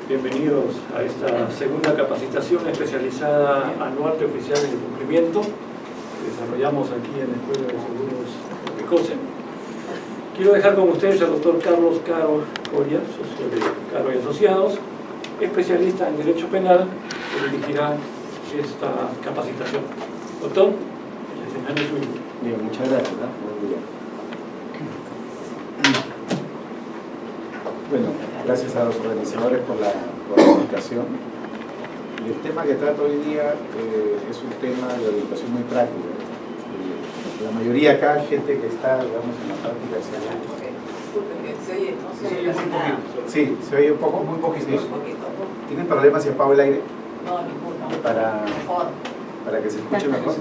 Bienvenidos a esta segunda capacitación especializada anual de oficiales de cumplimiento que desarrollamos aquí en la Escuela de Seguros Picosen. Quiero dejar con ustedes al doctor Carlos Caro Coria, socio de Caro y Asociados, especialista en Derecho Penal, que dirigirá esta capacitación. Doctor, el escenario es suyo. Bien, muchas gracias. Buen día. Bueno, gracias a los organizadores por la invitación. Y el tema que trato hoy día es un tema de orientación muy práctica. La mayoría acá, gente que está, digamos, en la práctica. Sí, se oye un poco, muy poquito. Sí. ¿Tienen problemas si apago el aire? No, ninguno. Para que se escuche mejor.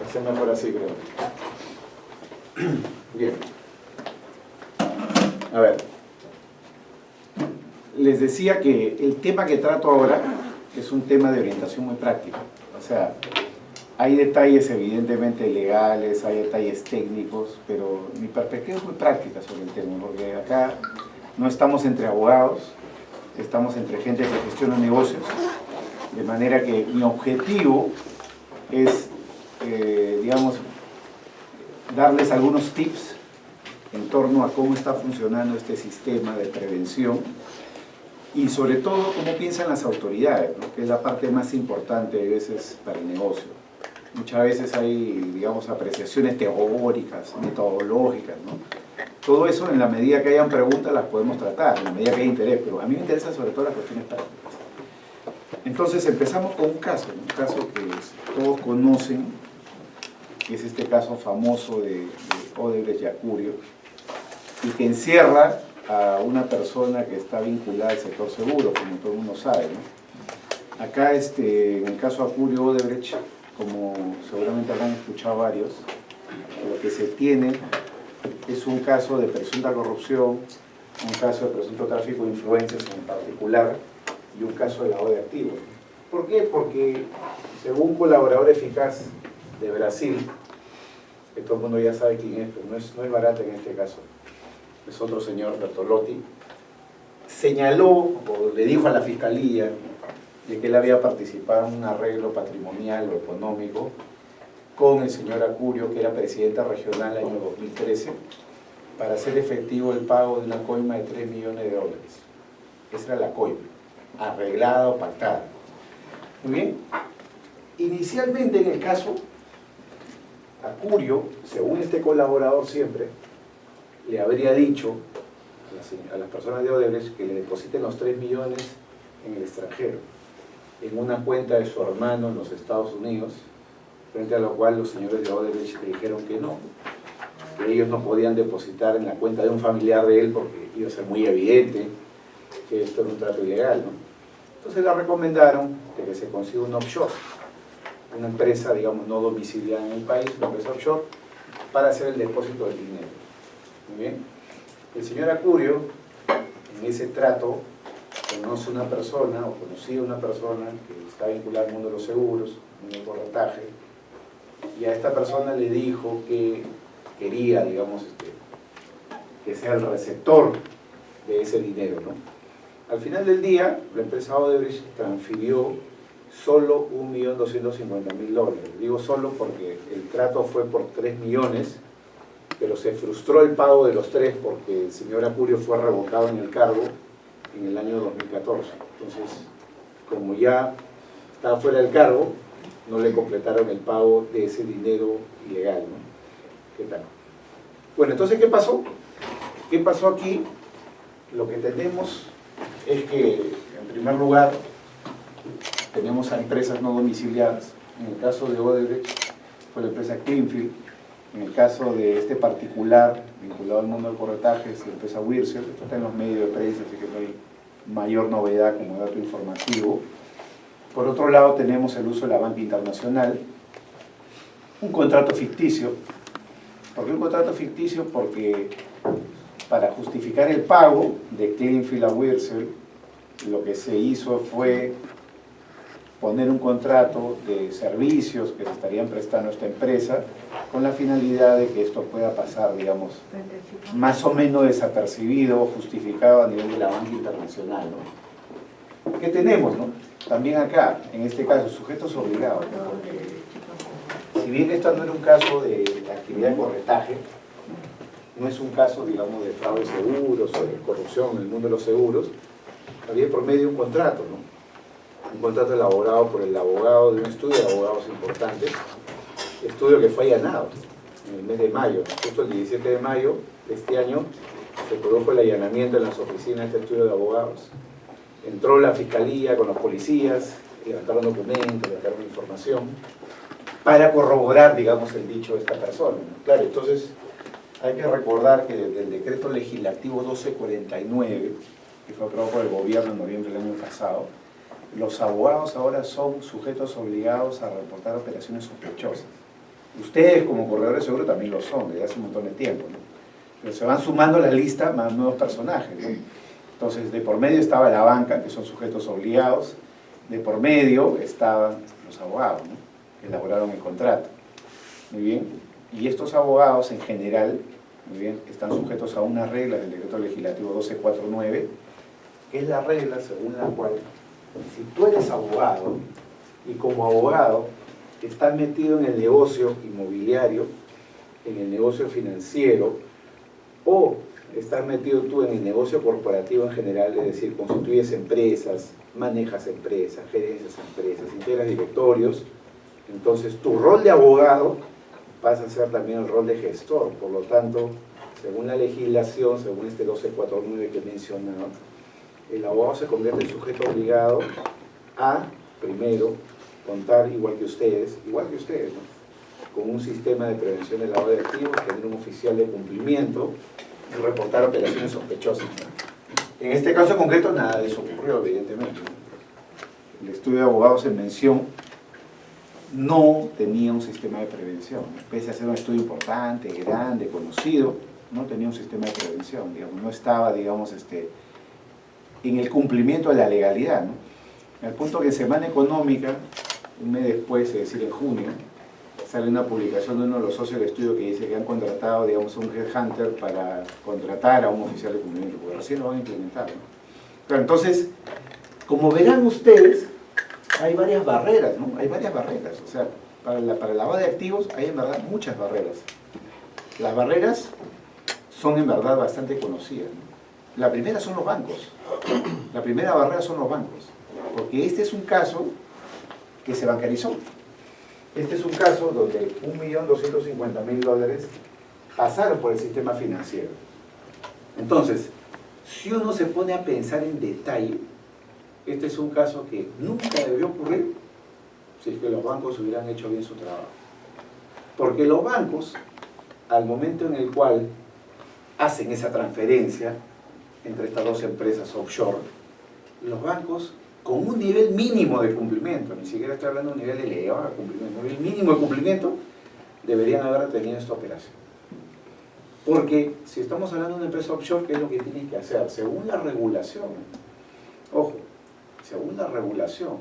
Es mejor así, creo. Bien. A ver. Les decía que el tema que trato ahora es un tema de orientación muy práctica. O sea, hay detalles evidentemente legales, hay detalles técnicos, pero mi perspectiva es muy práctica sobre el tema, porque acá no estamos entre abogados, estamos entre gente que gestiona negocios, de manera que mi objetivo es digamos, darles algunos tips en torno a cómo está funcionando este sistema de prevención y sobre todo cómo piensan las autoridades, ¿no? Que es la parte más importante a veces para el negocio. Muchas veces hay, digamos, apreciaciones teóricas, metodológicas, ¿no? Todo eso, en la medida que hayan preguntas, las podemos tratar, en la medida que haya interés, pero a mí me interesa sobre todo las cuestiones prácticas. Entonces empezamos con un caso que todos conocen, que es este caso famoso de Odebrecht y Acurio, y que encierra a una persona que está vinculada al sector seguro, como todo el mundo sabe, ¿no? Acá, en el caso Acurio Odebrecht, como seguramente habrán escuchado varios, lo que se tiene es un caso de presunta corrupción, un caso de presunto tráfico de influencias en particular, y un caso de lavado de activos. ¿Por qué? Porque según un colaborador eficaz de Brasil, que todo el mundo ya sabe quién es, pero no es barato en este caso, es otro señor, Bertolotti, señaló o le dijo a la fiscalía de que él había participado en un arreglo patrimonial o económico con el señor Acurio, que era presidente regional el año 2013, para hacer efectivo el pago de una coima de $3 millones. Esa era la coima, arreglada o pactada. Muy bien. Inicialmente en el caso, Acurio, según este colaborador siempre, le habría dicho a las personas de Odebrecht que le depositen los 3 millones en el extranjero, en una cuenta de su hermano en los Estados Unidos, frente a lo cual los señores de Odebrecht le dijeron que no, que ellos no podían depositar en la cuenta de un familiar de él porque iba a ser muy evidente que esto era un trato ilegal, ¿no? Entonces le recomendaron de que se consiga un offshore, una empresa, digamos, no domiciliada en el país, una empresa offshore, para hacer el depósito del dinero. Muy bien. El señor Acurio, en ese trato, conoce una persona, o conocía una persona que está vinculada al mundo de los seguros, al mundo del corretaje, y a esta persona le dijo que quería, digamos, que sea el receptor de ese dinero, ¿no? Al final del día, la empresa Odebrecht transfirió solo $1.250.000. Digo solo porque el trato fue por 3 millones, pero se frustró el pago de los 3 porque el señor Acurio fue revocado en el cargo en el año 2014. Entonces, como ya estaba fuera del cargo, no le completaron el pago de ese dinero ilegal, ¿no? ¿Qué tal? Bueno, entonces, ¿qué pasó? ¿Qué pasó aquí? Lo que tenemos es que, en primer lugar, tenemos a empresas no domiciliadas. En el caso de Odebrecht fue la empresa Cleanfield. En el caso de este particular, vinculado al mundo del corretaje, es la empresa Wiersel. Esto está en los medios de prensa, así que no hay mayor novedad como dato informativo. Por otro lado, tenemos el uso de la banca internacional, un contrato ficticio. ¿Por qué un contrato ficticio? Porque para justificar el pago de Cleanfield a Wiersel, lo que se hizo fue poner un contrato de servicios que se estarían prestando a esta empresa con la finalidad de que esto pueda pasar, digamos, más o menos desapercibido o justificado a nivel de la banca internacional, ¿no? ¿Qué tenemos, no? También acá, en este caso, sujetos obligados, ¿no? Porque si bien esto no era un caso de actividad de corretaje, no es un caso, digamos, de fraude de seguros o de corrupción en el mundo de los seguros, había por medio un contrato, ¿no? Un contrato elaborado por el abogado de un estudio de abogados importante, estudio que fue allanado en el mes de mayo, ¿no? Justo el 17 de mayo de este año se produjo el allanamiento en las oficinas de este estudio de abogados. Entró la fiscalía con los policías, levantaron documentos, levantaron información para corroborar, digamos, el dicho de esta persona, ¿no? Claro, entonces hay que recordar que desde el decreto legislativo 1249, que fue aprobado por el gobierno en noviembre del año pasado, los abogados ahora son sujetos obligados a reportar operaciones sospechosas. Ustedes como corredores de seguro también lo son, desde hace un montón de tiempo, ¿no? Pero se van sumando a la lista más nuevos personajes, ¿no? Entonces, de por medio estaba la banca, que son sujetos obligados, de por medio estaban los abogados, ¿no? Que elaboraron el contrato. Muy bien. Y estos abogados en general, muy bien, están sujetos a una regla del decreto legislativo 1249, que es la regla según la cual, si tú eres abogado y como abogado estás metido en el negocio inmobiliario, en el negocio financiero, o estás metido tú en el negocio corporativo en general, es decir, constituyes empresas, manejas empresas, gerencias empresas, integras directorios, entonces tu rol de abogado pasa a ser también el rol de gestor. Por lo tanto, según la legislación, según este 1249 que he mencionado, el abogado se convierte en sujeto obligado a, primero, contar igual que ustedes, ¿no? Con un sistema de prevención del lavado de activos, tener un oficial de cumplimiento y reportar operaciones sospechosas, ¿no? En este caso concreto nada de eso ocurrió, evidentemente. El estudio de abogados en mención no tenía un sistema de prevención, pese a ser un estudio importante, grande, conocido, no tenía un sistema de prevención, digamos, no estaba, digamos, en el cumplimiento de la legalidad, ¿no? Al punto que en Semana Económica, un mes después, es decir, en junio, sale una publicación de uno de los socios del estudio que dice que han contratado, digamos, a un headhunter para contratar a un oficial de cumplimiento, porque recién lo van a implementar, ¿no? Pero entonces, como verán ustedes, hay varias barreras, ¿no? Hay varias barreras, o sea, para el lavado de activos hay en verdad muchas barreras. Las barreras son en verdad bastante conocidas, ¿no? La primera son los bancos. La primera barrera son los bancos. Porque este es un caso que se bancarizó. Este es un caso donde 1.250.000 pasaron por el sistema financiero. Entonces, si uno se pone a pensar en detalle, este es un caso que nunca debió ocurrir si es que los bancos hubieran hecho bien su trabajo. Porque los bancos, al momento en el cual hacen esa transferencia entre estas dos empresas offshore, los bancos con un nivel mínimo de cumplimiento, ni siquiera estoy hablando de un nivel elevado de cumplimiento, un nivel mínimo de cumplimiento, deberían haber tenido esta operación. Porque si estamos hablando de una empresa offshore, ¿qué es lo que tienen que hacer? Según la regulación, ojo, según la regulación,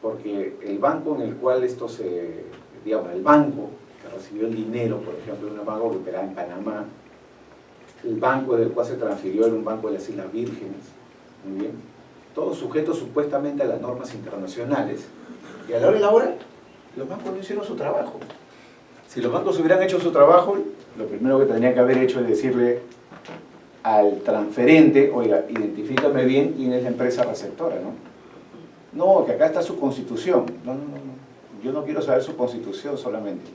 porque el banco en el cual esto digamos, el banco que recibió el dinero, por ejemplo, de un banco que operaba en Panamá, el banco del cual se transfirió era un banco de las Islas Vírgenes, muy bien, todos sujetos supuestamente a las normas internacionales, y a la hora de la hora, los bancos no hicieron su trabajo. Si los bancos hubieran hecho su trabajo, lo primero que tendría que haber hecho es decirle al transferente, oiga, identifícame bien quién es la empresa receptora, ¿no? No, que acá está su constitución. No, yo no quiero saber su constitución solamente,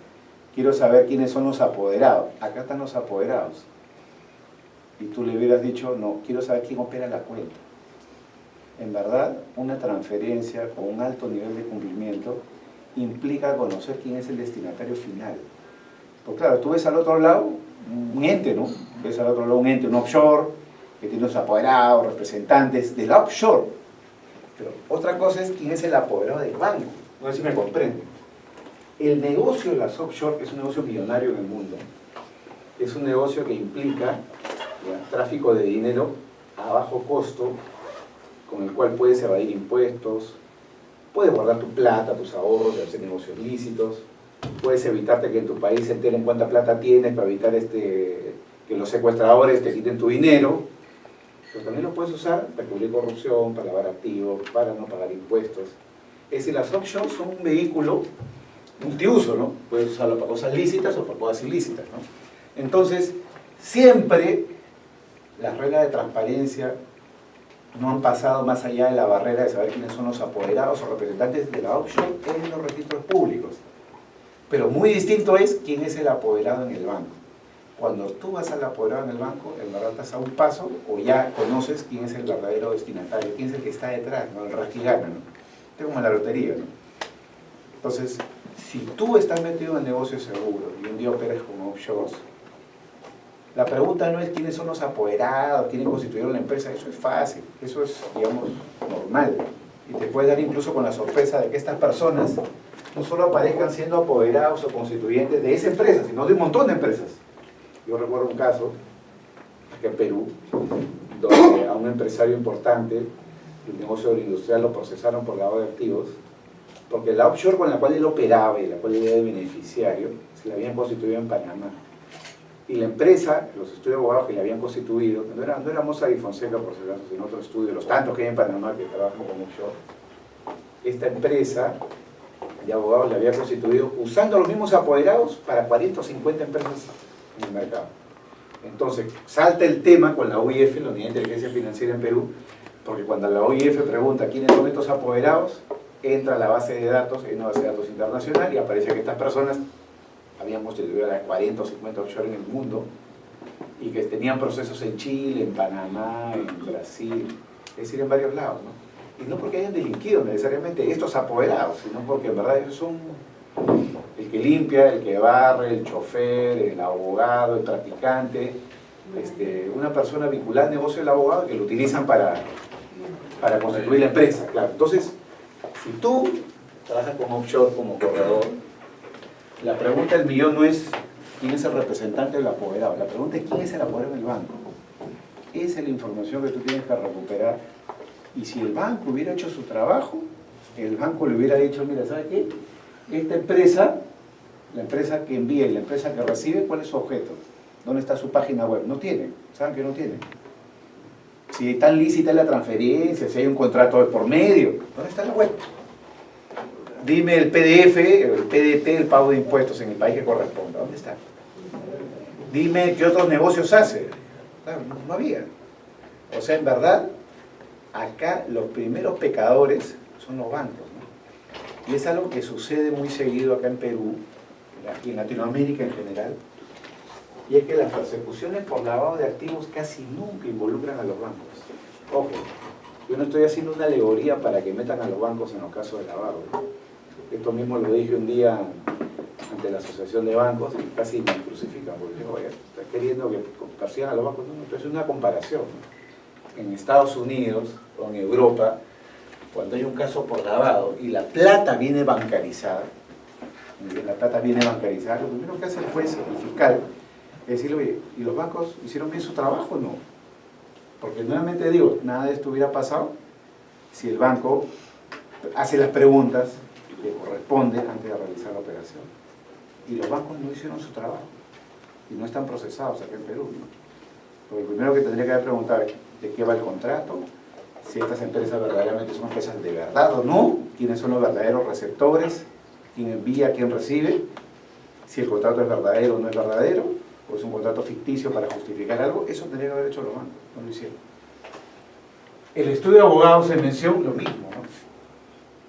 quiero saber quiénes son los apoderados. Acá están los apoderados. Y tú le hubieras dicho, no, quiero saber quién opera la cuenta. En verdad, una transferencia con un alto nivel de cumplimiento implica conocer quién es el destinatario final. Pues claro, tú ves al otro lado un ente, ¿no? Ves al otro lado un ente, un offshore, que tiene los apoderados, representantes del offshore. Pero otra cosa es quién es el apoderado del banco. No sé si me comprenden. El negocio de las offshore es un negocio millonario en el mundo. Es un negocio que implica tráfico de dinero a bajo costo, con el cual puedes evadir impuestos, puedes guardar tu plata, tus ahorros, hacer negocios lícitos, puedes evitarte que en tu país se enteren cuánta plata tienes para evitar que los secuestradores te quiten tu dinero, pero también lo puedes usar para cubrir corrupción, para lavar activos, para no pagar impuestos. Es decir, las offshore son un vehículo multiuso, ¿no? Puedes usarlo para cosas lícitas o para cosas ilícitas, ¿no? Entonces, siempre las reglas de transparencia no han pasado más allá de la barrera de saber quiénes son los apoderados o representantes de la offshore en los registros públicos. Pero muy distinto es quién es el apoderado en el banco. Cuando tú vas al apoderado en el banco, en verdad estás a un paso o ya conoces quién es el verdadero destinatario, quién es el que está detrás, ¿no? El rasquigana, ¿no? Es como en la lotería, ¿no? Entonces, si tú estás metido en el negocio seguro y un día operas con offshores, la pregunta no es quiénes son los apoderados, quiénes constituyeron la empresa, eso es fácil, eso es, digamos, normal. Y te puede dar incluso con la sorpresa de que estas personas no solo aparezcan siendo apoderados o constituyentes de esa empresa, sino de un montón de empresas. Yo recuerdo un caso, aquí en Perú, donde a un empresario importante, el negocio agroindustrial, lo procesaron por lavado de activos, porque la offshore con la cual él operaba y la cual él era el beneficiario, se la habían constituido en Panamá. Y la empresa, los estudios de abogados que le habían constituido, no era Mossack y Fonseca por si acaso, sino otro estudio, los tantos que hay en Panamá que trabajan como offshore, esta empresa de abogados la había constituido usando los mismos apoderados para 40 o 50 empresas en el mercado. Entonces, salta el tema con la OIF, la Unidad de Inteligencia Financiera en Perú, porque cuando la OIF pregunta quiénes son estos apoderados, entra a la base de datos, en una base de datos internacional, y aparece que estas personas habían constituido las 40 o 50 offshore en el mundo, y que tenían procesos en Chile, en Panamá, en Brasil, es decir, en varios lados, ¿no? Y no porque hayan delinquido necesariamente estos apoderados, sino porque en verdad ellos son el que limpia, el que barre, el chofer, el abogado, el traficante, una persona vinculada al negocio del abogado que lo utilizan para constituir la empresa, claro. Entonces, si tú trabajas como offshore, como corredor, la pregunta del millón no es quién es el representante del apoderado, la pregunta es quién es el apoderado en el banco. Esa es la información que tú tienes que recuperar. Y si el banco hubiera hecho su trabajo, el banco le hubiera dicho, mira, ¿sabes qué? Esta empresa, la empresa que envía y la empresa que recibe, ¿cuál es su objeto? ¿Dónde está su página web? No tiene, ¿saben que no tiene? Si tan lícita es la transferencia, si hay un contrato de por medio, ¿dónde está la web? Dime el PDF, el PDT, el pago de impuestos en el país que corresponda, ¿dónde está? Dime qué otros negocios hace. Claro, no había. O sea, en verdad, acá los primeros pecadores son los bancos, ¿no? Y es algo que sucede muy seguido acá en Perú, y en Latinoamérica en general, y es que las persecuciones por lavado de activos casi nunca involucran a los bancos. Ojo, yo no estoy haciendo una alegoría para que metan a los bancos en los casos de lavado. Esto mismo lo dije un día ante la Asociación de Bancos y casi me crucifican, porque digo, oye, ¿estás queriendo que persigan a los bancos? No, esto es una comparación. En Estados Unidos o en Europa, cuando hay un caso por lavado y la plata viene bancarizada, lo primero que hace el juez, el fiscal, es decirle, oye, ¿y los bancos hicieron bien su trabajo o no? Porque nuevamente digo, nada de esto hubiera pasado si el banco hace las preguntas que corresponden antes de realizar la operación. Y los bancos no hicieron su trabajo y no están procesados aquí en Perú, ¿no? Porque lo primero que tendría que haber preguntado es de qué va el contrato, si estas empresas verdaderamente son empresas de verdad o no, quiénes son los verdaderos receptores, quién envía, quién recibe, si el contrato es verdadero o no es verdadero, o es un contrato ficticio para justificar algo. Eso tendría que haber hecho los bancos, no lo hicieron. El estudio de abogados en mención, lo mismo, ¿no?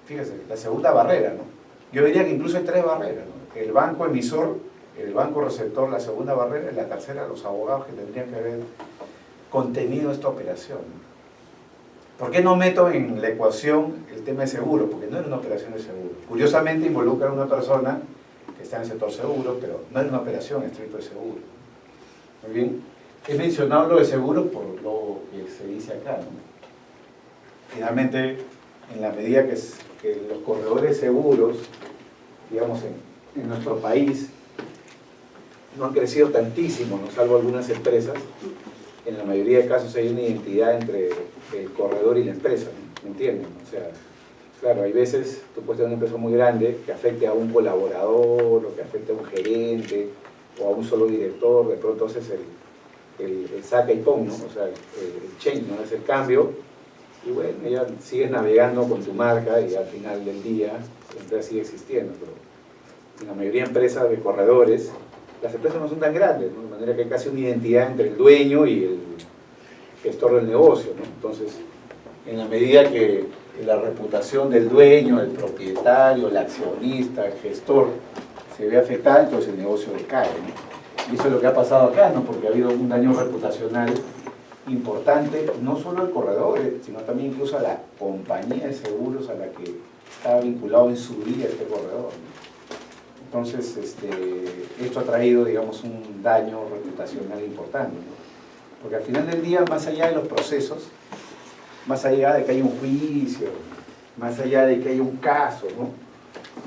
Fíjese, la segunda barrera, ¿no? Yo diría que incluso hay tres barreras, ¿no? El banco emisor, el banco receptor, la segunda barrera, y la tercera, los abogados que tendrían que haber contenido esta operación, ¿no? ¿Por qué no meto en la ecuación el tema de seguro? Porque no era una operación de seguro. Curiosamente involucra a una persona que está en el sector seguro, pero no era una operación estricta de seguro. Muy bien. He mencionado lo de seguro por lo que se dice acá, ¿no? Finalmente, en la medida que los corredores seguros, digamos, en nuestro país, no han crecido tantísimo, ¿no? Salvo algunas empresas, en la mayoría de casos hay una identidad entre el corredor y la empresa, ¿me entienden? O sea, Claro, hay veces tú puedes tener una empresa muy grande que afecte a un colaborador, o que afecte a un gerente, o a un solo director, de pronto haces el saca y pon, ¿no? O sea, el change, ¿no? Es el cambio, y bueno, ya sigues navegando con tu marca y al final del día la empresa sigue existiendo, pero en la mayoría de empresas de corredores, las empresas no son tan grandes, ¿no? De manera que hay casi una identidad entre el dueño y el gestor del negocio, ¿no? Entonces, en la medida que la reputación del dueño, el propietario, el accionista, el gestor se ve afectada, entonces el negocio decae, ¿no? Y eso es lo que ha pasado acá, ¿no? Porque ha habido un daño reputacional importante, no solo al corredor, sino también incluso a la compañía de seguros a la que estaba vinculado en su día este corredor, ¿no? Entonces, esto ha traído, digamos, un daño reputacional importante, ¿no? Porque al final del día, más allá de los procesos, más allá de que haya un juicio, más allá de que haya un caso, ¿no?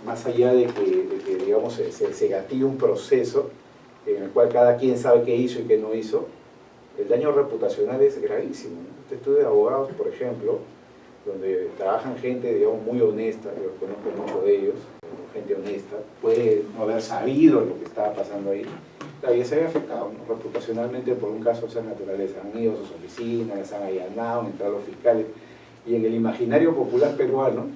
Más allá de que digamos, se gatille un proceso en el cual cada quien sabe qué hizo y qué no hizo, el daño reputacional es gravísimo, ¿no? Este estudio de abogados, por ejemplo, donde trabajan gente, digamos, muy honesta, yo conozco muchos de ellos, gente honesta, puede no haber sabido lo que estaba pasando ahí, todavía se ve afectado, ¿no? Reputacionalmente por un caso de esa naturaleza. Han ido a sus oficinas, les han allanado, han entrado los fiscales, y en el imaginario popular peruano,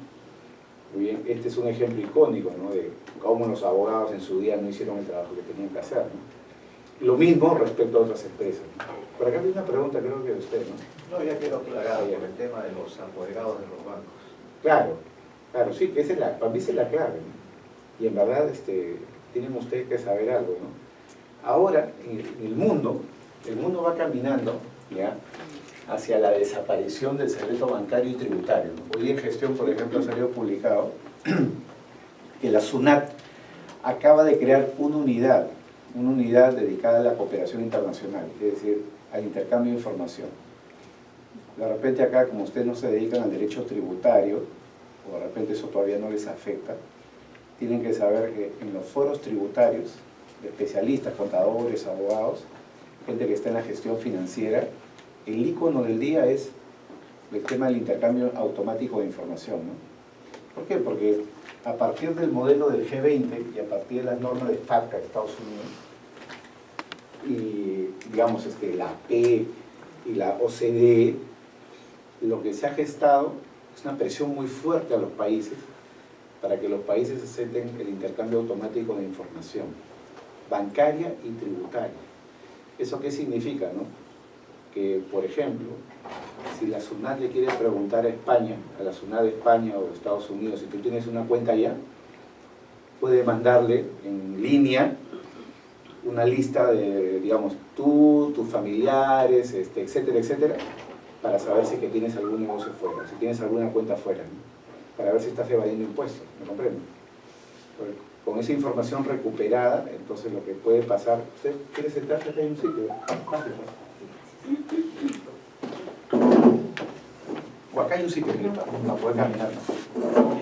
muy bien, este es un ejemplo icónico, ¿no? De cómo los abogados en su día no hicieron el trabajo que tenían que hacer, ¿no? Lo mismo respecto a otras empresas, ¿no? Por acá hay una pregunta, creo que de usted, ¿no? No, ya quedó aclarado con el tema de los apoderados de los bancos. Claro, claro, sí, que esa es para mí esa es la clave, ¿no? Y en verdad tienen ustedes que saber algo, ¿no? Ahora, el mundo va caminando, ¿ya?, hacia la desaparición del secreto bancario y tributario, ¿no? Hoy en gestión, por ejemplo, ha salido publicado que la SUNAT acaba de crear una unidad dedicada a la cooperación internacional, es decir, al intercambio de información. De repente acá, como ustedes no se dedican al derecho tributario, o de repente eso todavía no les afecta, tienen que saber que en los foros tributarios, de especialistas, contadores, abogados, gente que está en la gestión financiera, el icono del día es el tema del intercambio automático de información, ¿no? ¿Por qué? Porque a partir del modelo del G20 y a partir de las normas de FATCA de Estados Unidos, y digamos la AP y la OCDE, lo que se ha gestado es una presión muy fuerte a los países para que los países acepten el intercambio automático de información bancaria y tributaria. ¿Eso qué significa, no? Que, por ejemplo, si la SUNAT le quiere preguntar a España, a la SUNAT de España o de Estados Unidos, si tú tienes una cuenta allá, puede mandarle en línea una lista de, digamos, tú, tus familiares, etcétera, etcétera, para saber si que tienes algún negocio fuera, si tienes alguna cuenta fuera, ¿no? Para ver si estás evadiendo impuestos, ¿me comprende? Con esa información recuperada, entonces lo que puede pasar, ¿usted quiere sentarse acá en un sitio? O acá hay un sitio, no puede caminar, ¿no?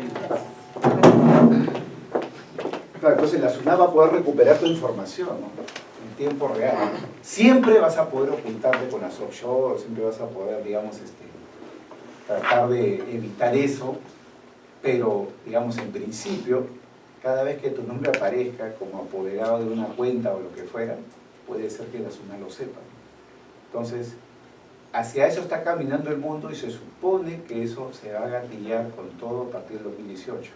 Claro, entonces la SUNAT va a poder recuperar tu información, ¿no?, en tiempo real. Siempre vas a poder ocultarte con las offshore, siempre vas a poder, digamos, tratar de evitar eso, pero, digamos, en principio, cada vez que tu nombre aparezca como apoderado de una cuenta o lo que fuera, puede ser que la SUNAT lo sepa. Entonces, hacia eso está caminando el mundo y se supone que eso se va a gatillar con todo a partir del 2018.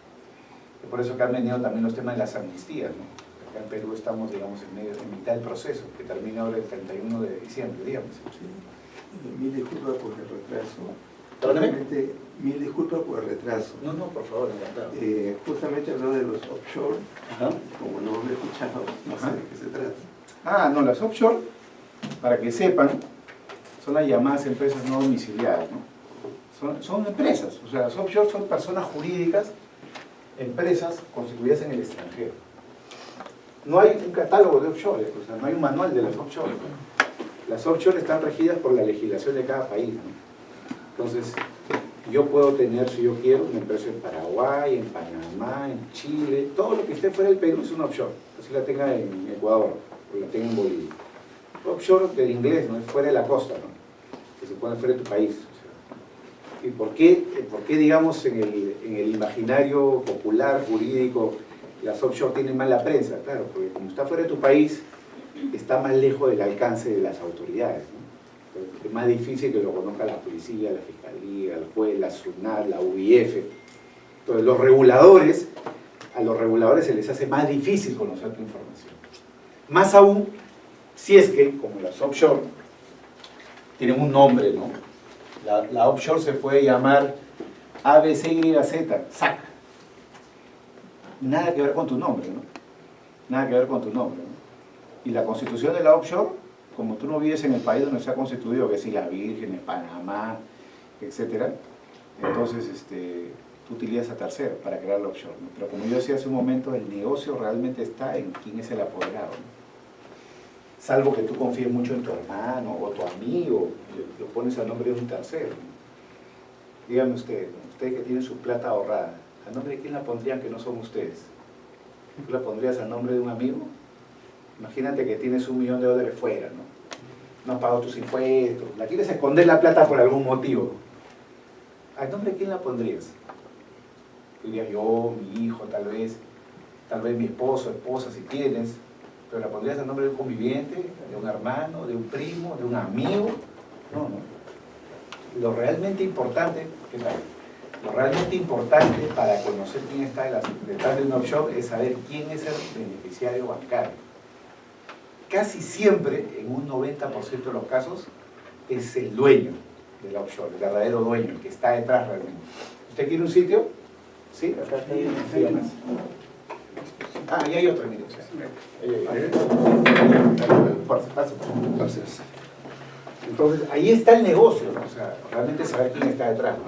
Y por eso que han venido también los temas de las amnistías, ¿no? Acá en Perú estamos, digamos, en mitad del proceso, que termina ahora el 31 de diciembre, digamos. Sí. Mil disculpas por el retraso. ¿Perdóname? Mil disculpas por el retraso. No, por favor, encantado. Justamente habló de los offshore. Ajá. Como no lo he escuchado, no sé de qué se trata. Ah, no, las offshore, para que sepan, son las llamadas empresas no domiciliadas, ¿no? Son empresas, o sea, las offshore son personas jurídicas, empresas constituidas en el extranjero. No hay un catálogo de offshore, o sea, no hay un manual de las offshore. Las offshore están regidas por la legislación de cada país, ¿no? Entonces, yo puedo tener, si yo quiero, una empresa en Paraguay, en Panamá, en Chile, todo lo que esté fuera del Perú es un offshore. Así la tenga en Ecuador, o la tenga en Bolivia. Offshore del inglés, ¿no? Es fuera de la costa, ¿no? Que se pone fuera de tu país. O sea. ¿Y por qué digamos, en el imaginario popular, jurídico, las offshore tienen mala prensa? Claro, porque como está fuera de tu país, está más lejos del alcance de las autoridades, ¿no? Es más difícil que lo conozca la policía, la fiscalía, el juez, la SUNAT, la UIF. Entonces, a los reguladores se les hace más difícil conocer tu información. Más aún, si es que, como las offshore, tienen un nombre, ¿no? La offshore se puede llamar ABCYZ, SAC. Nada que ver con tu nombre, ¿no? Nada que ver con tu nombre, ¿no? Y la constitución de la offshore, como tú no vives en el país donde se ha constituido, que es Islas Vírgenes, Panamá, etc., entonces tú utilizas a terceros para crear la offshore, ¿no? Pero como yo decía hace un momento, el negocio realmente está en quién es el apoderado, ¿no? Salvo que tú confíes mucho en tu hermano o tu amigo, lo pones a nombre de un tercero, ¿no? Díganme ustedes, ¿no? Ustedes que tienen su plata ahorrada, ¿a nombre de quién la pondrían que no son ustedes? ¿Tú la pondrías a nombre de un amigo? Imagínate que tienes $1.000.000 fuera, ¿no? No has pagado tus impuestos, la quieres esconder la plata por algún motivo. ¿A nombre de quién la pondrías? Dirías yo, mi hijo, tal vez mi esposo, esposa, si tienes, pero la pondrías a nombre de un conviviente, de un hermano, de un primo, de un amigo. No, no. Lo realmente importante, ¿qué tal? Lo realmente importante para conocer quién está detrás de una offshore es saber quién es el beneficiario bancario. Casi siempre, en un 90% de los casos, es el dueño de la offshore, el verdadero dueño, el que está detrás realmente. ¿Usted quiere un sitio? Sí, acá hay más. Ah, y hay otro, mire. Entonces, ahí está el negocio, ¿no? O sea, realmente saber quién está detrás, ¿no?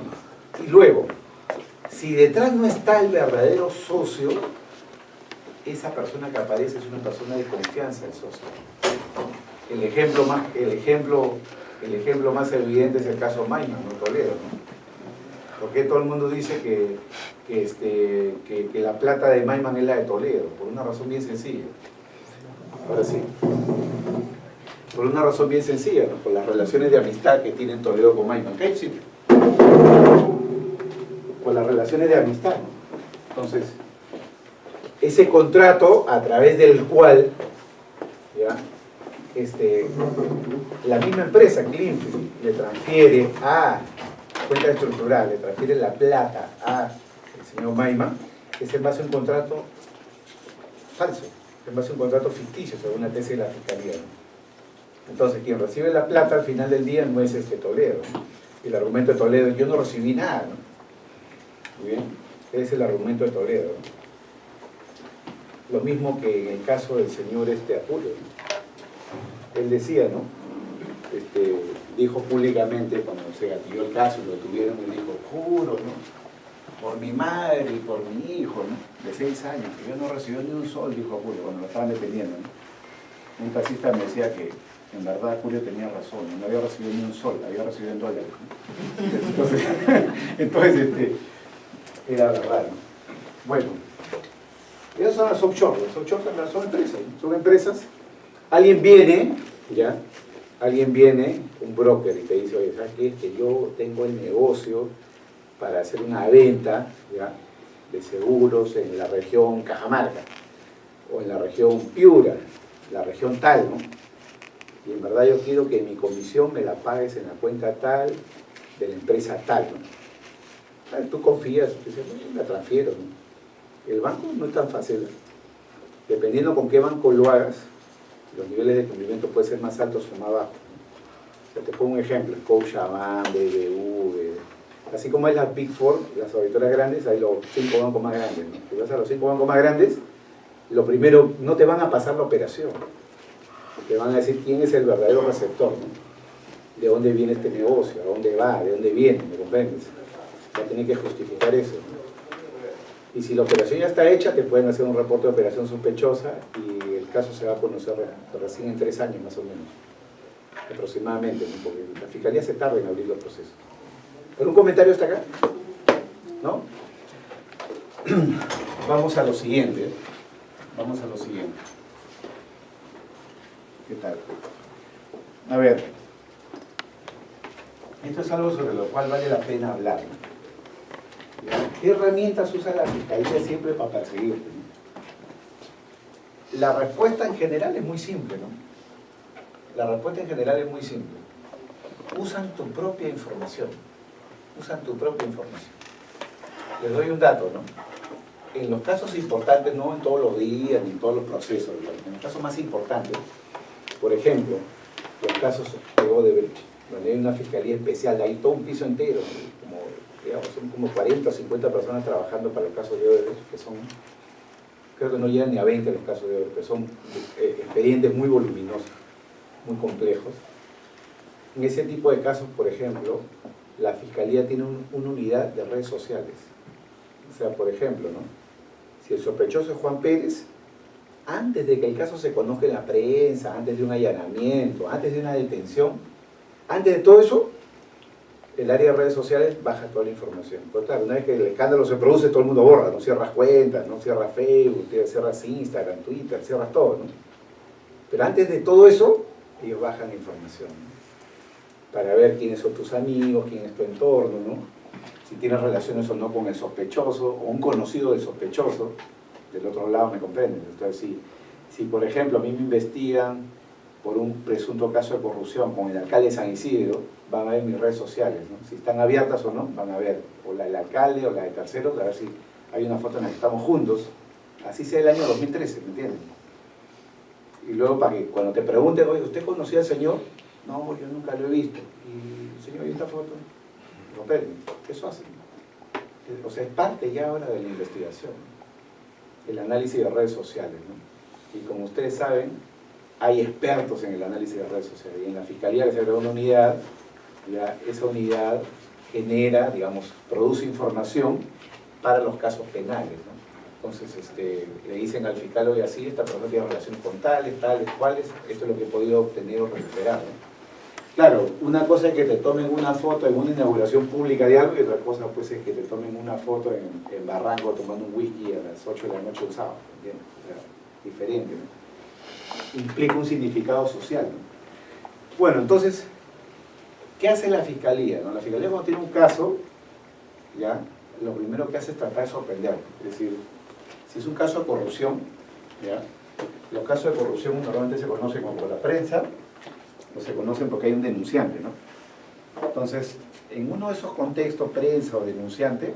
Y luego, si detrás no está el verdadero socio, esa persona que aparece es una persona de confianza del socio. El ejemplo más evidente es el caso Maiman, ¿no? Toledo, ¿no? Porque todo el mundo dice que la plata de Maiman es la de Toledo, por una razón bien sencilla. Ahora sí. Por una razón bien sencilla, ¿no? Por las relaciones de amistad que tienen Toledo con Maiman. ¿Qué? Sí. Por las relaciones de amistad, ¿no? Entonces, ese contrato a través del cual, ¿ya? La misma empresa, Cleanfield, le transfiere a cuenta estructural, le transfiere la plata al señor Maiman, es en base a un contrato falso, en base a un contrato ficticio, según la tesis de la Fiscalía, ¿no? Entonces, quien recibe la plata al final del día no es Toledo, ¿no? El argumento de Toledo es: yo no recibí nada, ¿no? Muy bien, ese es el argumento de Toledo, ¿no? Lo mismo que en el caso del señor Apure, ¿no? Él decía, ¿no? Dijo públicamente cuando se gatilló el caso y lo detuvieron, y dijo: juro, ¿no? Por mi madre y por mi hijo, ¿no? De 6 años, que yo no recibí ni un sol, dijo Apure cuando lo estaban deteniendo, ¿no? Un taxista me decía que en verdad Apure tenía razón, no había recibido ni un sol, había recibido en dólares, ¿no? Entonces era verdad, ¿no? Bueno, esas son las offshore. Las offshore son empresas, ¿no? Son empresas. Alguien viene, ¿ya? Alguien viene, un broker, y te dice: oye, ¿sabes qué? Es que yo tengo el negocio para hacer una venta, ¿ya? De seguros en la región Cajamarca, o en la región Piura, la región tal, ¿no? Y en verdad yo quiero que mi comisión me la pagues en la cuenta tal, de la empresa tal, ¿no? Tú confías, tú dices: la transfiero, ¿no? El banco no es tan fácil. Dependiendo con qué banco lo hagas, los niveles de cumplimiento pueden ser más altos o más bajos. O sea, te pongo un ejemplo: Scotiabank, BBV, así como hay las Big Four, las auditoras grandes, hay los 5 bancos más grandes, ¿no? Si vas a los 5 bancos más grandes, lo primero, no te van a pasar la operación, te van a decir quién es el verdadero receptor, ¿no? De dónde viene este negocio, a dónde va, de dónde viene, ¿me comprendes? Va a tener que justificar eso, ¿no? Y si la operación ya está hecha, te pueden hacer un reporte de operación sospechosa y el caso se va a conocer recién en 3 años más o menos, aproximadamente, ¿no? Porque la Fiscalía se tarda en abrir los procesos. ¿Algún comentario hasta acá? ¿No? Vamos a lo siguiente. Vamos a lo siguiente. ¿Qué tal? A ver. Esto es algo sobre lo cual vale la pena hablar, ¿no? ¿Qué herramientas usa la Fiscalía siempre para perseguirte, ¿no? La respuesta en general es muy simple, ¿no? La respuesta en general es muy simple. Usan tu propia información. Usan tu propia información. Les doy un dato, ¿no? En los casos importantes, no en todos los días ni en todos los procesos, en los casos más importantes, por ejemplo, los casos de Odebrecht, donde hay una fiscalía especial, hay todo un piso entero, como, digamos, son como 40 o 50 personas trabajando para los casos de Odebrecht, que son, creo que no llegan ni a 20 los casos de Odebrecht, que son expedientes muy voluminosos, muy complejos. En ese tipo de casos, por ejemplo, la Fiscalía tiene una unidad de redes sociales. O sea, por ejemplo, ¿no? Si el sospechoso es Juan Pérez, antes de que el caso se conozca en la prensa, antes de un allanamiento, antes de una detención, antes de todo eso, el área de redes sociales baja toda la información. Pues claro, una vez que el escándalo se produce, todo el mundo borra, no cierras cuentas, no cierras Facebook, cierras Instagram, Twitter, cierras todo, ¿no? Pero antes de todo eso, ellos bajan la información, ¿no? Para ver quiénes son tus amigos, quién es tu entorno, ¿no? Si tienes relaciones o no con el sospechoso, o un conocido del sospechoso, del otro lado, ¿me comprenden? Entonces, si por ejemplo a mí me investigan por un presunto caso de corrupción con el alcalde de San Isidro, van a ver mis redes sociales, ¿no? Si están abiertas o no, van a ver o la del alcalde o la de terceros, a ver si hay una foto en la que estamos juntos, así sea el año 2013, ¿me entienden? Y luego para que cuando te pregunten, oye, ¿usted conocía al señor? No, yo nunca lo he visto. Y, señor, ¿y esta foto? Eso hace. O sea, es parte ya ahora de la investigación, el análisis de redes sociales, ¿no? Y como ustedes saben, hay expertos en el análisis de redes sociales. Y en la Fiscalía que se creó una unidad, ya esa unidad genera, digamos, produce información para los casos penales, ¿no? Entonces, le dicen al fiscal, oye, así, esta persona tiene relaciones con tales, cuales, esto es lo que he podido obtener o recuperar, ¿no? Claro, una cosa es que te tomen una foto en una inauguración pública de algo y otra cosa pues es que te tomen una foto en Barranco tomando un whisky a las 8 de la noche un sábado, ¿entiendes? O sea, diferente, ¿no? Implica un significado social, ¿no? Bueno, entonces, ¿qué hace la Fiscalía, no? La Fiscalía cuando tiene un caso, ¿ya? Lo primero que hace es tratar de sorprender. Es decir, si es un caso de corrupción, ¿ya? Los casos de corrupción normalmente se conocen como por la prensa, o se conocen porque hay un denunciante, ¿no? Entonces, en uno de esos contextos, prensa o denunciante,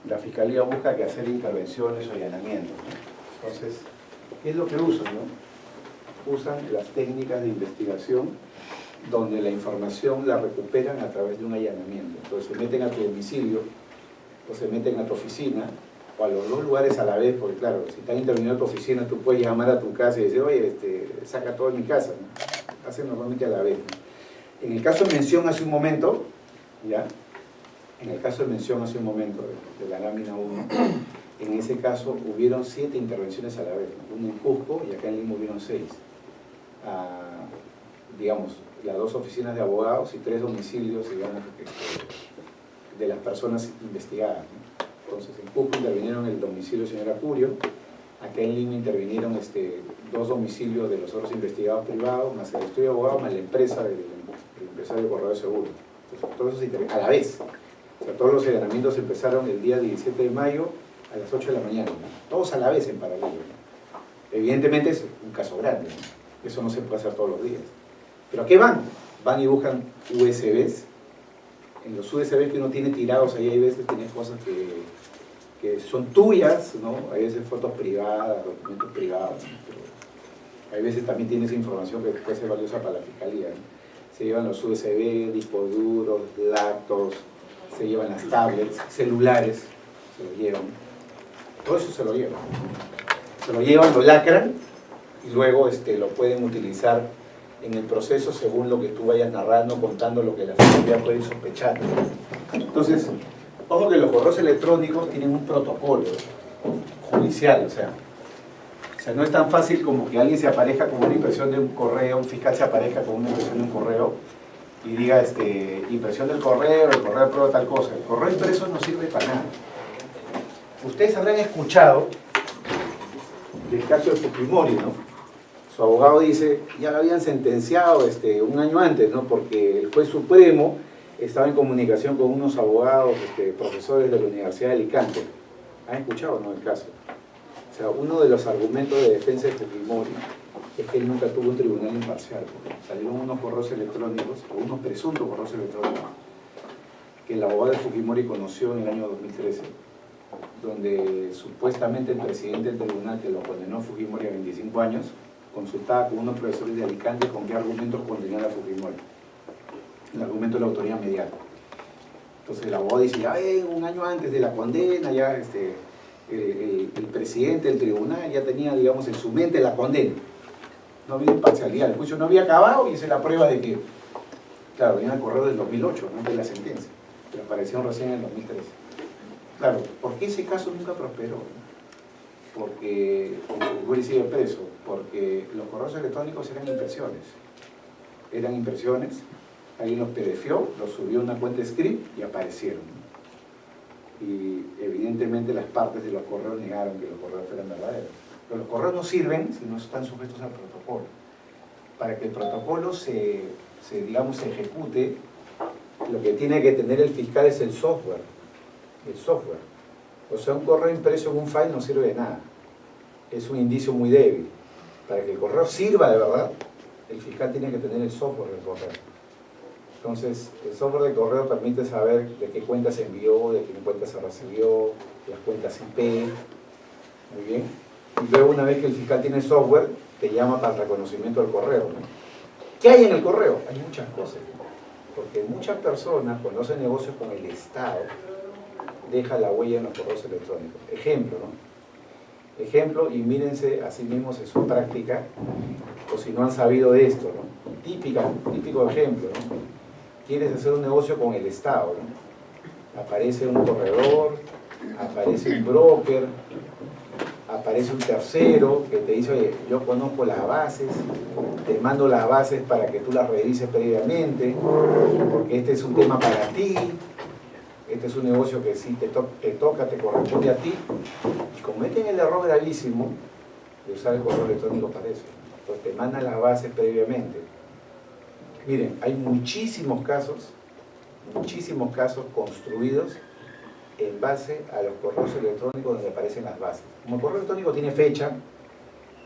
la Fiscalía busca que hacer intervenciones o allanamientos, ¿no? Entonces, ¿qué es lo que usan, no? Usan las técnicas de investigación donde la información la recuperan a través de un allanamiento. Entonces, se meten a tu domicilio, o se meten a tu oficina, o a los dos lugares a la vez, porque claro, si están interviniendo tu oficina, tú puedes llamar a tu casa y decir, oye, saca todo en mi casa, ¿no? Hacen normalmente a la vez, ¿no? En el caso de mención hace un momento, ¿ya? En el caso de mención hace un momento, de la lámina 1, en ese caso hubieron 7 intervenciones a la vez, ¿no? Una en Cusco y acá en Lima hubieron 6. Digamos, las 2 oficinas de abogados y 3 domicilios, digamos, de las personas investigadas, ¿no? Entonces, en Cusco intervinieron el domicilio del señor Acurio, acá en Lima intervinieron 2 domicilios de los otros investigados privados, más el estudio de abogado, más la empresa del empresario Correo de Seguro. Entonces, todos esos a la vez. O sea, todos los allanamientos empezaron el día 17 de mayo a las 8 de la mañana, ¿no? Todos a la vez en paralelo, ¿no? Evidentemente es un caso grande, ¿no? Eso no se puede hacer todos los días. ¿Pero a qué van? Van y buscan USBs. En los USBs que uno tiene tirados ahí hay veces tienes cosas que son tuyas, ¿no? Hay veces fotos privadas, documentos privados, ¿no? Pero hay veces también tienes información que puede ser valiosa para la Fiscalía, ¿no? Se llevan los USB, discos duros, laptops, se llevan las tablets, celulares, se lo llevan. Todo eso se lo llevan. Se lo llevan, lo lacran y luego lo pueden utilizar en el proceso según lo que tú vayas narrando, contando lo que la Fiscalía puede sospechar. Entonces, ojo que los correos electrónicos tienen un protocolo judicial, o sea, no es tan fácil como que alguien se aparezca con una impresión de un correo, un fiscal se aparezca con una impresión de un correo y diga, impresión del correo, el correo prueba tal cosa. El correo impreso no sirve para nada. Ustedes habrán escuchado del caso de Fujimori, ¿no? Su abogado dice, ya lo habían sentenciado un año antes, ¿no? Porque el juez supremo estaba en comunicación con unos abogados, profesores de la Universidad de Alicante. ¿Han escuchado, no, el caso? O sea, uno de los argumentos de defensa de Fujimori es que él nunca tuvo un tribunal imparcial, porque salieron unos correos electrónicos, o unos presuntos correos electrónicos, que el abogado de Fujimori conoció en el año 2013, donde supuestamente el presidente del tribunal que lo condenó a Fujimori a 25 años, consultaba con unos profesores de Alicante con qué argumentos condenar a Fujimori. El argumento de la autoridad mediática. Entonces el abogado dice, ya un año antes de la condena, ya el presidente del tribunal ya tenía, digamos, en su mente la condena. No había imparcialidad, el juicio no había acabado y esa es la prueba de que, claro, venía el correo del 2008, no de la sentencia, pero apareció recién en el 2013. Claro, ¿por qué ese caso nunca prosperó? Porque Fujimori sigue preso, porque los correos electrónicos eran impresiones, alguien los PDFió, los subió a una cuenta script y aparecieron. Y evidentemente las partes de los correos negaron que los correos fueran verdaderos. Pero los correos no sirven si no están sujetos al protocolo. Para que el protocolo se ejecute, lo que tiene que tener el fiscal es el software. O sea, un correo impreso en un file no sirve de nada. Es un indicio muy débil. Para que el correo sirva de verdad, el fiscal tiene que tener el software del correo. Entonces, el software de correo permite saber de qué cuenta se envió, de qué cuenta se recibió, las cuentas IP. Muy bien. Y luego, una vez que el fiscal tiene el software, te llama para el reconocimiento del correo, ¿no? ¿Qué hay en el correo? Hay muchas cosas. Porque muchas personas, cuando hacen negocios con el Estado, dejan la huella en los correos electrónicos. Ejemplo, ¿no? Ejemplo, y mírense a sí mismos en su práctica, o si no han sabido de esto, ¿no? Típico ejemplo, ¿no? Quieres hacer un negocio con el Estado, ¿no? Aparece un corredor, aparece un broker, aparece un tercero que te dice, oye, yo conozco las bases, te mando las bases para que tú las revises previamente, porque este es un tema para ti, este es un negocio que sí te toca, te corresponde a ti, y cometen el error gravísimo de usar el correo electrónico para eso. Entonces te mandan las bases previamente. Miren, hay muchísimos casos construidos en base a los correos electrónicos donde aparecen las bases. Como el correo electrónico tiene fecha,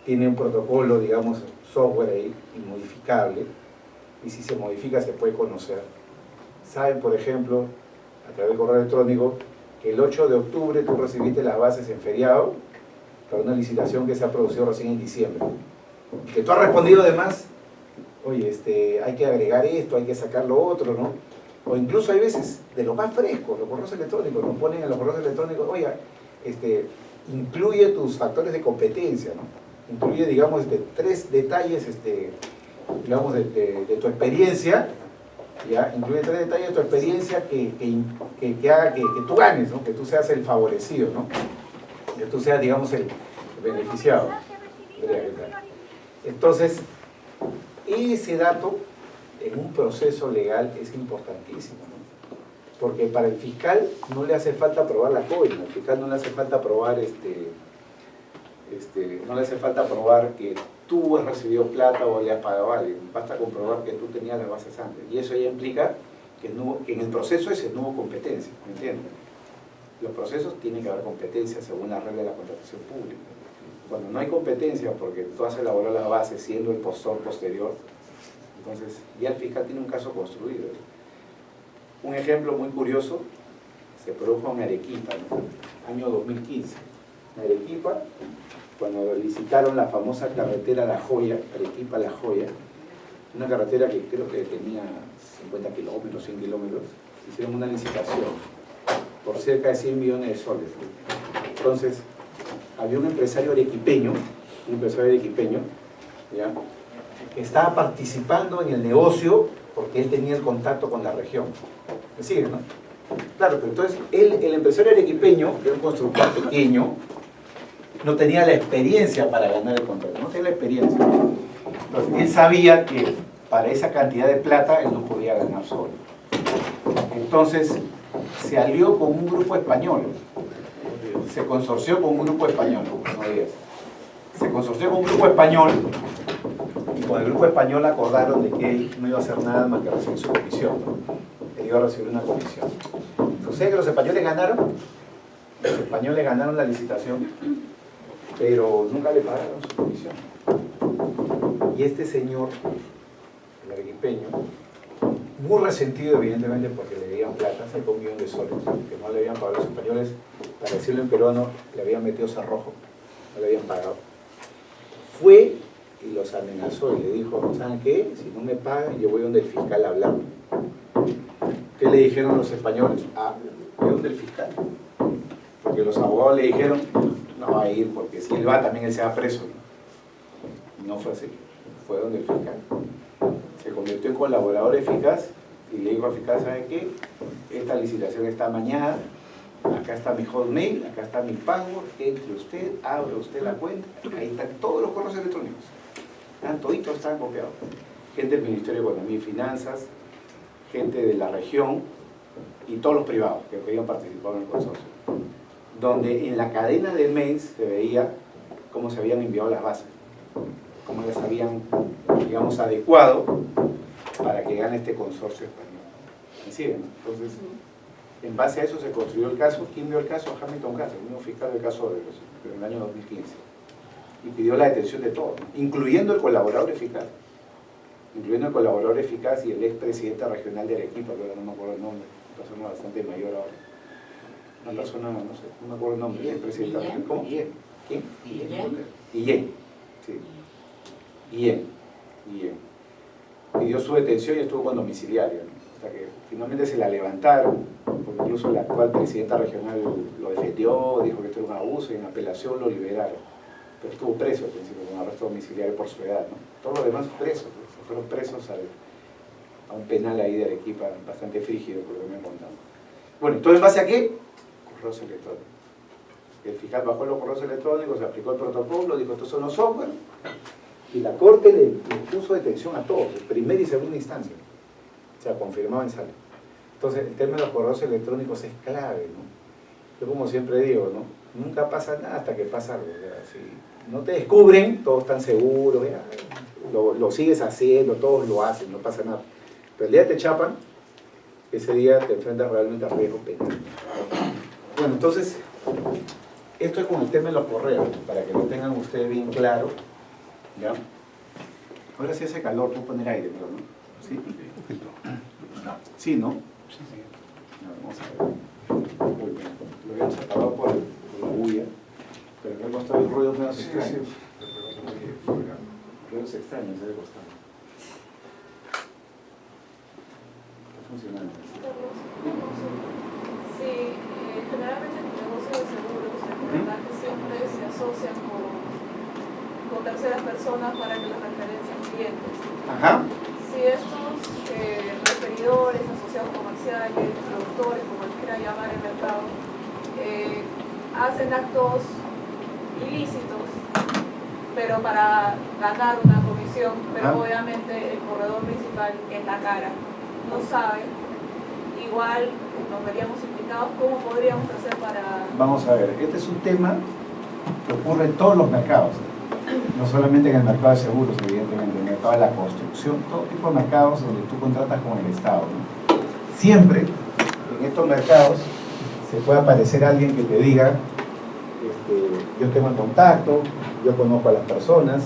tiene un protocolo, digamos, software ahí, inmodificable, y si se modifica se puede conocer. Saben, por ejemplo, a través del correo electrónico, que el 8 de octubre tú recibiste las bases en feriado para una licitación que se ha producido recién en diciembre. Que tú has respondido además, oye, hay que agregar esto, hay que sacar lo otro, ¿no? O incluso hay veces, de lo más fresco, los correos electrónicos, nos ponen en los correos electrónicos, oiga, incluye tus factores de competencia, ¿no? Incluye, digamos, 3 detalles, digamos, de tu experiencia, ¿ya? Incluye 3 detalles de tu experiencia que haga que tú ganes, ¿no? Que tú seas el favorecido, ¿no? Que tú seas, digamos, el beneficiado. Entonces, ese dato en un proceso legal es importantísimo, ¿no? Porque para el fiscal no le hace falta probar la coima, al fiscal no le hace falta probar no le hace falta probar que tú has recibido plata o le has pagado a alguien, basta comprobar que tú tenías las bases antes, y eso ya implica que en el proceso ese no hubo competencia, ¿me entiendes? Los procesos tienen que haber competencia según la regla de la contratación pública. Cuando no hay competencia porque tú has elaborado las bases siendo el posterior, entonces ya el fiscal tiene un caso construido. Un ejemplo muy curioso se produjo en Arequipa, ¿no? Año 2015. En Arequipa, cuando licitaron la famosa carretera La Joya, Arequipa-La Joya, una carretera que creo que tenía 50 kilómetros, 100 kilómetros, hicieron una licitación por cerca de 100 millones de soles. Entonces, había un empresario arequipeño, ¿ya?, que estaba participando en el negocio porque él tenía el contacto con la región. ¿Me siguen, no? Claro, pero entonces el empresario arequipeño, que era un constructor pequeño, no tenía la experiencia para ganar el contrato, no tenía la experiencia. Entonces, él sabía que para esa cantidad de plata él no podía ganar solo. Entonces, se alió con un grupo español, se consorció con un grupo español, se consorció con un grupo español, y con el grupo español acordaron de que él no iba a hacer nada más que recibir su comisión, ¿no? El iba a recibir una comisión. Sucede que los españoles ganaron la licitación, pero nunca le pagaron su comisión. Y este señor, el arequipeño, muy resentido evidentemente porque le debían plata, sacó $1 millón que no le habían pagado los españoles, para decirlo en peruano, le habían metido cerrojo, no le habían pagado. Fue y los amenazó y le dijo, ¿saben qué? Si no me pagan, yo voy donde el fiscal a hablar. ¿Qué le dijeron los españoles? Ah, voy donde el fiscal. Porque los abogados le dijeron, no va a ir, porque si él va, también él se va preso. No fue así, fue donde el fiscal. Se convirtió en colaborador eficaz y le dijo al fiscal, ¿sabe qué? Esta licitación está amañada, acá está mi hotmail, acá está mi password, entre usted, abre usted la cuenta, ahí están todos los correos electrónicos. Toditos están copiados. Gente del Ministerio de Economía y Finanzas, gente de la región y todos los privados que querían participar en el consorcio. Donde en la cadena de mails se veía cómo se habían enviado las bases, cómo las habían, digamos, adecuado para que gane este consorcio español. ¿Me siguen? Entonces, en base a eso se construyó el caso. ¿Quién vio el caso? Hamilton Castro, el mismo fiscal del caso de el año 2015. Y pidió la detención de todos, incluyendo el colaborador eficaz. Incluyendo el colaborador eficaz y el expresidente regional de Arequipa, que ahora no me acuerdo el nombre, una persona bastante mayor ahora. Una persona, no sé, no me acuerdo el nombre, el expresidente regional. ¿Cómo? ¿Quién? Guillén. Sí. Guillén. Pidió su detención y estuvo con domiciliario, ¿no? Hasta que finalmente se la levantaron, porque incluso la actual presidenta regional lo defendió, dijo que esto era un abuso y en apelación lo liberaron. Pero estuvo preso al principio, con arresto domiciliario por su edad, ¿no? Todos los demás presos, se fueron presos a un penal ahí de Arequipa, bastante frígido, por lo que me han contado. Bueno, ¿todo en base a qué? Correos electrónicos. El fiscal bajó los correos electrónicos, se aplicó el protocolo, dijo, estos son los software, y la Corte le puso detención a todos, de primera y segunda instancia. O sea, confirmado en sala. Entonces, el tema de los correos electrónicos es clave, ¿no? Yo como siempre digo, ¿no? Nunca pasa nada hasta que pasa algo. O sea, si no te descubren, todos están seguros, ya, lo sigues haciendo, todos lo hacen, no pasa nada. Pero el día que te chapan, ese día te enfrentas realmente a riesgo penal. Bueno, entonces, esto es con el tema de los correos, para que lo tengan ustedes bien claro. ¿Ya? Ahora sí hace calor, puedo poner aire, pero ¿no? ¿Sí? Sí, ¿no? Sí. Vamos a ver. Muy bien. Lo habíamos acabado por la bulla, pero me ha costado el ruido menos extraños. Ruidos extraños debe costar. Está funcionando. Sí, generalmente en el negocio de seguros, es verdad que siempre se asocian con terceras personas para que los referencien clientes. Ajá. Si estos referidores, asociados comerciales, productores, como les quiera llamar el mercado, hacen actos ilícitos, pero para ganar una comisión, pero obviamente el corredor principal es la cara, no sabe, igual nos veríamos implicados. ¿Cómo podríamos hacer para...? Vamos a ver, este es un tema que ocurre en todos los mercados, no solamente en el mercado de seguros, evidentemente, en el mercado de la construcción, todo tipo de mercados donde tú contratas con el Estado, ¿no? Siempre en estos mercados se puede aparecer alguien que te diga, yo tengo el contacto, yo conozco a las personas,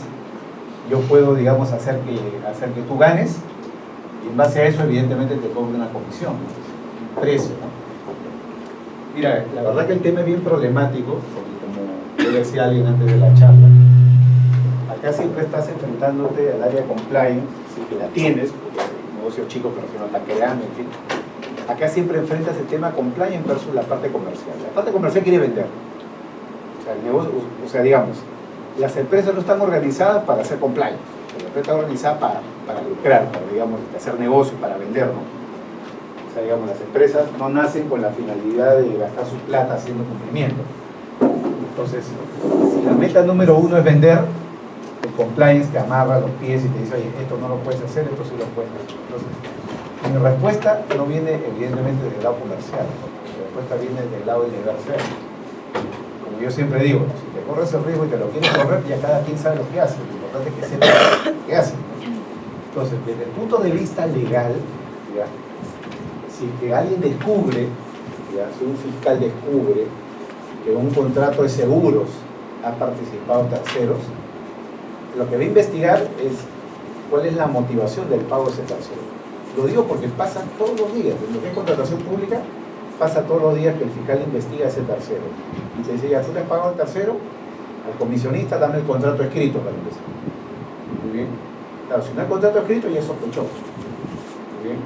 yo puedo, digamos, hacer que tú ganes, y en base a eso, evidentemente, te cobro una comisión, un precio, ¿no? Mira, la verdad que el tema es bien problemático, porque como yo decía a alguien antes de la charla, acá siempre estás enfrentándote al área de compliance, si que la tienes, porque es un negocio chico, pero que no está creando, en fin. Acá siempre enfrentas el tema compliance versus la parte comercial. La parte comercial quiere vender. O sea, el negocio, digamos, las empresas no están organizadas para hacer compliance. La empresa está organizada para lucrar, para, digamos, hacer negocio, para vender, ¿no? O sea, digamos, las empresas no nacen con la finalidad de gastar su plata haciendo cumplimiento. Entonces, si la meta número uno es vender, el compliance te amarra los pies y te dice, oye, esto no lo puedes hacer, esto sí lo puedes hacer. Entonces, mi respuesta no viene evidentemente del lado comercial, mi respuesta viene del lado del deber ser. Como yo siempre digo, si te corres el riesgo y te lo quieres correr, ya cada quien sabe lo que hace, lo importante es que sepa lo que hace. Entonces, desde el punto de vista legal, ¿ya? Si si que alguien descubre, ya, si un fiscal descubre que en un contrato de seguros ha participado terceros, lo que va a investigar es cuál es la motivación del pago de ese tercero. Lo digo porque pasa todos los días, en lo que es contratación pública, pasa todos los días que el fiscal investiga a ese tercero. Y se dice, ya, tú le has pagado al tercero, al comisionista, dame el contrato escrito para empezar. Muy bien. Claro, si no hay contrato escrito, ya es sospechoso. Muy bien.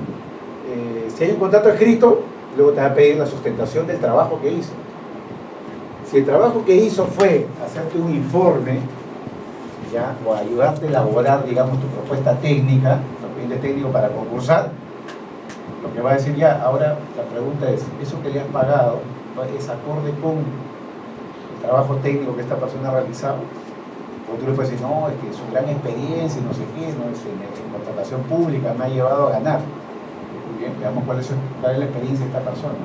Si hay un contrato escrito, luego te va a pedir la sustentación del trabajo que hizo. Si el trabajo que hizo fue hacerte un informe, ¿ya? O ayudarte a elaborar, digamos, tu propuesta técnica, tu expediente técnico para concursar, lo que va a decir ya, ahora la pregunta es, ¿eso que le has pagado es acorde con el trabajo técnico que esta persona ha realizado? O tú le puedes decir, no, es que su gran experiencia y no sé qué, ¿no? En contratación pública me ha llevado a ganar. Muy bien, veamos cuál es la experiencia de esta persona.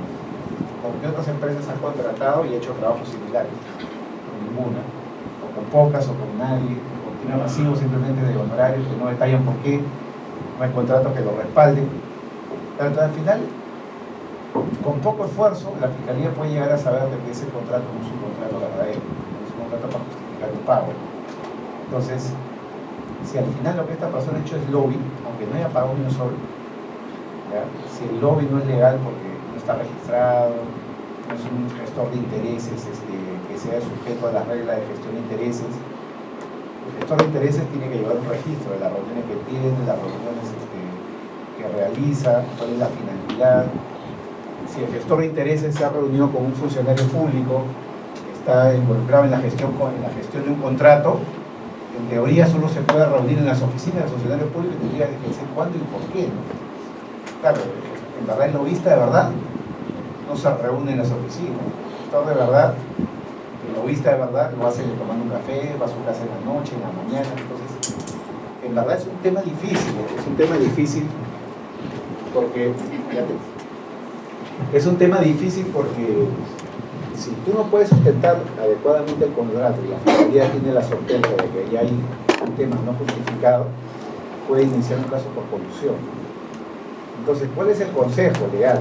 ¿Con qué otras empresas han contratado y hecho trabajos similares? Con ninguna. O con pocas, o con nadie. O tiene pasivos simplemente de honorarios que no detallan por qué. No hay contratos que lo respalden. Entonces, al final, con poco esfuerzo, la Fiscalía puede llegar a saber de que ese contrato no es un contrato verdadero, no es un contrato para justificar un pago. Entonces, si al final lo que esta persona ha hecho es lobby, aunque no haya pagado ni un sol, ¿ya? Si el lobby no es legal porque no está registrado, no es un gestor de intereses que sea sujeto a las reglas de gestión de intereses, el gestor de intereses tiene que llevar un registro de las reuniones que tiene, las reuniones que realiza, cuál es la finalidad. Si el gestor de intereses se ha reunido con un funcionario público que está involucrado en la gestión de un contrato, en teoría solo se puede reunir en las oficinas del funcionario público y tendría que decir cuándo y por qué, ¿no? Claro, en verdad el lobista de verdad no se reúne en las oficinas. El gestor de verdad, el lobista de verdad lo hace tomando un café, va a su casa en la noche, en la mañana. Entonces, en verdad es un tema difícil, porque, fíjate, es un tema difícil porque si tú no puedes sustentar adecuadamente el contrato y la Fiscalía tiene la sorpresa de que ya hay un tema no justificado, puede iniciar un caso por colusión. Entonces, ¿cuál es el consejo legal?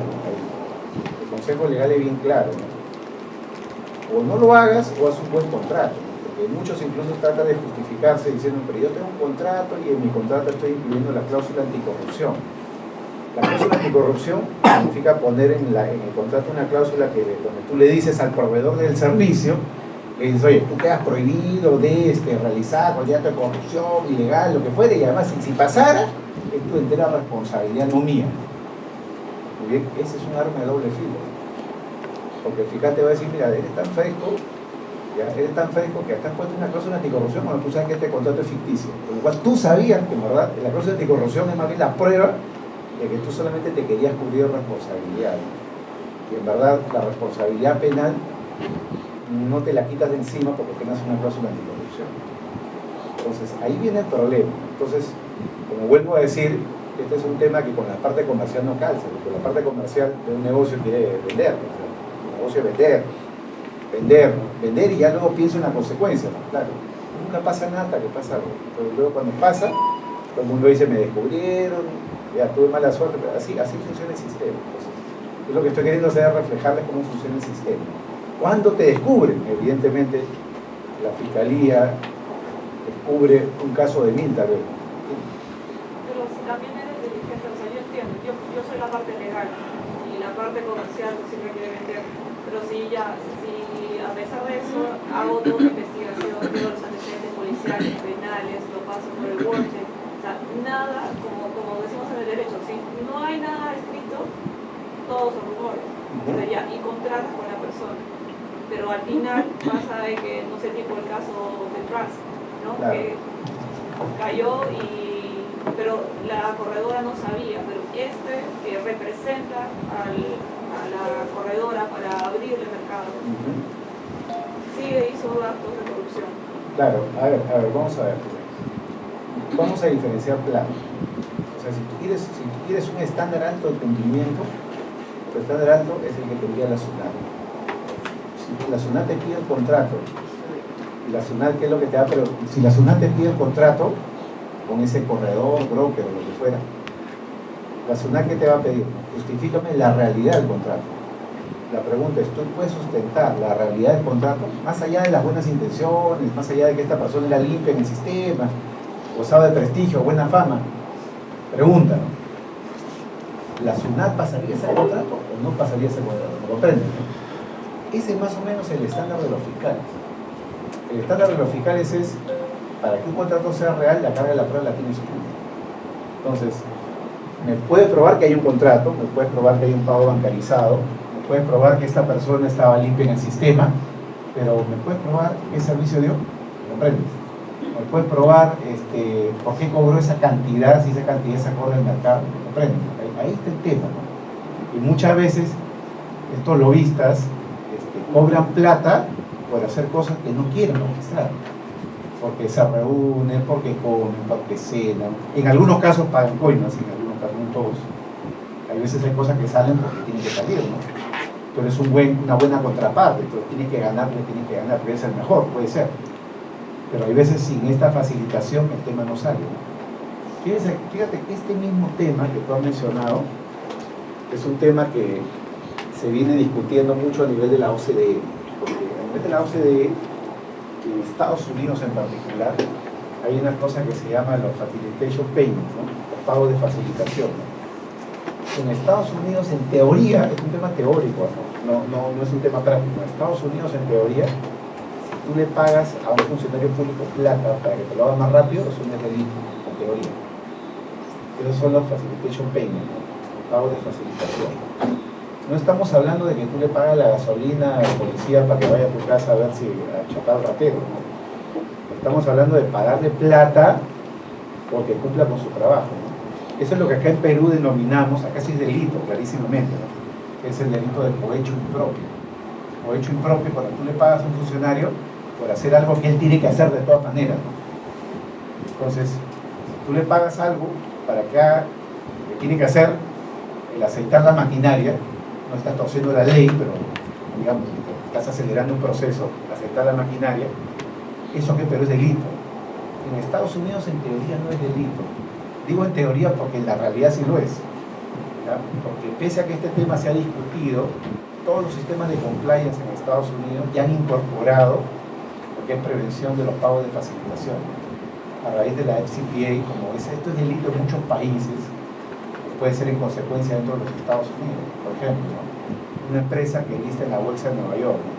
El consejo legal es bien claro, ¿no? O no lo hagas o haz un buen contrato, ¿no? Porque muchos incluso tratan de justificarse diciendo, pero yo tengo un contrato y en mi contrato estoy incluyendo la cláusula anticorrupción. La cláusula anticorrupción significa poner en el contrato una cláusula donde tú le dices al proveedor del servicio, le dices, oye, tú quedas prohibido de realizar cualquier acto de corrupción, ilegal, lo que fuere, y además si pasara, es tu entera responsabilidad, no mía. Muy bien, ese es un arma de doble filo. Porque el fiscal te va a decir, mira, eres tan fresco que hasta has puesto una cláusula anticorrupción cuando tú sabes que este contrato es ficticio. Por lo cual tú sabías que en verdad la cláusula anticorrupción es más bien la prueba de que tú solamente te querías cubrir responsabilidad. Y en verdad la responsabilidad penal no te la quitas de encima porque tengas una cláusula anticorrupción. Entonces ahí viene el problema. Entonces, como vuelvo a decir, este es un tema que con la parte comercial no calza, porque la parte comercial de un negocio quiere vender, o sea, un negocio es vender y ya luego pienso en la consecuencia, ¿no? Claro, nunca pasa nada hasta que pasa algo. Pero luego cuando pasa, todo el mundo dice, me descubrieron, ya tuve mala suerte, pero así funciona el sistema. Entonces, es lo que estoy queriendo hacer es reflejarles cómo funciona el sistema. Cuando te descubren, evidentemente, la Fiscalía descubre un caso de 1000 tal vez. Pero si también eres dirigente, o sea, yo entiendo, yo soy la parte legal y la parte comercial siempre quiere vender, pero si a pesar de eso hago toda una investigación, todos los antecedentes policiales, penales, lo paso por el workshop, o sea, nada, como decimos en el derecho, si no hay nada escrito, todos son rumores, o sea, ya, y contratas con la persona, pero al final pasa de que, no sé, tipo el caso de Trust, ¿no? Claro. Que cayó pero la corredora no sabía, pero que representa a la corredora para abrirle mercado, hizo actos de corrupción. Claro, a ver, vamos a ver. Vamos a diferenciar planos. O sea, si tú quieres un estándar alto de cumplimiento, tu estándar alto es el que tendría la SUNAT. Si la SUNAT te pide el contrato, y la SUNAT, ¿qué es lo que te da? Pero si la SUNAT te pide el contrato con ese corredor, broker o lo que fuera, La SUNAT, ¿qué te va a pedir? Justifícame la realidad del contrato. La pregunta es, ¿tú puedes sustentar la realidad del contrato? Más allá de las buenas intenciones, más allá de que esta persona era limpia en el sistema, gozaba de prestigio, buena fama. Pregunta, ¿no? ¿La SUNAT pasaría ese contrato o no pasaría ese contrato? ¿Me comprenden? Ese es más o menos el estándar de los fiscales. El estándar de los fiscales es, para que un contrato sea real, la carga de la prueba la tienes tú. Entonces, me puede probar que hay un contrato, me puede probar que hay un pago bancarizado, me puede probar que esta persona estaba limpia en el sistema, pero ¿me puede probar qué servicio dio? ¿Comprendes? ¿Me puede probar por qué cobró esa cantidad, si esa cantidad se acorde del mercado? ¿Comprendes? Ahí está el tema, ¿no? Y muchas veces estos lobistas cobran plata por hacer cosas que no quieren registrar, porque se reúnen, porque comen, porque cenan. En algunos casos pagan coimas, en algunos casos no todos. Hay veces hay cosas que salen porque tienen que salir, ¿no? Pero es una buena contraparte, entonces tienes que ganar, puede ser mejor, puede ser. Pero hay veces sin esta facilitación el tema no sale, ¿no? Fíjate que este mismo tema que tú has mencionado es un tema que se viene discutiendo mucho a nivel de la OCDE, porque a nivel de la OCDE, en Estados Unidos en particular, hay una cosa que se llama los facilitation payments, ¿no? Los pagos de facilitación, ¿no? En Estados Unidos, en teoría, es un tema teórico, no es un tema práctico. En Estados Unidos, en teoría, si tú le pagas a un funcionario público plata para que te lo haga más rápido, eso no es delito, en teoría. Esos son los facilitation payments, ¿no? Los pagos de facilitación. No estamos hablando de que tú le pagas la gasolina al policía para que vaya a tu casa a ver si a chapar ratero, ¿no? Estamos hablando de pagarle plata porque cumpla con su trabajo, ¿no? Eso es lo que acá en Perú denominamos, acá sí es delito, clarísimamente, ¿no? Es el delito del cohecho impropio. Cohecho impropio cuando tú le pagas a un funcionario por hacer algo que él tiene que hacer de todas maneras, ¿no? Entonces, si tú le pagas algo para que haga lo que tiene que hacer, el aceitar la maquinaria, no estás torciendo la ley, pero digamos, estás acelerando un proceso, aceitar la maquinaria, eso que pero es delito. En Estados Unidos en teoría no es delito. Digo en teoría porque en la realidad sí lo es, ¿ya? Porque pese a que este tema se ha discutido, todos los sistemas de compliance en Estados Unidos ya han incorporado lo que es prevención de los pagos de facilitación. A raíz de la FCPA, como esto es delito en muchos países, puede ser en consecuencia dentro de los Estados Unidos. Por ejemplo, ¿no? Una empresa que lista en la bolsa de Nueva York, ¿no?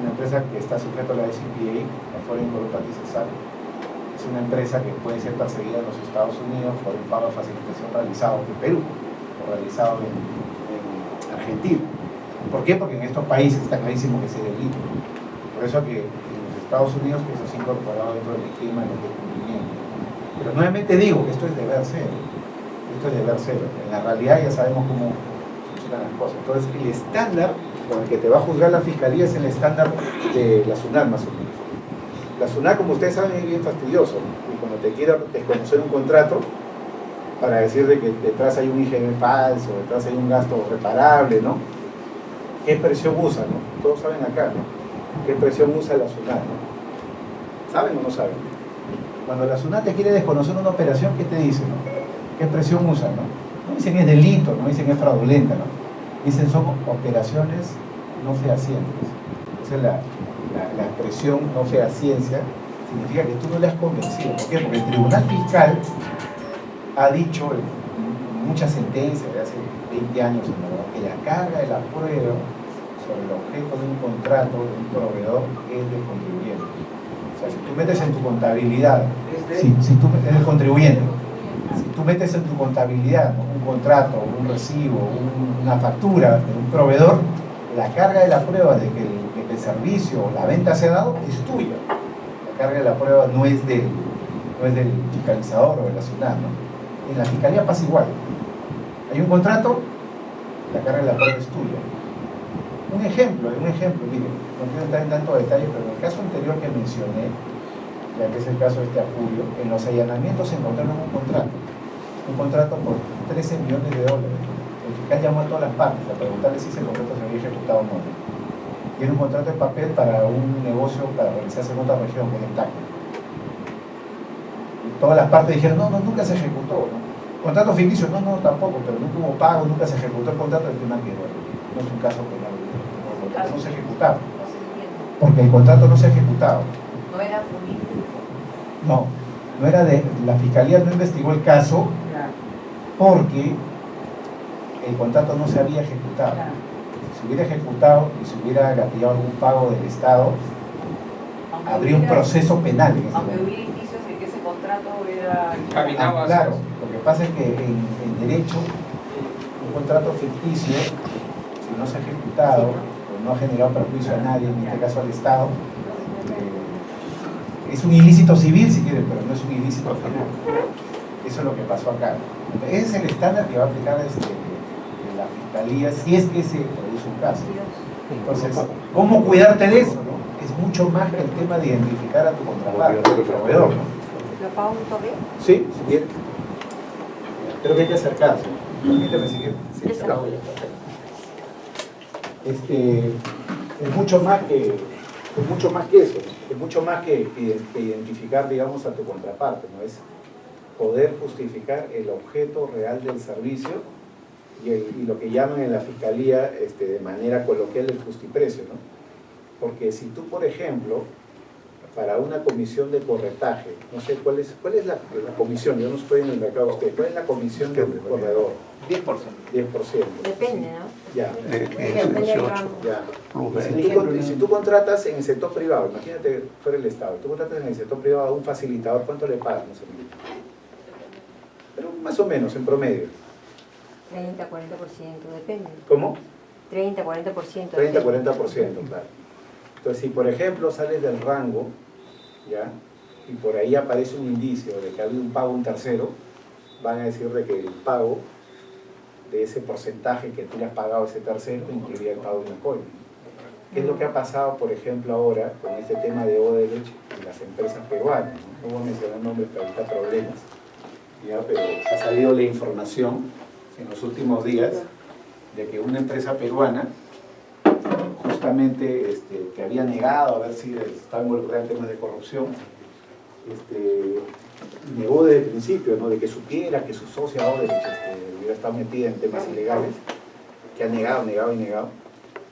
Una empresa que está sujeta a la FCPA, la Foreign Corrupt Practices Act, es una empresa que puede ser perseguida en los Estados Unidos por un pago de facilitación realizado en Perú o realizado en Argentina. ¿Por qué? Porque en estos países está clarísimo que es delito. Por eso que en los Estados Unidos eso se ha incorporado dentro del esquema de cumplimiento. Pero nuevamente digo que esto es deber ser. Esto es deber ser. En la realidad ya sabemos cómo funcionan las cosas. Entonces el estándar con el que te va a juzgar la fiscalía es el estándar de la SUNAT más o menos. La SUNAT, como ustedes saben, es bien fastidioso, ¿no? Y cuando te quiera desconocer un contrato para decir de que detrás hay un IGB falso, detrás hay un gasto reparable, ¿no? ¿Qué expresión usa, no? Todos saben acá, ¿no? ¿Qué expresión usa la SUNAT, no? ¿Saben o no saben? Cuando la SUNAT te quiere desconocer una operación, ¿qué te dice, no? ¿Qué expresión usa, no? No dicen es delito, no dicen es fraudulenta, ¿no? Dicen son operaciones no fehacientes. Esa es la expresión no fehaciencia, significa que tú no le has convencido. ¿Por qué? Porque el Tribunal Fiscal ha dicho en muchas sentencias de hace 20 años que la carga de la prueba sobre el objeto de un contrato de un proveedor es del contribuyente. O sea, si tú metes en tu contabilidad, si tú eres el contribuyente, si tú metes en tu contabilidad, ¿no?, un contrato, un recibo, una factura de un proveedor, la carga de la prueba de que el servicio o la venta se ha dado es tuya. La carga de la prueba no es del fiscalizador o de la SUNAT, ¿no? En la fiscalía pasa igual. Hay un contrato, la carga de la prueba es tuya. Un ejemplo, mire, no quiero entrar en tanto detalle, pero en el caso anterior que mencioné, ya que es el caso de este Julio, en los allanamientos se encontraron un contrato por $13 millones. El fiscal llamó a todas las partes a preguntarle si ese contrato se había ejecutado o no. Y era un contrato de papel para un negocio para realizarse en otra región, que es el TAC. Y todas las partes dijeron, no, nunca se ejecutó, ¿no? Contrato ficticio, no, tampoco, pero nunca hubo pago, nunca se ejecutó el contrato, el tema que no es un caso penal, no se ejecutaba, porque el contrato no se ha ejecutado. No era político. No era de, la fiscalía no investigó el caso porque el contrato no se había ejecutado. Si se hubiera ejecutado y se hubiera gatillado algún pago del Estado, habría un proceso penal. Aunque hubiera indicios de que ese contrato hubiera caminado claro, lo que pasa es que en derecho, un contrato ficticio, si no se ha ejecutado, o no ha generado perjuicio a nadie, en este caso al Estado, es un ilícito civil si quieren, pero no es un ilícito penal. Eso es lo que pasó acá. Ese es el estándar que va a aplicar la Fiscalía si es que se produce un caso. Entonces, ¿cómo cuidarte de eso? ¿No? Es mucho más que el tema de identificar a tu contraparte, a tu proveedor. ¿No? ¿Lo paga un torre? Sí, si quieres. Creo que hay que acercarse. Permíteme si quieres. Sí, es mucho más que eso, es mucho más que identificar, digamos, a tu contraparte, ¿no? Es poder justificar el objeto real del servicio y lo que llaman en la fiscalía de manera coloquial el justiprecio, ¿no? Porque si tú, por ejemplo, para una comisión de corretaje, no sé, ¿cuál es la comisión? Yo no estoy en el mercado, ¿cuál es la comisión de un corredor? 10%. 10%. Depende, ¿no? Ya. Depende del ramo. Ya. Si tú contratas en el sector privado, imagínate fuera el Estado, tú contratas en el sector privado a un facilitador, ¿cuánto le pagas? No sé, pero más o menos, en promedio. 30, 40%, depende. ¿Cómo? 30, 40%. 30, 40%, claro. Entonces, si por ejemplo sales del rango, ¿ya? Y por ahí aparece un indicio de que ha habido un pago a un tercero, van a decir de que el pago de ese porcentaje que tú le has pagado a ese tercero incluiría el pago de una coima. ¿Qué es lo que ha pasado, por ejemplo, ahora con este tema de Odebrecht y las empresas peruanas? No voy a mencionar nombres para evitar problemas, ¿ya? Pero ha salido la información en los últimos días de que una empresa peruana justamente que había negado haber sido, estaba involucrada en temas de corrupción, negó desde el principio, ¿no? De que supiera que su socia Odebrecht hubiera estado metida en temas ilegales, que ha negado,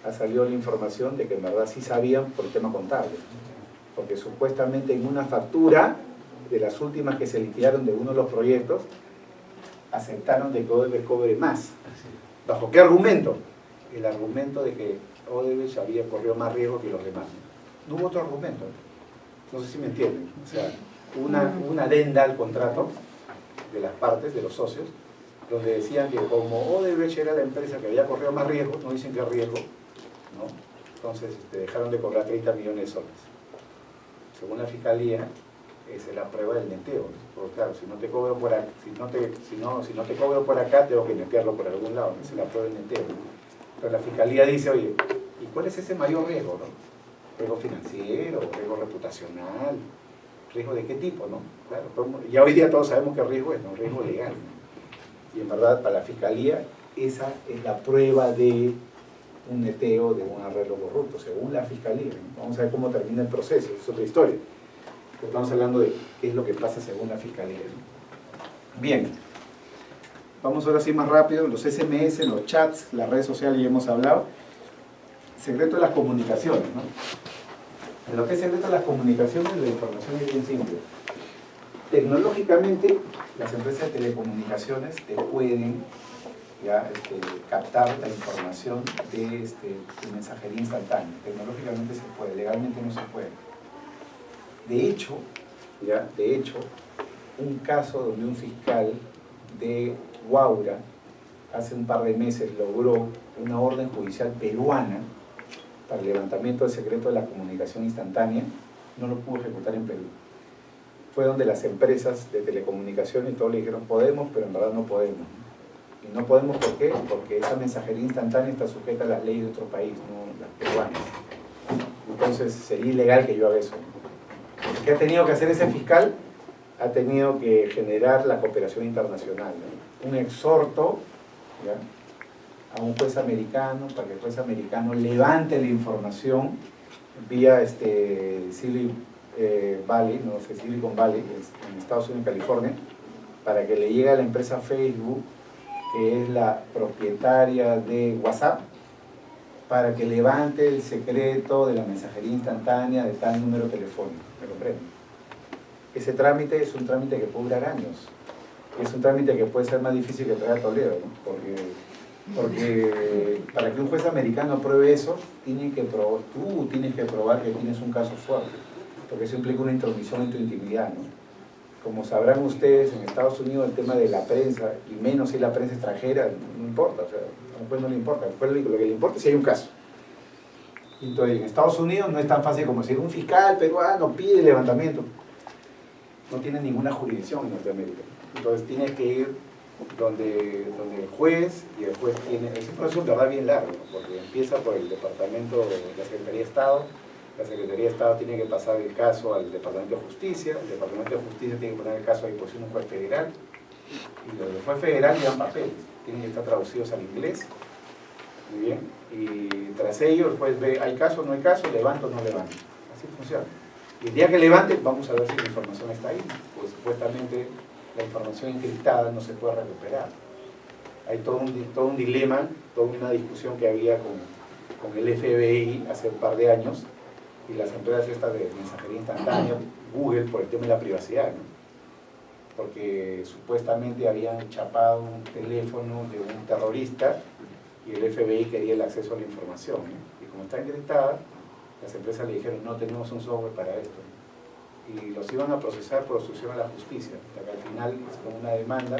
ha salido la información de que en verdad sí sabían por el tema contable, porque supuestamente en una factura de las últimas que se liquidaron de uno de los proyectos, aceptaron de que Odebrecht cobre más. ¿Bajo qué argumento? El argumento de que Odebrecht había corrido más riesgo que los demás. No hubo otro argumento. No sé si me entienden. O sea, una adenda al contrato de las partes, de los socios, donde decían que como Odebrecht era la empresa que había corrido más riesgo, no dicen qué riesgo, ¿no? Entonces dejaron de cobrar 30 millones de soles. Según la fiscalía, esa es la prueba del neteo. Porque claro, si no te cobro por acá, si no te cobro por acá, tengo que netearlo por algún lado. Esa es la prueba del neteo. Pero la fiscalía dice, oye, ¿y cuál es ese mayor riesgo, no? Riesgo financiero, riesgo reputacional, riesgo de qué tipo, ¿no? Claro, ya hoy día todos sabemos qué riesgo es, ¿no? Riesgo legal, ¿no? Y en verdad, para la fiscalía, esa es la prueba de un neteo, de un arreglo corrupto, según la fiscalía, ¿no? Vamos a ver cómo termina el proceso, es otra historia. Estamos hablando de qué es lo que pasa según la fiscalía, ¿no? Bien, vamos ahora sí más rápido, los SMS, los chats, las redes sociales, ya hemos hablado. Secreto de las comunicaciones, ¿no? En lo que es secreto de las comunicaciones, la información es bien simple. Tecnológicamente, las empresas de telecomunicaciones te pueden ya, captar la información de mensajería instantánea. Tecnológicamente se puede, legalmente no se puede. De hecho, un caso donde un fiscal de Huaura hace un par de meses logró una orden judicial peruana para el levantamiento del secreto de la comunicación instantánea, no lo pudo ejecutar en Perú. Fue donde las empresas de telecomunicaciones y todos le dijeron podemos, pero en verdad no podemos. Y no podemos, ¿por qué? Porque esa mensajería instantánea está sujeta a las leyes de otro país, no las peruanas. Entonces sería ilegal que yo haga eso. ¿Qué ha tenido que hacer ese fiscal? Ha tenido que generar la cooperación internacional, ¿no? Un exhorto, ¿ya?, a un juez americano para que el juez americano levante la información vía Silicon Valley, en Estados Unidos, en California, para que le llegue a la empresa Facebook, que es la propietaria de WhatsApp, para que levante el secreto de la mensajería instantánea de tal número telefónico. ¿Me comprenden? Ese trámite es un trámite que puede durar años. Es un trámite que puede ser más difícil que traer a Toledo, ¿no? Porque para que un juez americano apruebe eso, tú tienes que probar que tienes un caso fuerte, porque eso implica una intromisión en tu intimidad, ¿no? Como sabrán ustedes, en Estados Unidos el tema de la prensa, y menos si la prensa extranjera, no importa, o sea, a un juez no le importa, al juez lo que le importa es si hay un caso. Entonces, en Estados Unidos no es tan fácil como decir un fiscal peruano pide levantamiento. No tiene ninguna jurisdicción en Norteamérica. Entonces tienes que ir donde el juez, y el juez tiene... Es un proceso de verdad bien largo, porque empieza por el departamento de la Secretaría de Estado. La Secretaría de Estado tiene que pasar el caso al Departamento de Justicia, el Departamento de Justicia tiene que poner el caso a disposición de un juez federal, y los del juez federal llevan papeles, tienen que estar traducidos al inglés, muy bien, y tras ello el juez ve, ¿hay caso o no hay caso? ¿Levanto o no levanto? Así funciona. Y el día que levante, vamos a ver si la información está ahí, pues supuestamente la información encriptada no se puede recuperar. Hay todo un dilema, toda una discusión que había con el FBI hace un par de años, y las empresas estas de mensajería instantánea, Google, por el tema de la privacidad, ¿no? Porque supuestamente habían chapado un teléfono de un terrorista y el FBI quería el acceso a la información, ¿no? Y como está encriptada, las empresas le dijeron, no tenemos un software para esto, ¿no? Y los iban a procesar por obstrucción a la justicia, hasta que al final es como una demanda.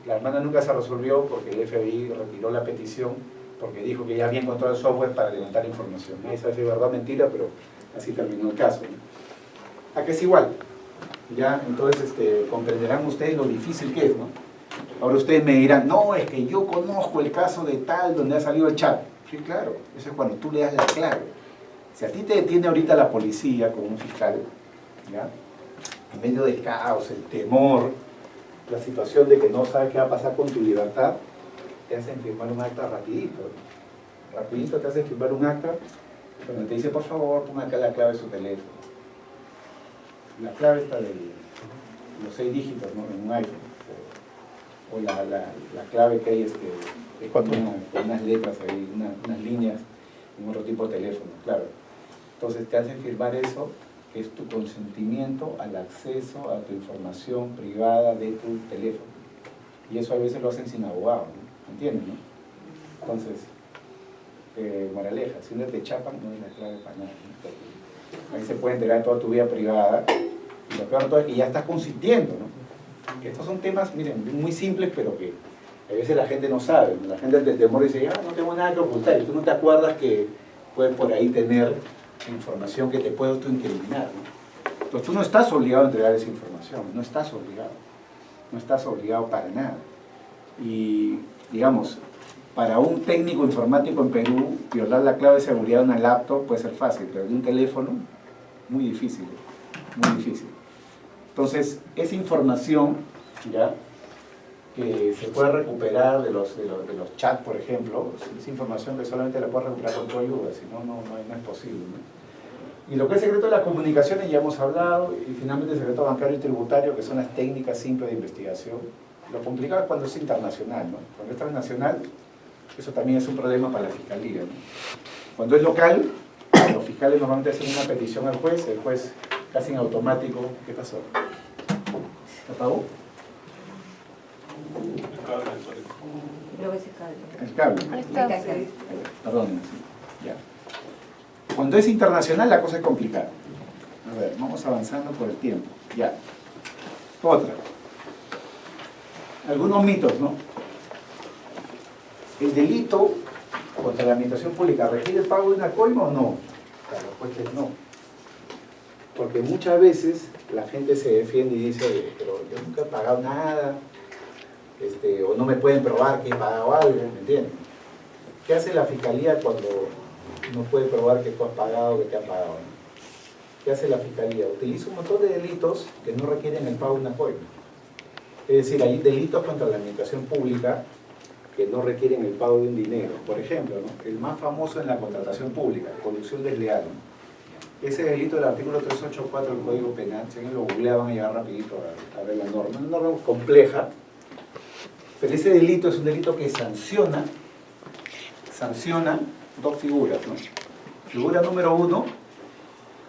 La demanda nunca se resolvió porque el FBI retiró la petición, porque dijo que ya había encontrado el software para levantar información. Esa es verdad o mentira, pero así terminó el caso, ¿no? ¿A qué es igual? Ya, entonces comprenderán ustedes lo difícil que es, ¿no? Ahora ustedes me dirán, no, es que yo conozco el caso de tal donde ha salido el chat. Sí, claro, eso es cuando tú le das la clave. Si a ti te detiene ahorita la policía con un fiscal, ¿ya? En medio del caos, el temor, la situación de que no sabes qué va a pasar con tu libertad, te hacen firmar un acta rapidito. Rapidito te hacen firmar un acta donde te dice, por favor, ponga acá la clave de su teléfono. La clave está de los 6 dígitos, ¿no? En un iPhone. O la clave que hay es con unas letras ahí, unas líneas en otro tipo de teléfono, claro. Entonces te hacen firmar eso, que es tu consentimiento al acceso a tu información privada de tu teléfono. Y eso a veces lo hacen sin abogado, ¿no? ¿Entienden, no? Entonces, moraleja, si uno te chapan, no es la clave para nada, ¿no? Ahí se puede enterar de toda tu vida privada, y lo peor de todo es que ya estás consintiendo, ¿no? Que estos son temas, miren, muy simples, pero que a veces la gente no sabe, ¿no? La gente del temor dice, no tengo nada que ocultar, y tú no te acuerdas que puedes por ahí tener información que te puede autoincriminar, ¿no? Entonces tú no estás obligado a entregar esa información, no estás obligado para nada. Y digamos, para un técnico informático en Perú, violar la clave de seguridad de una laptop puede ser fácil, pero de un teléfono, muy difícil, muy difícil. Entonces, esa información, ¿ya?, que se puede recuperar de los chats, por ejemplo, es información que solamente la puedes recuperar con tu ayuda, si no, no es posible, ¿no? Y lo que es secreto de las comunicaciones ya hemos hablado, y finalmente el secreto bancario y tributario, que son las técnicas simples de investigación. Lo complicado es cuando es internacional, ¿no? Cuando es transnacional, eso también es un problema para la fiscalía, ¿no? Cuando es local, los fiscales normalmente hacen una petición al juez, el juez casi en automático, ¿qué pasó? ¿Se apagó? Creo que se El cable. Está, sí. Perdón, ya. Cuando es internacional la cosa es complicada. A ver, vamos avanzando por el tiempo. Ya. Otra. Algunos mitos, ¿no? ¿El delito contra la administración pública requiere el pago de una coima o no? Claro, pues que no. Porque muchas veces la gente se defiende y dice, pero yo nunca he pagado nada, o no me pueden probar que he pagado algo, ¿me entienden? ¿Qué hace la fiscalía cuando no puede probar que tú has pagado o que te han pagado? ¿Qué hace la fiscalía? Utiliza un montón de delitos que no requieren el pago de una coima. Es decir, hay delitos contra la administración pública que no requieren el pago de un dinero. Por ejemplo, ¿no?, el más famoso en la contratación pública, colusión desleal, ¿no? Ese delito del artículo 384 del Código Penal, si alguien lo googlea van a llegar rapidito a ver la norma. Una norma compleja, pero ese delito es un delito que sanciona dos figuras, ¿no? Figura número 1,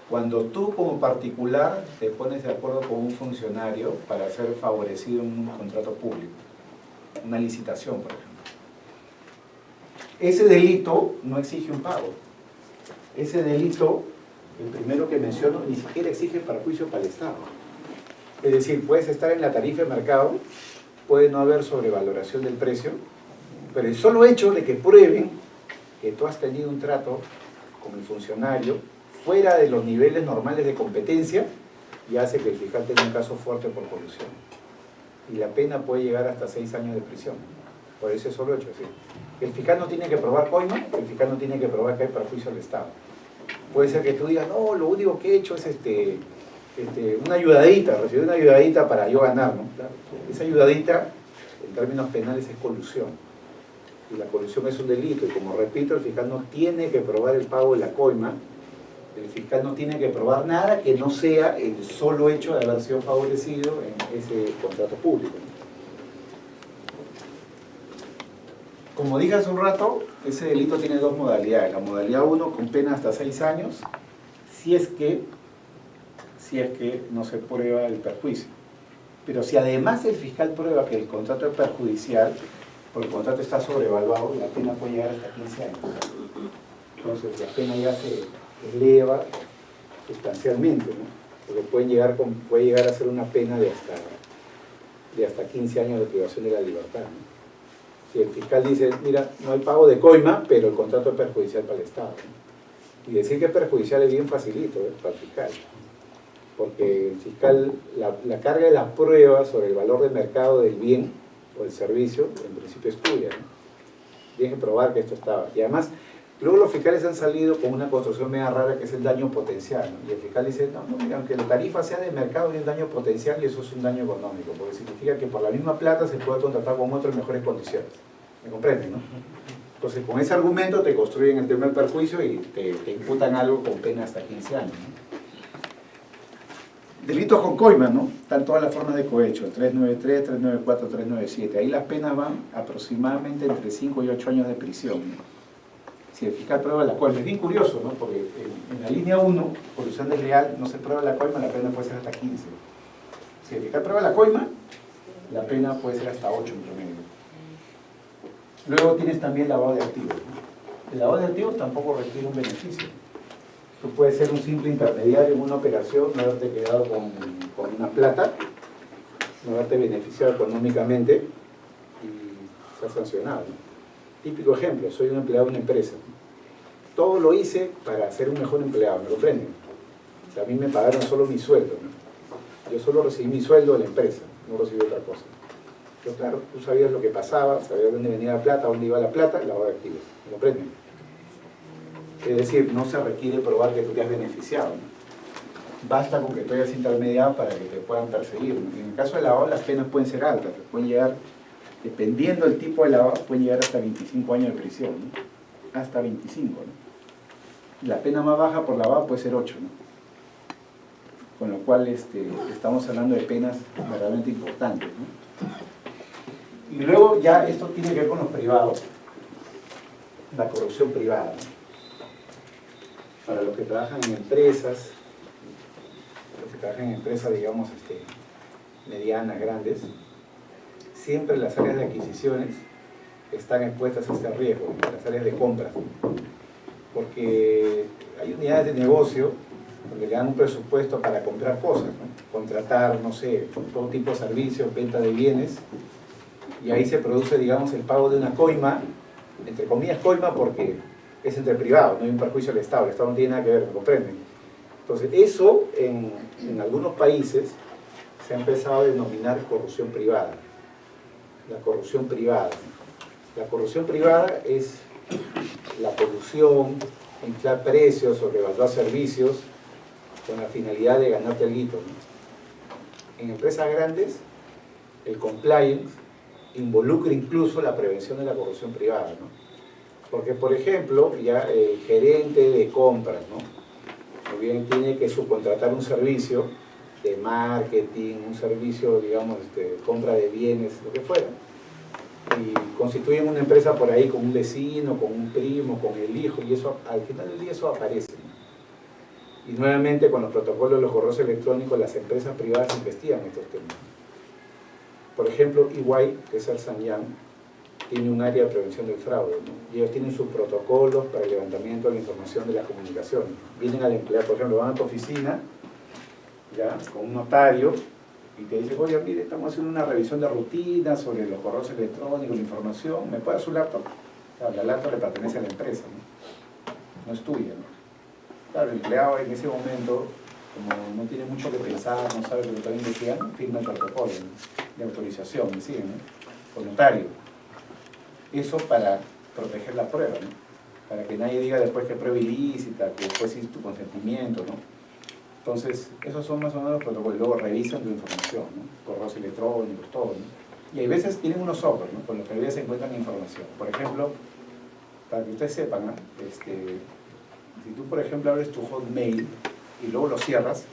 cuando tú como particular te pones de acuerdo con un funcionario para ser favorecido en un contrato público, una licitación, por ejemplo. Ese delito no exige un pago. Ese delito, el primero que menciono, ni siquiera exige perjuicio para el Estado. Es decir, puedes estar en la tarifa de mercado, puede no haber sobrevaloración del precio, pero el solo hecho de que prueben que tú has tenido un trato con el funcionario fuera de los niveles normales de competencia, ya hace que el fiscal tenga un caso fuerte por colusión. Y la pena puede llegar hasta 6 años de prisión, por ese solo hecho. ¿Sí? El fiscal no tiene que probar coima, el fiscal no tiene que probar que hay perjuicio al Estado. Puede ser que tú digas, no, lo único que he hecho es una ayudadita, recibí una ayudadita para yo ganar, ¿no? Claro. Esa ayudadita, en términos penales, es colusión. Y la colusión es un delito, y como repito, el fiscal no tiene que probar el pago de la coima, el fiscal no tiene que probar nada que no sea el solo hecho de haber sido favorecido en ese contrato público. Como dije hace un rato, ese delito tiene dos modalidades. La modalidad 1 con pena hasta 6 años, si es que no se prueba el perjuicio. Pero si además el fiscal prueba que el contrato es perjudicial, porque el contrato está sobrevaluado, la pena puede llegar hasta 15 años. Entonces la pena ya se eleva sustancialmente, ¿no? Porque puede llegar a ser una pena de hasta 15 años de privación de la libertad, ¿no? Si el fiscal dice, mira, no hay pago de coima, pero el contrato es perjudicial para el Estado, ¿no? Y decir que es perjudicial es bien facilito, ¿eh? Para el fiscal. Porque el fiscal, la carga de la prueba sobre el valor de mercado del bien o del servicio, en principio es tuya, ¿no? Tienes que probar que esto estaba. Y además, luego los fiscales han salido con una construcción media rara que es el daño potencial, ¿no? Y el fiscal dice, no, mira, aunque la tarifa sea de mercado y el daño potencial, y eso es un daño económico, porque significa que por la misma plata se puede contratar con otro en mejores condiciones. ¿Me comprenden, no? Entonces, con ese argumento te construyen el tema del perjuicio y te imputan algo con pena hasta 15 años, ¿no? Delitos con coima, ¿no? Están todas las formas de cohecho, 393, 394, 397. Ahí las penas van aproximadamente entre 5 y 8 años de prisión, ¿no? Si el fiscal prueba la coima, es bien curioso, ¿no? Porque en la línea 1, colusión desleal, no se prueba la coima, la pena puede ser hasta 15. Si el fiscal prueba la coima, la pena puede ser hasta 8 en promedio. Luego tienes también lavado de activos, ¿no? El lavado de activos tampoco requiere un beneficio. Tú puedes ser un simple intermediario en una operación, no haberte quedado con una plata, no haberte beneficiado económicamente y ser sancionado, ¿no? Típico ejemplo, soy un empleado de una empresa. Todo lo hice para ser un mejor empleado, ¿me comprenden? O sea, a mí me pagaron solo mi sueldo, ¿no? Yo solo recibí mi sueldo de la empresa, no recibí otra cosa. Pero claro, tú sabías lo que pasaba, sabías dónde venía la plata, dónde iba la plata, lavado de activos, ¿me comprenden? Es decir, no se requiere probar que tú te has beneficiado, ¿no? Basta con que tú hayas intermediado para que te puedan perseguir, ¿no? En el caso de lavado, las penas pueden ser altas, pueden llegar, dependiendo del tipo de lavado, pueden llegar hasta 25 años de prisión, ¿no? Hasta 25, ¿no? La pena más baja por lavado puede ser 8, ¿no? Con lo cual estamos hablando de penas verdaderamente importantes, ¿no? Y luego ya esto tiene que ver con los privados, la corrupción privada, ¿no? Para los que trabajan en empresas, digamos, medianas, grandes, siempre las áreas de adquisiciones están expuestas a este riesgo, las áreas de compra, porque hay unidades de negocio donde le dan un presupuesto para comprar cosas, ¿no? Contratar, no sé, todo tipo de servicios, venta de bienes, y ahí se produce, digamos, el pago de una coima, entre comillas coima, porque es entre privados, no hay un perjuicio al Estado, el Estado no tiene nada que ver, ¿me comprenden? Entonces, eso en algunos países se ha empezado a denominar corrupción privada. La corrupción privada. La corrupción privada es la colusión, inflar precios, sobrevaluar servicios, con la finalidad de ganarte el guito, ¿no? En empresas grandes, el compliance involucra incluso la prevención de la corrupción privada, ¿no? Porque, por ejemplo, ya el gerente de compras, ¿no? muy bien, tiene que subcontratar un servicio de marketing, un servicio, digamos, de compra de bienes, lo que fuera. Y constituyen una empresa por ahí con un vecino, con un primo, con el hijo, y eso al final del día eso aparece. Y nuevamente con los protocolos de los correos electrónicos las empresas privadas investigan estos temas. Por ejemplo, EY, que es Ernst & Young, tiene un área de prevención del fraude, ¿no? Y ellos tienen sus protocolos para el levantamiento de la información de las comunicaciones. Vienen al empleado, por ejemplo, van a tu oficina, ya, con un notario, y te dicen, oye, mire, estamos haciendo una revisión de rutina sobre los correos electrónicos, la información, ¿me puede dar su laptop? Claro, la laptop le pertenece a la empresa, no es tuya, ¿no? Claro, el empleado en ese momento, como no tiene mucho que pensar, no sabe lo que está investigando, firma el protocolo, ¿no?, de autorización, ¿me siguen?, ¿no?, voluntario. Eso para proteger la prueba, ¿no?, para que nadie diga después que prueba ilícita, que después sin tu consentimiento, ¿no? Entonces, esos son más o menos los protocolos. Luego revisan tu información, ¿no?, correos electrónicos, todo, ¿no? Y hay veces tienen unos software, ¿no?, con los que a veces se encuentran información. Por ejemplo, para que ustedes sepan, ¿no?, si tú, por ejemplo, abres tu Hotmail y luego lo cierras,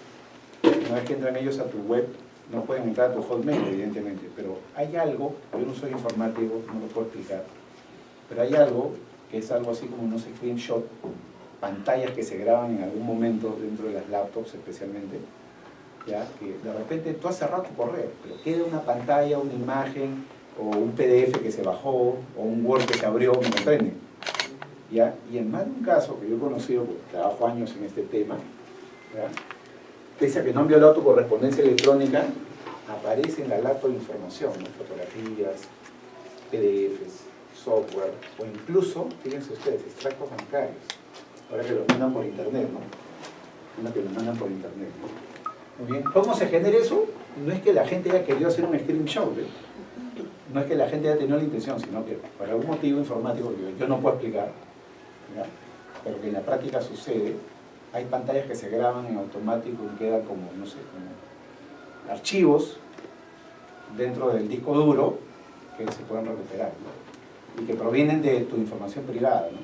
una vez que entran ellos a tu web, no pueden entrar a tu Hotmail, evidentemente, pero hay algo, yo no soy informático, no lo puedo explicar, pero hay algo que es algo así como unos screenshots, pantallas que se graban en algún momento dentro de las laptops especialmente, ¿ya?, que de repente tú has cerrado tu correo, pero queda una pantalla, una imagen, o un PDF que se bajó, o un Word que se abrió, ¿me comprenden? ¿Ya? Y en más de un caso que yo he conocido, porque trabajo años en este tema, ¿ya?, pese a que no han violado tu correspondencia electrónica, aparece en la laptop información, ¿no?, fotografías, PDFs, software, o incluso, fíjense ustedes, extractos bancarios, ahora que los mandan por internet, ¿no?, que los mandan por internet, ¿no? Muy bien, ¿cómo se genera eso? No es que la gente haya querido hacer un screenshot, ¿eh? No es que la gente haya tenido la intención, sino que por algún motivo informático que yo no puedo explicar, ¿ya?, pero que en la práctica sucede, hay pantallas que se graban en automático y quedan como, no sé, como archivos dentro del disco duro que se pueden recuperar, ¿no?, y que provienen de tu información privada, ¿no?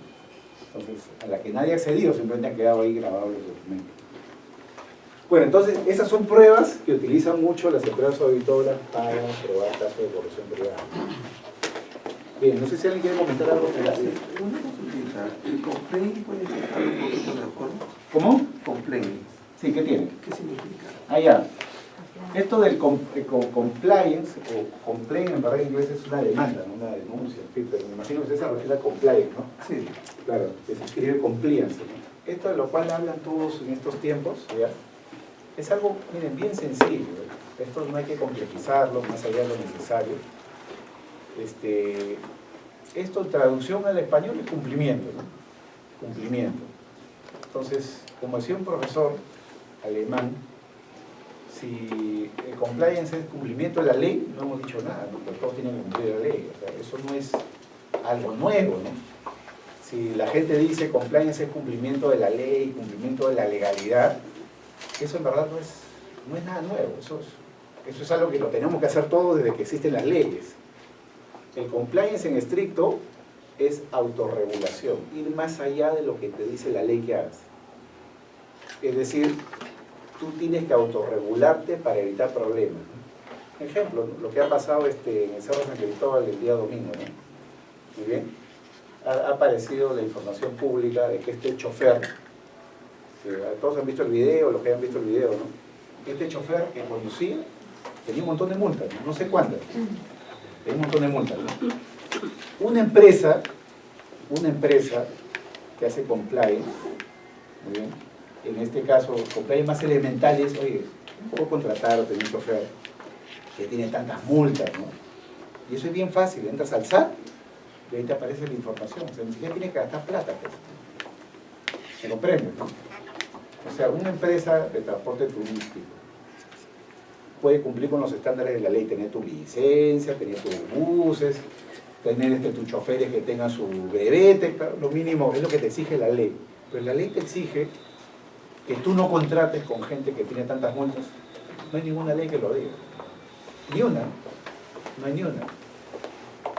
Entonces, a la que nadie ha accedido, simplemente han quedado ahí grabados los documentos. Bueno, entonces, esas son pruebas que utilizan mucho las empresas auditoras para probar casos de corrupción privada. Bien, no sé si alguien quiere comentar algo. Una consultita, ¿el complaint puede estar un poquito mejor? ¿Cómo? Complaint, Sí, ¿qué tiene? ¿qué significa? Ah, ya. Esto del compliance, o complaint en verdad en inglés es una demanda, no una denuncia, en fin, pero me imagino que usted se refiere a compliance, ¿no? Sí. Claro, que se escribe compliance, ¿no? Esto de lo cual hablan todos en estos tiempos, ¿ya?, es algo, miren, bien sencillo, ¿eh? Esto no hay que complejizarlo más allá de lo necesario. Esto en traducción al español es cumplimiento, ¿no?, cumplimiento. Entonces, como decía un profesor alemán, si el compliance es cumplimiento de la ley, no hemos dicho nada, ¿no?, porque todos tienen que cumplir la ley. O sea, eso no es algo nuevo, ¿no? Si la gente dice compliance es cumplimiento de la ley, cumplimiento de la legalidad, eso en verdad no es nada nuevo. Eso es algo que lo tenemos que hacer todos desde que existen las leyes. El compliance en estricto es autorregulación, ir más allá de lo que te dice la ley que hagas. Es decir, tú tienes que autorregularte para evitar problemas, ¿no? Ejemplo, ¿no?, lo que ha pasado en el Cerro San Cristóbal el día domingo, ¿no? Muy bien. Ha aparecido la información pública de que este chofer, todos han visto el video, los que han visto el video, ¿no?, este chofer que conducía tenía un montón de multas, no sé cuántas, tenía un montón de multas, ¿no? Una empresa que hace compliance, muy bien, en este caso, compliance más elementales, oye, puedo contratar o tener un chofer que tiene tantas multas, ¿no? Y eso es bien fácil, entras al SAT y ahí te aparece la información, o sea, ni siquiera tienes que gastar plata, pues. ¿Me comprendes, no? O sea, una empresa de transporte turístico puede cumplir con los estándares de la ley, tener tu licencia, tener tus buses, tener tus choferes que tengan su brevete, claro, lo mínimo es lo que te exige la ley. Pero la ley te exige que tú no contrates con gente que tiene tantas multas. No hay ninguna ley que lo diga. Ni una. No hay ni una.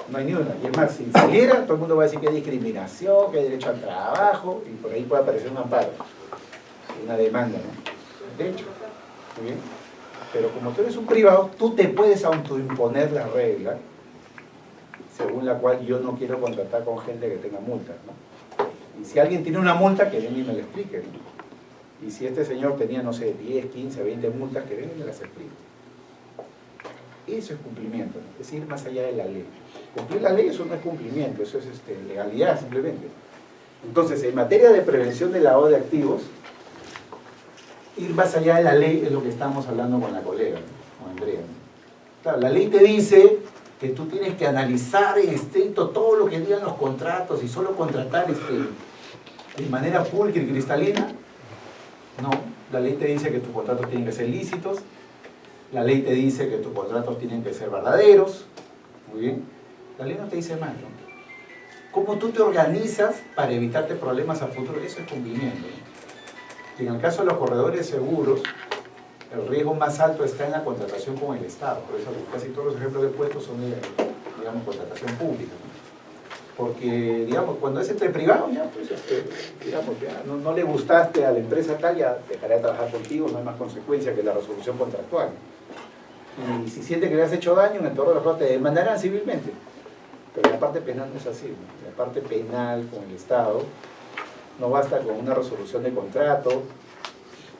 No hay ni una. Y es más, si saliera, todo el mundo va a decir que hay discriminación, que hay derecho al trabajo, y por ahí puede aparecer un amparo. una demanda, ¿no? De hecho, muy bien. Pero como tú eres un privado, tú te puedes autoimponer la regla según la cual yo no quiero contratar con gente que tenga multas, ¿no? Y si alguien tiene una multa, que venga y me la explique, ¿no? Y si este señor tenía, no sé, 10, 15, 20 multas, que venga y me las explique. Eso es cumplimiento, ¿no? Es ir más allá de la ley. Cumplir la ley, eso no es cumplimiento, eso es legalidad simplemente. Entonces, en materia de prevención del lavado de activos, ir más allá de la ley es lo que estamos hablando con la colega, ¿no? Con Andrea, ¿no? Claro, la ley te dice que tú tienes que analizar en estricto todo lo que digan los contratos y solo contratar de manera pulcra y cristalina. No, la ley te dice que tus contratos tienen que ser lícitos, la ley te dice que tus contratos tienen que ser verdaderos, muy bien. La ley no te dice más, ¿no? ¿Cómo tú te organizas para evitarte problemas a futuro? Eso es cumplimiento, ¿no? Y en el caso de los corredores seguros, el riesgo más alto está en la contratación con el Estado. Por eso casi todos los ejemplos que he puesto son de, digamos, contratación pública, ¿no? Porque, digamos, cuando es entre privados, ya, pues, digamos, ya no le gustaste a la empresa tal, ya dejará de trabajar contigo, no hay más consecuencia que la resolución contractual. Y si siente que le has hecho daño, en el peor de los casos te demandarán civilmente. Pero la parte penal no es así, ¿no? La parte penal con el Estado no basta con una resolución de contrato,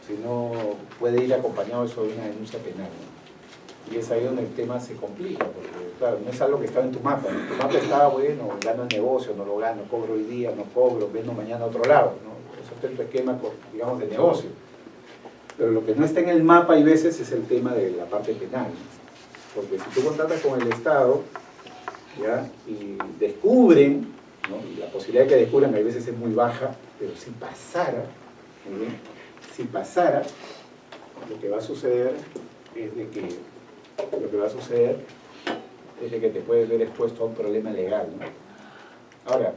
sino puede ir acompañado eso de una denuncia penal, ¿no? Y es ahí donde el tema se complica, porque claro, no es algo que está en tu mapa, ¿no? En tu mapa está, bueno, gano el negocio, no lo gano, cobro hoy día, no cobro, vendo mañana a otro lado, ¿no? Eso está en tu esquema, digamos, de negocio. Pero lo que no está en el mapa hay veces es el tema de la parte penal, ¿no? Porque si tú contratas con el Estado, ¿ya? Y descubren, ¿no? Y la posibilidad de que descubran a veces es muy baja, pero si pasara, muy bien, si pasara, lo que va a suceder es de que te puedes ver expuesto a un problema legal, ¿no? Ahora,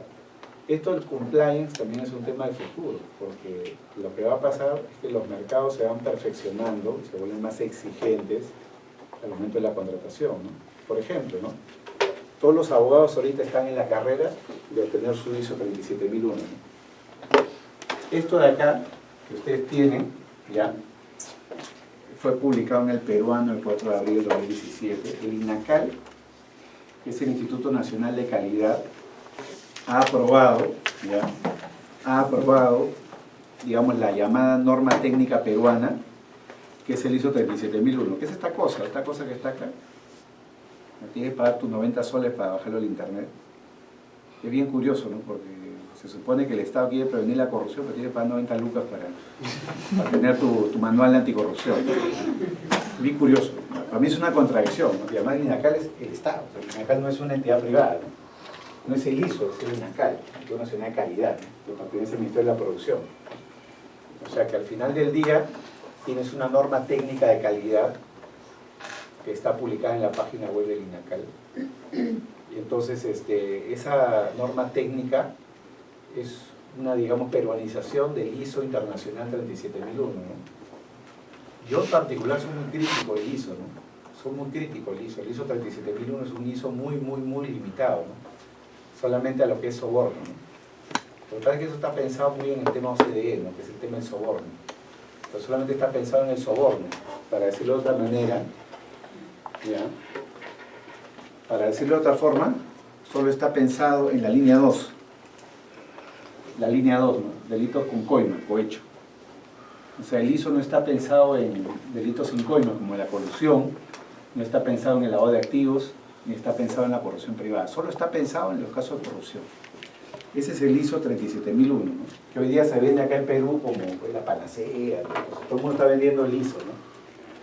esto del compliance también es un tema de futuro, porque lo que va a pasar es que los mercados se van perfeccionando y se vuelven más exigentes al momento de la contratación, ¿no? Por ejemplo, ¿no? Todos los abogados ahorita están en la carrera de obtener su ISO 37001, ¿no? Esto de acá, que ustedes tienen, ya, fue publicado en el Peruano el 4 de abril de 2017. El INACAL, que es el Instituto Nacional de Calidad, ha aprobado, digamos, la llamada norma técnica peruana, que es el ISO 37001. ¿Qué es esta cosa? Esta cosa que está acá. Tienes que pagar tus 90 soles para bajarlo al internet. Es bien curioso, ¿no? Porque se supone que el Estado quiere prevenir la corrupción, pero tienes que pagar 90 lucas para tener tu manual de anticorrupción. Bien curioso. Para mí es una contradicción, ¿no? Y además el INACAL es el Estado. El INACAL no es una entidad privada, ¿no? No es el ISO, es el INACAL, el Instituto Nacional de Calidad, ¿no? Que pertenece al Ministerio de la Producción. O sea que al final del día tienes una norma técnica de calidad que está publicada en la página web del INACAL. Y entonces esa norma técnica es una, digamos, peruanización del ISO Internacional 37001, ¿no? Yo en particular soy muy crítico del ISO, ¿no? Soy muy crítico del ISO. El ISO 37001 es un ISO muy limitado, ¿no? Solamente a lo que es soborno, ¿no? Por lo tanto, que eso está pensado muy en el tema OCDE, ¿no? Que es el tema del soborno. Pero solamente está pensado en el soborno, para decirlo de otra manera, ¿ya? Para decirlo de otra forma, solo está pensado en la línea 2. La línea 2, ¿no? Delitos con coima, cohecho. O sea, el ISO no está pensado en delitos sin coima, como la corrupción, no está pensado en el lavado de activos, ni está pensado en la corrupción privada. Solo está pensado en los casos de corrupción. Ese es el ISO 37001, ¿no? Que hoy día se vende acá en Perú como pues, la panacea, ¿no? Todo el mundo está vendiendo el ISO, ¿no?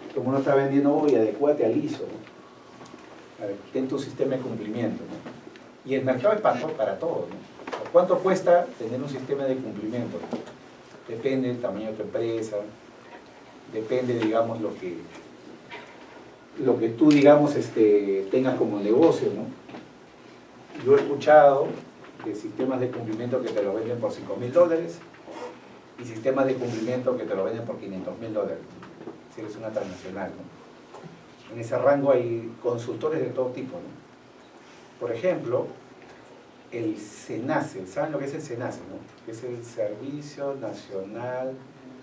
Todo el mundo está vendiendo, oye, adecuate al ISO, ¿no? A ver, ten tu sistema de cumplimiento, ¿no? Y el mercado es para todo, ¿no? ¿Cuánto cuesta tener un sistema de cumplimiento? Depende del tamaño de tu empresa, depende, digamos, lo que tú, digamos, tengas como negocio, ¿no? Yo he escuchado de sistemas de cumplimiento que te lo venden por $5.000 y sistemas de cumplimiento que te lo venden por $500.000, si eres una transnacional, ¿no? En ese rango hay consultores de todo tipo, ¿no? Por ejemplo, el SENACE, ¿saben lo que es el SENACE, no? Que es el Servicio Nacional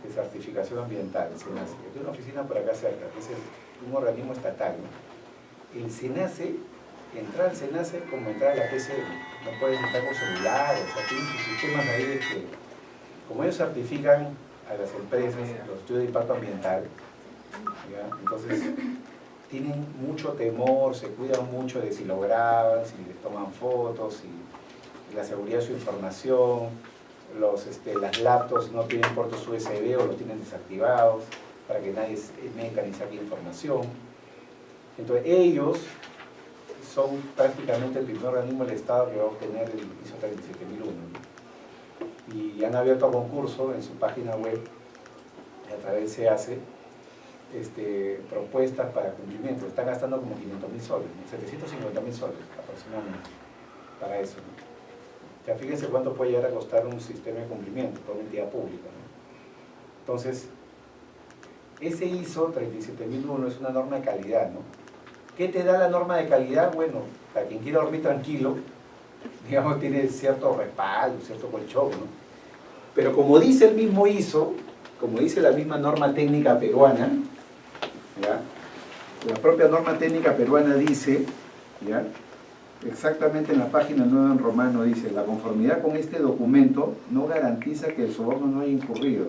de Certificación Ambiental, el SENACE, que tiene una oficina por acá cerca, que es un organismo estatal, ¿no? El SENACE, entrar al SENACE es como entrar a la PCM, no puedes entrar con celulares, o sea, tienen sus sistemas ahí de que, como ellos certifican a las empresas los estudios de impacto ambiental, ¿ya? Entonces tienen mucho temor, se cuidan mucho de si lo graban, si les toman fotos, si la seguridad de su información, las laptops no tienen puertos USB o los tienen desactivados para que nadie meta ni saque información. Entonces ellos son prácticamente el primer organismo del Estado que va a obtener el ISO 37001, ¿no? Y han abierto concurso en su página web, a través se hace propuestas para cumplimiento. Están gastando como 500.000 soles, ¿no? 750.000 soles aproximadamente para eso, ¿no? Ya fíjense cuánto puede llegar a costar un sistema de cumplimiento por una entidad pública, ¿no? Entonces, ese ISO 37001 es una norma de calidad, ¿no? ¿Qué te da la norma de calidad? Bueno, para quien quiera dormir tranquilo, digamos, tiene cierto respaldo, cierto colchón, ¿no? Pero como dice el mismo ISO, como dice la misma norma técnica peruana, ¿ya? La propia norma técnica peruana dice, ¿ya? Exactamente en la página 9 en romano dice: la conformidad con este documento no garantiza que el soborno no haya incurrido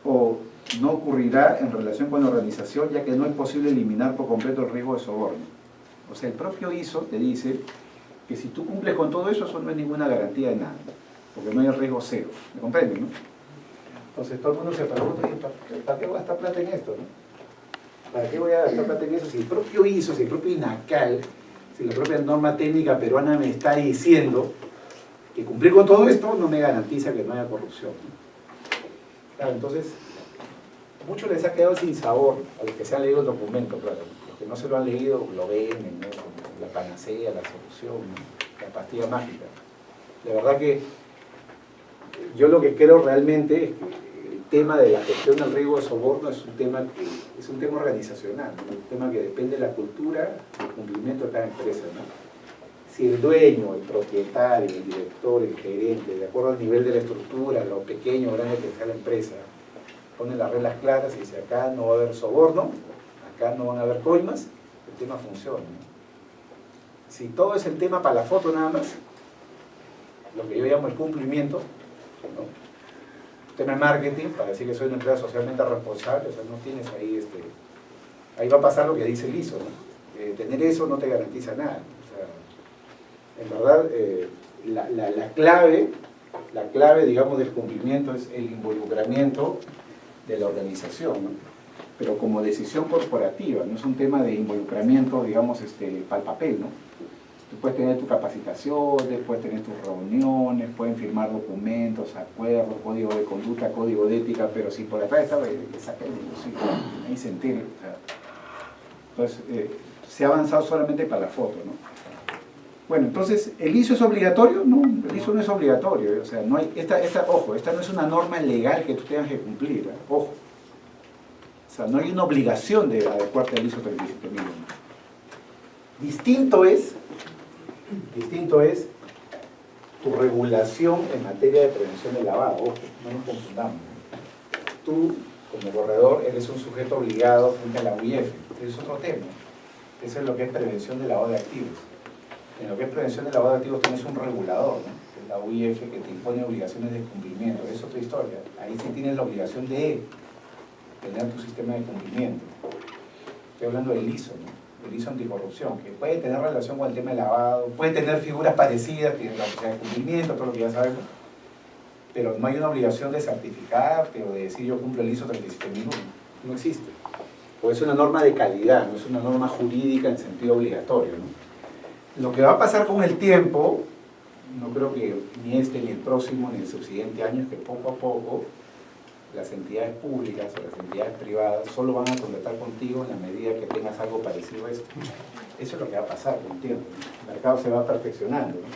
o no ocurrirá en relación con la organización, ya que no es posible eliminar por completo el riesgo de soborno. O sea, el propio ISO te dice que si tú cumples con todo eso, eso no es ninguna garantía de nada, porque no hay riesgo cero. ¿Me comprenden, no? Entonces todo el mundo se pregunta: ¿para qué voy a gastar plata en esto, no? ¿Para qué voy a gastar plata en eso si el propio ISO, si el propio INACAL, si la propia norma técnica peruana me está diciendo que cumplir con todo esto no me garantiza que no haya corrupción? Claro, entonces, mucho les ha quedado sin sabor a los que se han leído el documento, claro. Los que no se lo han leído lo ven, ¿no? Como la panacea, la solución, ¿no? La pastilla mágica. De verdad que yo lo que creo realmente es que el tema de la gestión del riesgo de soborno es un tema organizacional, ¿no? Un tema que depende de la cultura y el cumplimiento de cada empresa, ¿no? Si el dueño, el propietario, el director, el gerente, de acuerdo al nivel de la estructura, lo pequeño o grande que sea la empresa, pone las reglas claras y dice: acá no va a haber soborno, acá no van a haber coimas, el tema funciona, ¿no? Si todo es el tema para la foto nada más, lo que yo llamo el cumplimiento, ¿no? Tema de marketing, para decir que soy una empresa socialmente responsable, o sea, no tienes ahí, ahí va a pasar lo que dice el ISO, ¿no? Tener eso no te garantiza nada. O sea, en verdad, la clave, digamos, del cumplimiento es el involucramiento de la organización, ¿no? Pero como decisión corporativa, no es un tema de involucramiento, digamos, para el papel, ¿no? Tú puedes tener tus capacitaciones, puedes tener tus reuniones, pueden firmar documentos, acuerdos, código de conducta, código de ética, pero si por atrás está, que saquen ahí se entere. O sea, entonces, se ha avanzado solamente para la foto, ¿no? Bueno, entonces, ¿el ISO es obligatorio? No, el ISO no es obligatorio. O sea, no hay, ojo, esta no es una norma legal que tú tengas que cumplir, ¿eh? Ojo. O sea, no hay una obligación de adecuarte al ISO 37001. Distinto es tu regulación en materia de prevención del lavado. Ojo, no nos confundamos. Tú, como corredor, eres un sujeto obligado frente a la UIF. Ese es otro tema. Eso es lo que es prevención del lavado de activos. En lo que es prevención del lavado de activos tienes un regulador, ¿no? Que es la UIF, que te impone obligaciones de cumplimiento. Es otra historia. Ahí sí tienes la obligación de tener tu sistema de cumplimiento. Estoy hablando del ISO, ¿no? El ISO anticorrupción, que puede tener relación con el tema de lavado, puede tener figuras parecidas, tiene la oficina de cumplimiento, todo lo que ya sabemos, pero no hay una obligación de certificarte o de decir yo cumplo el ISO 37001. No existe. Porque es una norma de calidad, no es una norma jurídica en sentido obligatorio, ¿no? Lo que va a pasar con el tiempo, no creo que ni ni el próximo, ni el subsiguiente año, es que poco a poco las entidades públicas o las entidades privadas solo van a contratar contigo en la medida que tengas algo parecido a esto. Eso es lo que va a pasar con el tiempo. El mercado se va perfeccionando, ¿no?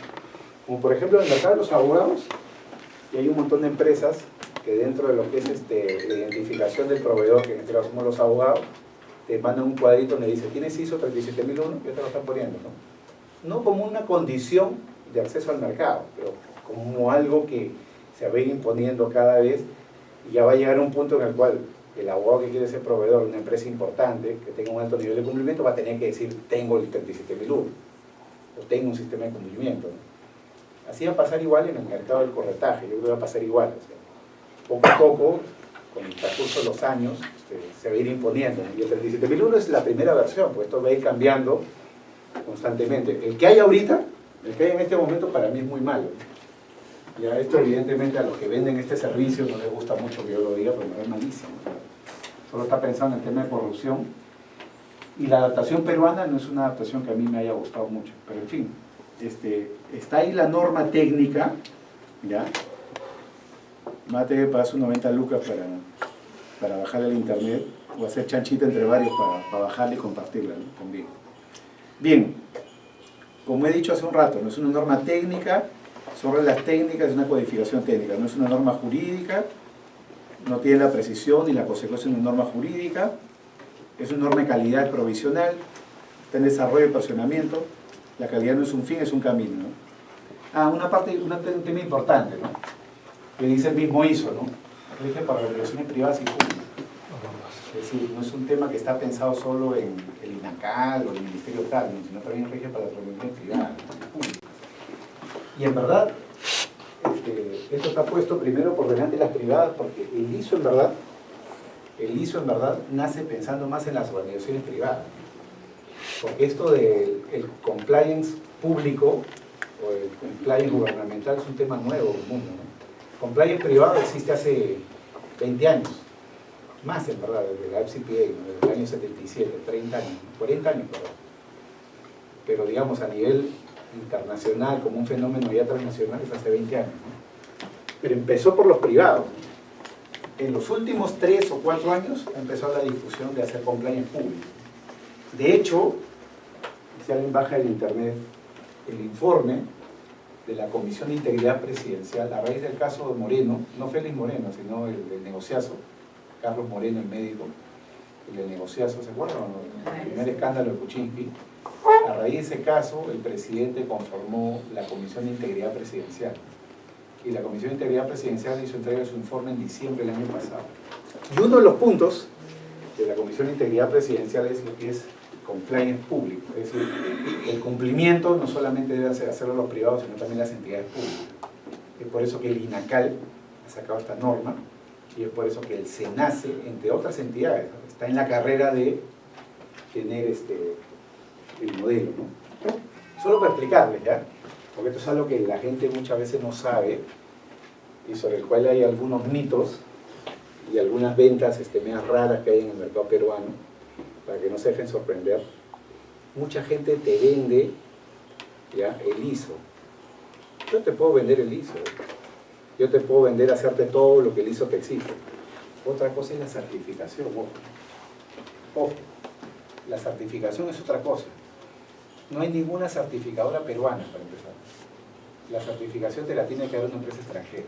Como por ejemplo en el mercado de los abogados, y hay un montón de empresas que dentro de lo que es la identificación del proveedor, que en este caso somos los abogados, te mandan un cuadrito donde dice: ¿tienes ISO 37001? Ya te lo están poniendo, ¿no? No como una condición de acceso al mercado, pero como algo que se va imponiendo cada vez Y ya va a llegar un punto en el cual el abogado que quiere ser proveedor de una empresa importante, que tenga un alto nivel de cumplimiento, va a tener que decir, tengo el 37.001, o tengo un sistema de cumplimiento, ¿no? Así va a pasar igual en el mercado del corretaje, yo creo que va a pasar igual. O sea, poco a poco, con el transcurso de los años, se va a ir imponiendo. Y el 37.001 es la primera versión, pues esto va a ir cambiando constantemente. El que hay ahorita, el que hay en este momento, para mí es muy malo. Ya esto evidentemente a los que venden este servicio no les gusta mucho que yo lo diga, pero no es malísimo. Solo está pensando en el tema de corrupción. Y la adaptación peruana no es una adaptación que a mí me haya gustado mucho. Pero en fin, está ahí la norma técnica, ¿ya? Me va a tener que pagar sus 90 lucas para bajarle al internet, o hacer chanchita entre varios para bajarla y compartirla, ¿no? Conmigo. Bien, como he dicho hace un rato, no es una norma técnica, son reglas técnicas, es una codificación técnica, no es una norma jurídica, no tiene la precisión ni la consecuencia de una norma jurídica, es una norma de calidad provisional, está en desarrollo y perfeccionamiento, la calidad no es un fin, es un camino, ¿no? Un tema importante, ¿no? Que dice el mismo ISO, ¿no? Rige para regulaciones privadas y públicas. Es decir, no es un tema que está pensado solo en el INACAL o el Ministerio tal, sino también rige para las regulaciones privadas y públicas. Y en verdad, esto está puesto primero por delante de las privadas, porque el ISO en verdad nace pensando más en las organizaciones privadas. Porque esto del compliance público o el compliance gubernamental es un tema nuevo en el mundo, ¿no? Compliance privado existe hace 20 años, más en verdad, desde la FCPA, ¿no? Desde el año 77, 30 años, 40 años, perdón. Pero digamos a nivel internacional, como un fenómeno ya transnacional, es hace 20 años, ¿no? Pero empezó por los privados. En los últimos 3 o 4 años empezó la discusión de hacer compliance público. De hecho, si alguien baja del internet, el informe de la Comisión de Integridad Presidencial, a raíz del caso de Moreno, no Félix Moreno, sino el negociazo, Carlos Moreno, el médico, el negociazo, ¿se acuerdan? El primer escándalo de Kuczynski. A raíz de ese caso, el presidente conformó la Comisión de Integridad Presidencial. Y la Comisión de Integridad Presidencial hizo entrega de su informe en diciembre del año pasado. Y uno de los puntos de la Comisión de Integridad Presidencial es lo que es compliance público. Es decir, el cumplimiento no solamente deben hacerlo los privados, sino también las entidades públicas. Es por eso que el INACAL ha sacado esta norma, y es por eso que el SENACE, entre otras entidades, está en la carrera de tener el modelo, ¿no? Solo para explicarles, ¿ya? Porque esto es algo que la gente muchas veces no sabe y sobre el cual hay algunos mitos y algunas ventas medias raras que hay en el mercado peruano, para que no se dejen sorprender. Mucha gente te vende, ¿ya?, el ISO. Yo te puedo vender el ISO, yo te puedo vender hacerte todo lo que el ISO te exige. Otra cosa es la certificación, ojo, la certificación es otra cosa. No hay ninguna certificadora peruana, para empezar. La certificación te la tiene que dar una empresa extranjera.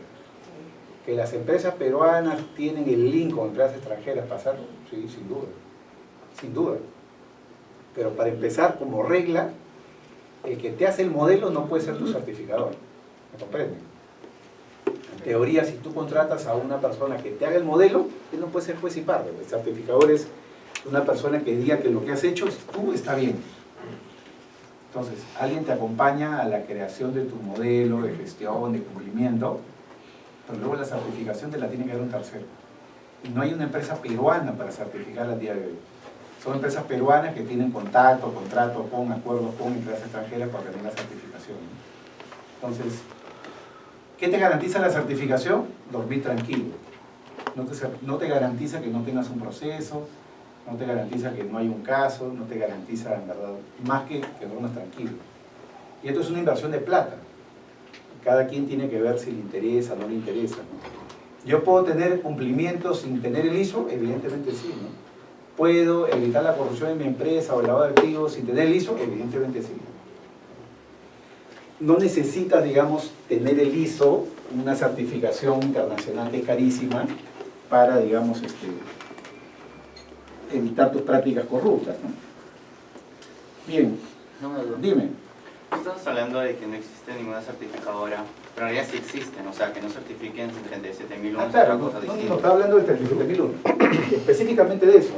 ¿Que las empresas peruanas tienen el link con empresas extranjeras para hacerlo? Sí, sin duda. Sin duda. Pero para empezar, como regla, el que te hace el modelo no puede ser tu certificador. ¿Me comprenden? En teoría, si tú contratas a una persona que te haga el modelo, él no puede ser juez y parte. El certificador es una persona que diga que lo que has hecho tú está bien. Entonces, alguien te acompaña a la creación de tu modelo, de gestión, de cumplimiento, pero luego la certificación te la tiene que dar un tercero. Y no hay una empresa peruana para certificar al día de hoy. Son empresas peruanas que tienen contacto, contratos con, acuerdos con empresas extranjeras para tener la certificación. Entonces, ¿qué te garantiza la certificación? Dormir tranquilo. No te garantiza que no tengas un proceso, no te garantiza que no hay un caso, no te garantiza, en verdad, más que duermas tranquilo. Y esto es una inversión de plata. Cada quien tiene que ver si le interesa o no le interesa, ¿no? ¿Yo puedo tener cumplimiento sin tener el ISO? Evidentemente sí, ¿no? ¿Puedo evitar la corrupción en mi empresa o el lavado de activos sin tener el ISO? Evidentemente sí. No necesitas, digamos, tener el ISO, una certificación internacional que es carísima, para, digamos, evitar tus prácticas corruptas, ¿no? Bien, dime. Estamos hablando de que no existe ninguna certificadora Pero ya sí existen, o sea, que no certifiquen 37.001. Ah, claro, no, está hablando del 37.001. Específicamente de eso,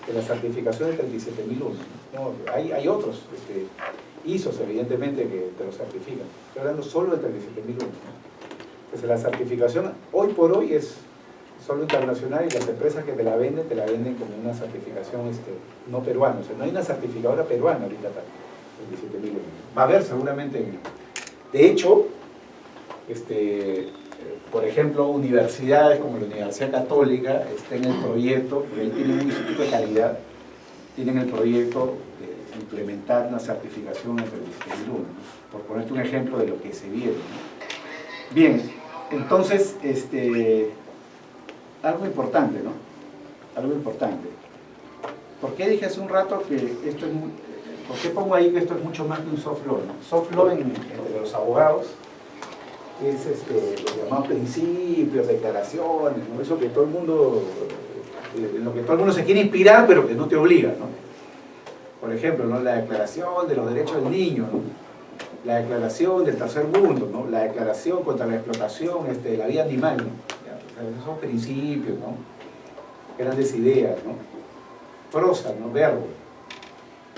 de la certificación del 37.001. ¿No? Hay otros ISOs, evidentemente, que te lo certifican. Estoy hablando solo del 37.001. Entonces, la certificación, hoy por hoy, es solo internacional y las empresas que te la venden como una certificación no peruana. O sea, no hay una certificadora peruana ahorita para el 37.001. Va a haber seguramente. De hecho, por ejemplo, universidades como la Universidad Católica está en el proyecto, porque ahí tienen un instituto de calidad, tienen el proyecto de implementar una certificación en el 37.001, ¿no? Por ponerte un ejemplo de lo que se viene, ¿no? Bien, entonces, algo importante, ¿no? Algo importante. ¿Por qué dije hace un rato que esto es muy... ¿Por qué pongo ahí que esto es mucho más que un soft law, ¿no? Soft law entre los abogados es los llamados principios, declaraciones, ¿no? Eso que todo el mundo, en lo que todo el mundo se quiere inspirar, pero que no te obliga, ¿no? Por ejemplo, ¿no? La declaración de los derechos del niño, ¿no? La declaración del tercer mundo, ¿no? La declaración contra la explotación de la vida animal, ¿no? Esos son principios, ¿no? Grandes ideas, ¿no? Prosa, ¿no? Verbo.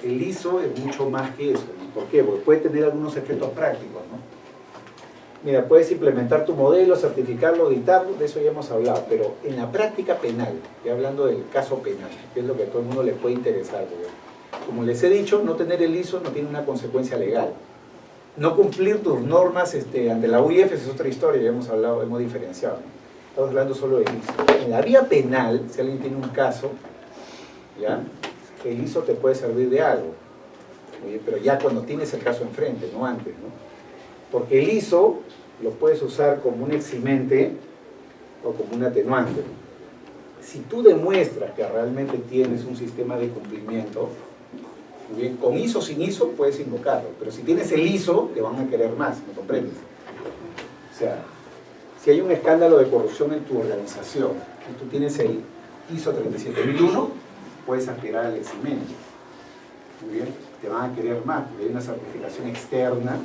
El ISO es mucho más que eso, ¿no? ¿Por qué? Porque puede tener algunos efectos prácticos, ¿no? Mira, puedes implementar tu modelo, certificarlo, editarlo, de eso ya hemos hablado, pero en la práctica penal, ya hablando del caso penal, que es lo que a todo el mundo le puede interesar, ¿no? Como les he dicho, no tener el ISO no tiene una consecuencia legal. No cumplir tus normas ante la UIF es otra historia, ya hemos hablado, hemos diferenciado, ¿no? Estamos hablando solo del ISO. En la vía penal, si alguien tiene un caso, ¿ya? El ISO te puede servir de algo, pero ya cuando tienes el caso enfrente, no antes, ¿no? Porque el ISO lo puedes usar como un eximente o como un atenuante. Si tú demuestras que realmente tienes un sistema de cumplimiento, muy bien, con ISO o sin ISO puedes invocarlo, pero si tienes el ISO te van a querer más, ¿me comprendes? O sea, si hay un escándalo de corrupción en tu organización y tú tienes el ISO 37001, puedes aspirar al eximento. Muy bien, te van a querer más, porque hay una certificación externa,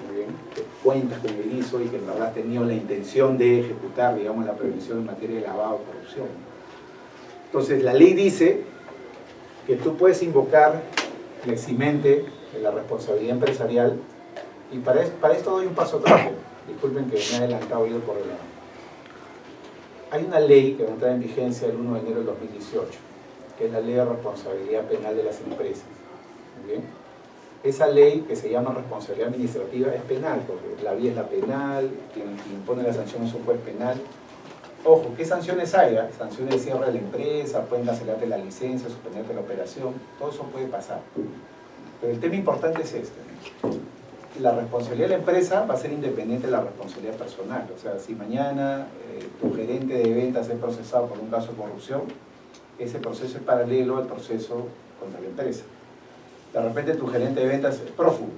muy bien, que cuentas con el ISO y que en verdad has tenido la intención de ejecutar, digamos, la prevención en materia de lavado o corrupción. Entonces, la ley dice que tú puedes invocar el eximente de la responsabilidad empresarial y para esto doy un paso atrás. Disculpen que me he adelantado y ido por el lado. Hay una ley que va a entrar en vigencia el 1 de enero del 2018, que es la Ley de Responsabilidad Penal de las Empresas. ¿Muy bien? Esa ley, que se llama responsabilidad administrativa, es penal, porque la vía es la penal, quien impone la sanción es un juez penal. Ojo, ¿qué sanciones hay? Sanciones de cierre de la empresa, pueden cancelarte la licencia, suspenderte la operación, todo eso puede pasar. Pero el tema importante es este. La responsabilidad de la empresa va a ser independiente de la responsabilidad personal. O sea, si mañana tu gerente de ventas es procesado por un caso de corrupción, ese proceso es paralelo al proceso contra la empresa. De repente tu gerente de ventas es prófugo,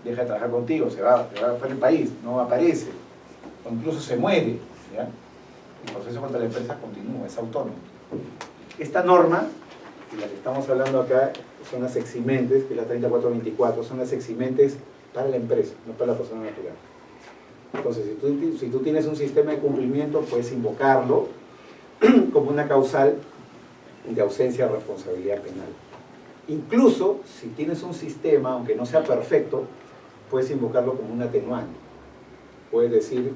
deja de trabajar contigo, se va fuera del país, no aparece, o incluso se muere, ¿ya? El proceso contra la empresa continúa, es autónomo. Esta norma, de la que estamos hablando acá, son las eximentes, que es la 3424, son las eximentes para la empresa, no para la persona natural. Entonces, si tú tienes un sistema de cumplimiento, puedes invocarlo como una causal de ausencia de responsabilidad penal. Incluso, si tienes un sistema, aunque no sea perfecto, puedes invocarlo como un atenuante. Puedes decir,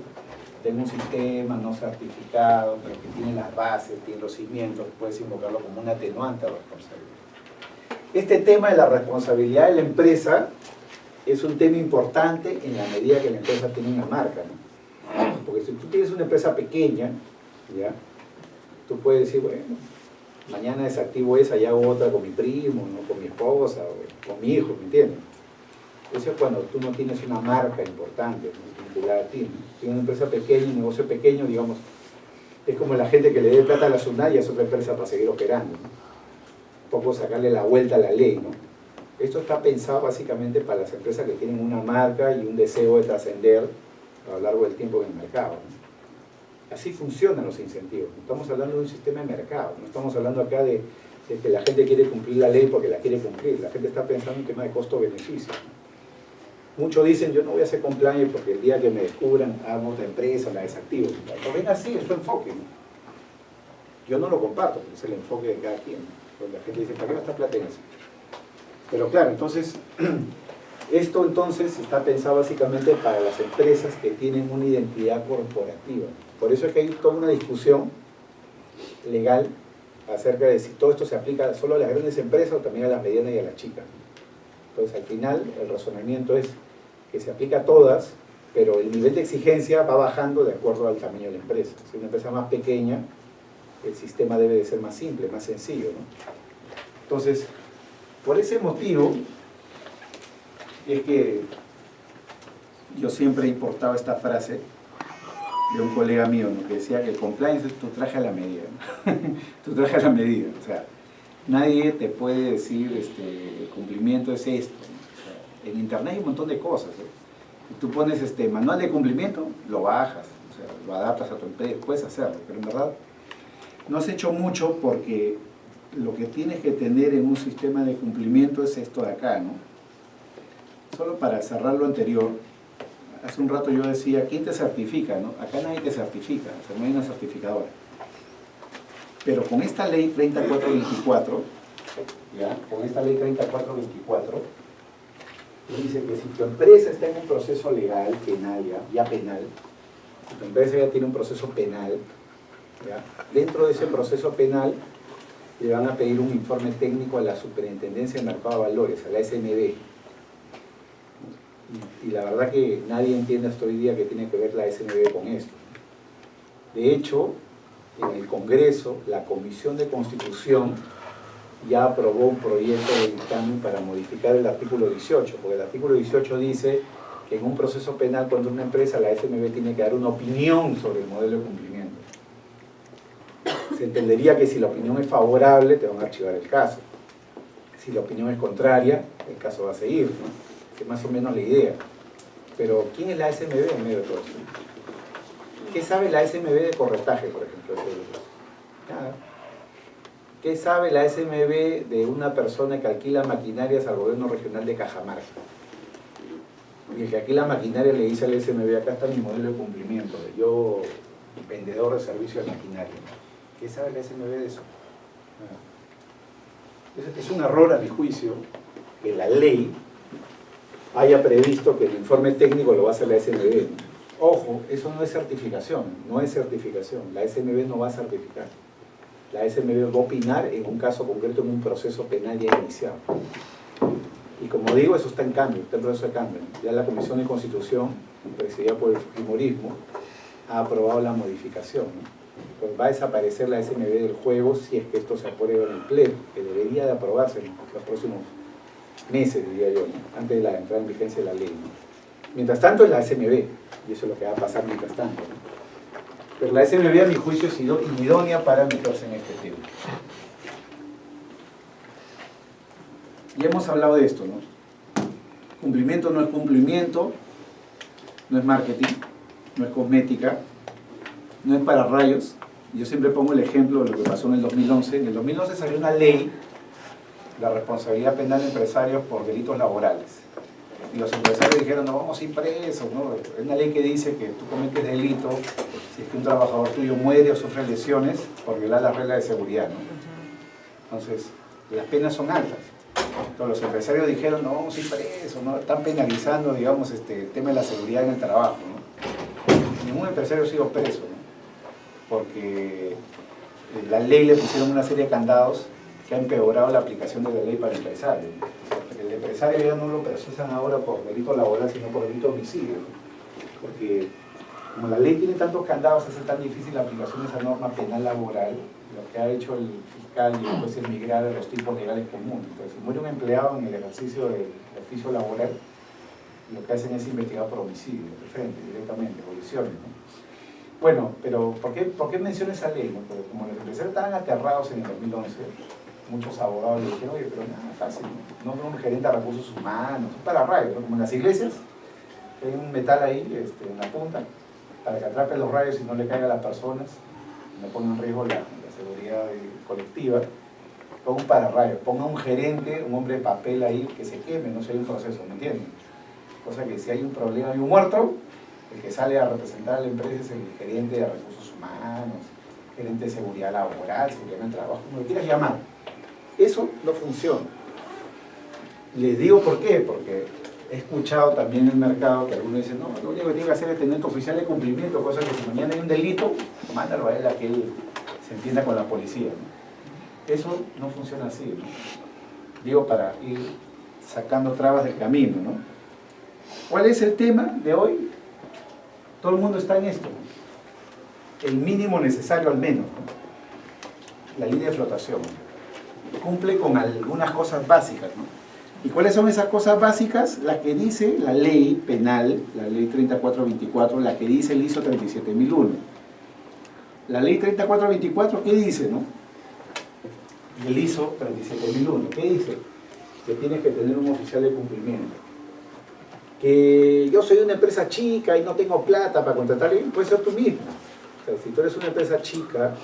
tengo un sistema no certificado, pero que tiene las bases, tiene los cimientos, puedes invocarlo como un atenuante de responsabilidad. Este tema de la responsabilidad de la empresa es un tema importante en la medida que la empresa tiene una marca, ¿no? Porque si tú tienes una empresa pequeña, ¿ya? Tú puedes decir, bueno, mañana desactivo esa y hago otra con mi primo, ¿no? Con mi esposa, o con mi hijo, ¿me entiendes? Eso es cuando tú no tienes una marca importante, ¿no? Vinculada a ti, ¿no? Tienes una empresa pequeña, un negocio pequeño, digamos, es como la gente que le dé plata a la SUNAT y es otra empresa para seguir operando, ¿no? Un poco sacarle la vuelta a la ley, ¿no? Esto está pensado básicamente para las empresas que tienen una marca y un deseo de trascender a lo largo del tiempo en el mercado, ¿no? Así funcionan los incentivos. Estamos hablando de un sistema de mercado, no estamos hablando acá de que la gente quiere cumplir la ley porque la quiere cumplir. La gente está pensando en tema de costo-beneficio. Muchos dicen, yo no voy a hacer compliance porque el día que me descubran, hago otra empresa, la desactivo. No ven así, es su enfoque, ¿no? Yo no lo comparto, es el enfoque de cada quien, ¿no? Porque la gente dice, ¿para qué gastar plata en eso? Pero claro, entonces, esto entonces está pensado básicamente para las empresas que tienen una identidad corporativa. Por eso es que hay toda una discusión legal acerca de si todo esto se aplica solo a las grandes empresas o también a las medianas y a las chicas. Entonces, al final, el razonamiento es que se aplica a todas, pero el nivel de exigencia va bajando de acuerdo al tamaño de la empresa. Si es una empresa más pequeña, el sistema debe de ser más simple, más sencillo, ¿no? Entonces, por ese motivo, es que yo siempre he importado esta frase de un colega mío, ¿no? Que decía que el compliance es tu traje a la medida, ¿no? Tu traje a la medida, o sea, nadie te puede decir el cumplimiento es esto, ¿no? O sea, en internet hay un montón de cosas, ¿eh? Si tú pones manual de cumplimiento, lo bajas, o sea, lo adaptas a tu empresa, puedes hacerlo, pero en verdad no has hecho mucho porque lo que tienes que tener en un sistema de cumplimiento es esto de acá, ¿no? Solo para cerrar lo anterior, hace un rato yo decía, ¿quién te certifica, no? Acá nadie te certifica, o sea, no hay una certificadora. Pero con esta ley 3424, ¿ya? Con esta ley 3424, dice que si tu empresa está en un proceso legal, penal, ya penal, si tu empresa ya tiene un proceso penal, ¿ya? Dentro de ese proceso penal le van a pedir un informe técnico a la Superintendencia de Mercado de Valores, a la SMB. Y la verdad que nadie entiende hasta hoy día que tiene que ver la SMB con esto. De hecho, en el Congreso, la Comisión de Constitución ya aprobó un proyecto de dictamen para modificar el artículo 18, porque el artículo 18 dice que en un proceso penal contra una empresa, la SMB tiene que dar una opinión sobre el modelo de cumplimiento. Se entendería que si la opinión es favorable, te van a archivar el caso. Si la opinión es contraria, el caso va a seguir, ¿no? Que es más o menos la idea. Pero, ¿quién es la SMB en medio de todo esto? ¿Qué sabe la SMB de corretaje, por ejemplo? Nada. ¿Qué sabe la SMB de una persona que alquila maquinarias al gobierno regional de Cajamarca? Y el que alquila maquinaria le dice al SMB, acá está mi modelo de cumplimiento, yo, vendedor de servicio de maquinaria. ¿Qué sabe la SMB de eso? Nada. Es un error, a mi juicio, que la ley haya previsto que el informe técnico lo va a hacer la SMB. Ojo, eso no es certificación, no es certificación. La SMB no va a certificar. La SMB va a opinar en un caso concreto, en un proceso penal ya iniciado. Y como digo, eso está en cambio, está en proceso de cambio. Ya la Comisión de Constitución, presidida por el fujimorismo, ha aprobado la modificación, ¿no? Pues va a desaparecer la SMB del juego si es que esto se aprueba en el Pleno, que debería de aprobarse en los próximos meses, diría yo, ¿no? Antes de la entrada en vigencia de la ley, ¿no? Mientras tanto es la SMB, y eso es lo que va a pasar mientras tanto, ¿no? Pero la SMB, a mi juicio, ha sido inidónea para meterse en este tema. Ya hemos hablado de esto, ¿no? Cumplimiento no es cumplimiento, no es marketing, no es cosmética, no es para rayos. Yo siempre pongo el ejemplo de lo que pasó en el 2011. En el 2011 salió una ley, la responsabilidad penal de empresarios por delitos laborales. Y los empresarios dijeron, no vamos a ir presos, ¿no? Es una ley que dice que tú cometes delito si es que un trabajador tuyo muere o sufre lesiones por violar las reglas de seguridad, ¿no? Entonces, las penas son altas. Entonces, los empresarios dijeron, no vamos a ir presos, ¿no? Están penalizando, digamos, el tema de la seguridad en el trabajo, ¿no? Ningún empresario ha sido preso, ¿no? Porque la ley le pusieron una serie de candados que ha empeorado la aplicación de la ley para el empresario. El empresario ya no lo procesan ahora por delito laboral, sino por delito de homicidio, ¿no? Porque como la ley tiene tantos candados, hace tan difícil la aplicación de esa norma penal laboral, lo que ha hecho el fiscal y el juez es migrar a los tipos legales comunes. Entonces, si muere un empleado en el ejercicio del oficio laboral, lo que hacen es investigar por homicidio, de frente, directamente, colisiones, ¿no? Bueno, pero ¿por qué menciono esa ley, no? Porque como los empresarios estaban aterrados en el 2011, muchos abogados le dijeron, oye, pero nada, fácil, no tengo un gerente de recursos humanos, es para rayos, ¿no? Como en las iglesias, hay un metal ahí en la punta, para que atrape los rayos y no le caiga a las personas, no ponga en riesgo la seguridad colectiva. Ponga un pararrayos, ponga un gerente, un hombre de papel ahí que se queme, no sea un proceso, ¿me entienden? Cosa que si hay un problema, hay un muerto, el que sale a representar a la empresa es el gerente de recursos humanos, gerente de seguridad laboral, seguridad del trabajo, como lo quieras llamar. Eso no funciona. Les digo por qué, porque he escuchado también en el mercado que algunos dicen, no, lo único que tiene que hacer es tener tu oficial de cumplimiento, cosa que si mañana hay un delito, mándalo a él a que él se entienda con la policía, ¿no? Eso no funciona así, ¿no? Digo, para ir sacando trabas del camino, ¿no? ¿Cuál es el tema de hoy? Todo el mundo está en esto, ¿no? El mínimo necesario al menos, ¿no? La línea de flotación cumple con algunas cosas básicas, ¿no? ¿Y cuáles son esas cosas básicas? Las que dice la ley penal, la ley 3424, la que dice el ISO 37001. La ley 3424, ¿qué dice, no? El ISO 37001, ¿qué dice? Que tienes que tener un oficial de cumplimiento. Que yo soy una empresa chica y no tengo plata para contratar a alguien, puedes ser tú mismo. O sea, si tú eres una empresa chica,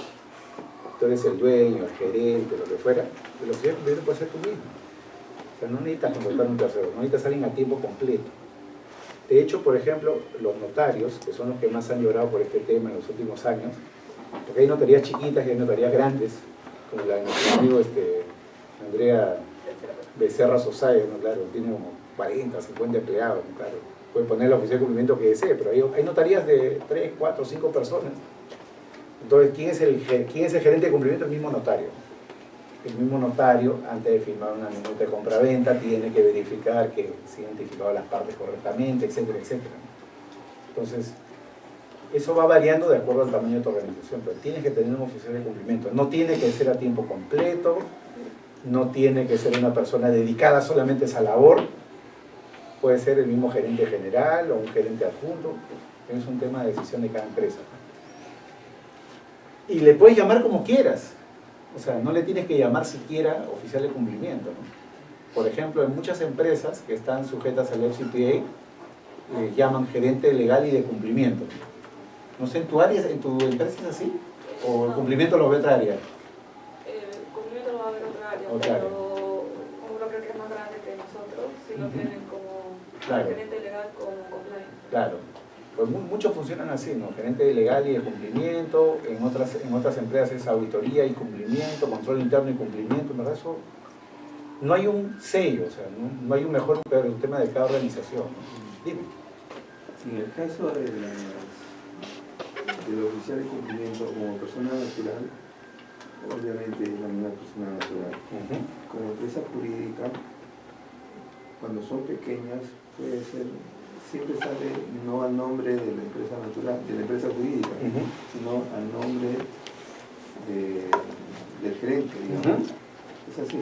tú eres el dueño, el gerente, lo que fuera, el oficial de cumplimiento puede ser tú mismo. O sea, no necesitas contratar un tercero, no necesitas alguien a tiempo completo. De hecho, por ejemplo, los notarios, que son los que más han llorado por este tema en los últimos años, porque hay notarías chiquitas y hay notarías grandes, como la de nuestro amigo Andrea Becerra Sosaya, ¿no? Claro, tiene como 40, 50 empleados, ¿no? Claro, puede poner la oficina de cumplimiento que desee, pero hay notarías de 3, 4, 5 personas. Entonces, ¿quién es el gerente de cumplimiento? El mismo notario. El mismo notario, antes de firmar una minuta de compraventa, tiene que verificar que se han identificado las partes correctamente, etcétera, etcétera. Entonces, eso va variando de acuerdo al tamaño de tu organización, pero tienes que tener un oficial de cumplimiento. No tiene que ser a tiempo completo, no tiene que ser una persona dedicada solamente a esa labor, puede ser el mismo gerente general o un gerente adjunto, es un tema de decisión de cada empresa. Y le puedes llamar como quieras. O sea, no le tienes que llamar siquiera oficial de cumplimiento, ¿no? Por ejemplo, en muchas empresas que están sujetas al FCPA, le llaman gerente legal y de cumplimiento. No sé, ¿en tu área, en tu empresa es así? ¿O el cumplimiento lo ve otra área? El cumplimiento lo va a ver otra área, Otra área. pero como creo que es más grande que nosotros, sí lo tienen como Claro. gerente legal como compliance. Claro. Pues muchos funcionan así, ¿no? Gerente legal y de cumplimiento, en otras empresas es auditoría y cumplimiento, control interno y cumplimiento, ¿verdad? Eso, no hay un sello, o sea, no hay un mejor o peor, el tema de cada organización, ¿no? Dime. En el caso del oficial de cumplimiento como persona natural, obviamente es la misma persona natural. Como empresa jurídica, cuando son pequeñas, puede ser, siempre sale no al nombre de la empresa natural, de la empresa jurídica, sino al nombre del gerente, digamos. Es así.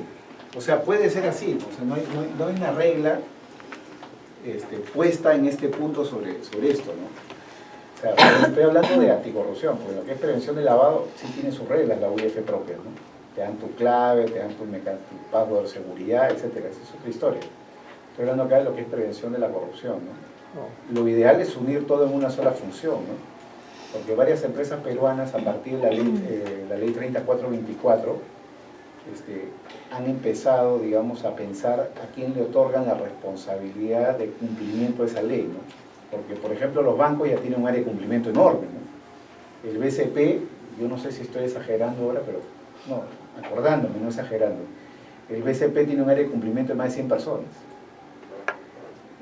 O sea, puede ser así, o sea, no hay una regla puesta en este punto sobre esto, ¿no? O sea, estoy hablando de anticorrupción, porque lo que es prevención de lavado sí tiene sus reglas, la UIF propia, ¿no? Te dan tu clave, te dan tu password de seguridad, etcétera, esa es otra historia. Estoy hablando acá de lo que es prevención de la corrupción, ¿no? Lo ideal es unir todo en una sola función, ¿no? Porque varias empresas peruanas, a partir de la ley 3424, han empezado, digamos, a pensar a quién le otorgan la responsabilidad de cumplimiento de esa ley, ¿no? Porque, por ejemplo, los bancos ya tienen un área de cumplimiento enorme, ¿no? El BCP, yo no sé si estoy exagerando ahora, pero no, acordándome, no exagerando. El BCP tiene un área de cumplimiento de más de 100 personas.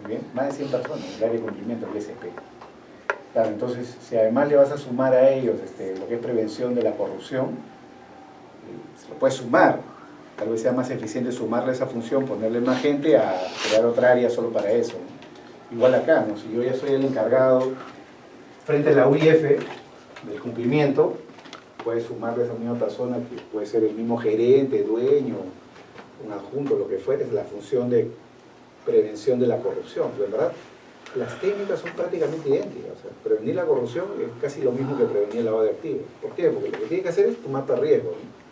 ¿Bien? Más de 100 personas, el área de cumplimiento del BCP. Claro, entonces, si además le vas a sumar a ellos lo que es prevención de la corrupción, se lo puedes sumar. Tal vez sea más eficiente sumarle esa función, ponerle más gente a crear otra área solo para eso, ¿no? Igual acá, ¿no? Si yo ya soy el encargado frente a la UIF del cumplimiento, puedes sumarle a esa misma persona, que puede ser el mismo gerente, dueño, un adjunto, lo que fuera, es la función de prevención de la corrupción. Pero en verdad, las técnicas son prácticamente idénticas. O sea, prevenir la corrupción es casi lo mismo que prevenir el lavado de activos. ¿Por qué? Porque lo que tiene que hacer es tu mapa de riesgos, ¿no?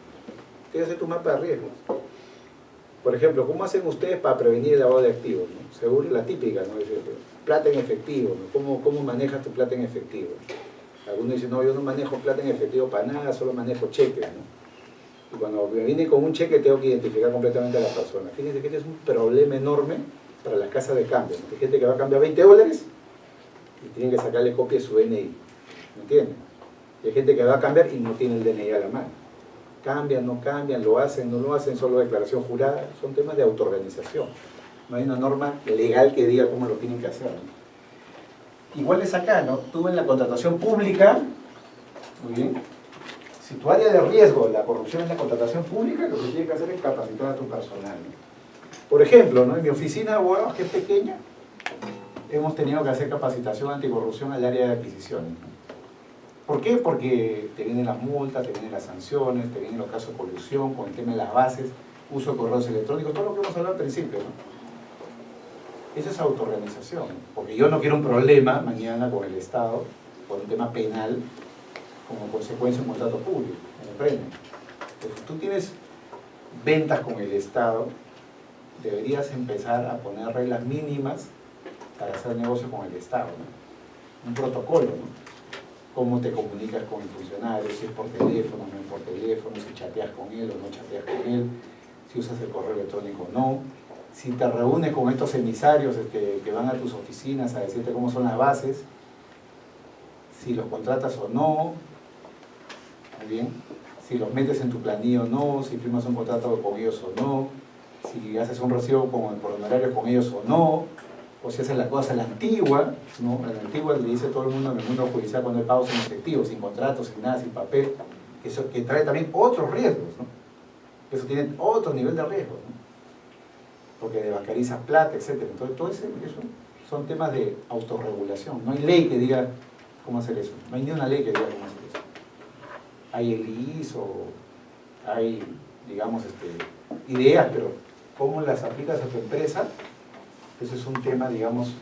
Tiene que hacer tu mapa de riesgos. Por ejemplo, ¿cómo hacen ustedes para prevenir el lavado de activos, ¿no? Según la típica, ¿no? Plata en efectivo, ¿no? ¿Cómo manejas tu plata en efectivo? Algunos dicen, no, yo no manejo plata en efectivo para nada, solo manejo cheques, ¿no? Y cuando me viene con un cheque tengo que identificar completamente a la persona. Fíjense que este es un problema enorme para las casas de cambio, ¿no? Hay gente que va a cambiar $20 y tienen que sacarle copia de su DNI, ¿me entienden? Y hay gente que va a cambiar y no tiene el DNI a la mano. Cambian, no cambian, lo hacen, no lo hacen, solo declaración jurada, son temas de autoorganización. No hay una norma legal que diga cómo lo tienen que hacer, ¿no? Igual es acá, ¿no? Tú en la contratación pública, muy bien, si tu área de riesgo, la corrupción en la contratación pública, lo que tienes que hacer es capacitar a tu personal, ¿no? Por ejemplo, ¿no? En mi oficina de abogados, que es pequeña, hemos tenido que hacer capacitación anticorrupción al área de adquisiciones, ¿no? ¿Por qué? Porque te vienen las multas, te vienen las sanciones, te vienen los casos de colusión, con el tema de las bases, uso de correos electrónicos, todo lo que hemos hablado al principio, ¿no? Esa es autorrealización, porque yo no quiero un problema mañana con el Estado, por un tema penal, como consecuencia de un contrato público, ¿me comprenden? Entonces, si tú tienes ventas con el Estado, deberías empezar a poner reglas mínimas para hacer negocio con el Estado, ¿no? Un protocolo, ¿no? Cómo te comunicas con el funcionario, si es por teléfono, no es por teléfono, si chateas con él o no chateas con él, si usas el correo electrónico o no, si te reúnes con estos emisarios que van a tus oficinas a decirte cómo son las bases, si los contratas o no, ¿muy bien? Si los metes en tu planilla o no, si firmas un contrato con ellos o no, si haces un recibo por honorarios con ellos o no, o si haces la cosa a la antigua, ¿no? A la antigua le dice todo el mundo en el mundo judicial cuando hay pagos en efectivo, sin contratos, sin nada, sin papel, que trae también otros riesgos, ¿no? Eso tiene otro nivel de riesgo, ¿no? Porque bancariza plata, etc. Entonces, todo eso son temas de autorregulación. No hay ley que diga cómo hacer eso. No hay ni una ley que diga cómo hacer eso. Hay el IS o hay, digamos, ideas, pero cómo las aplicas a tu empresa, eso es un tema, digamos,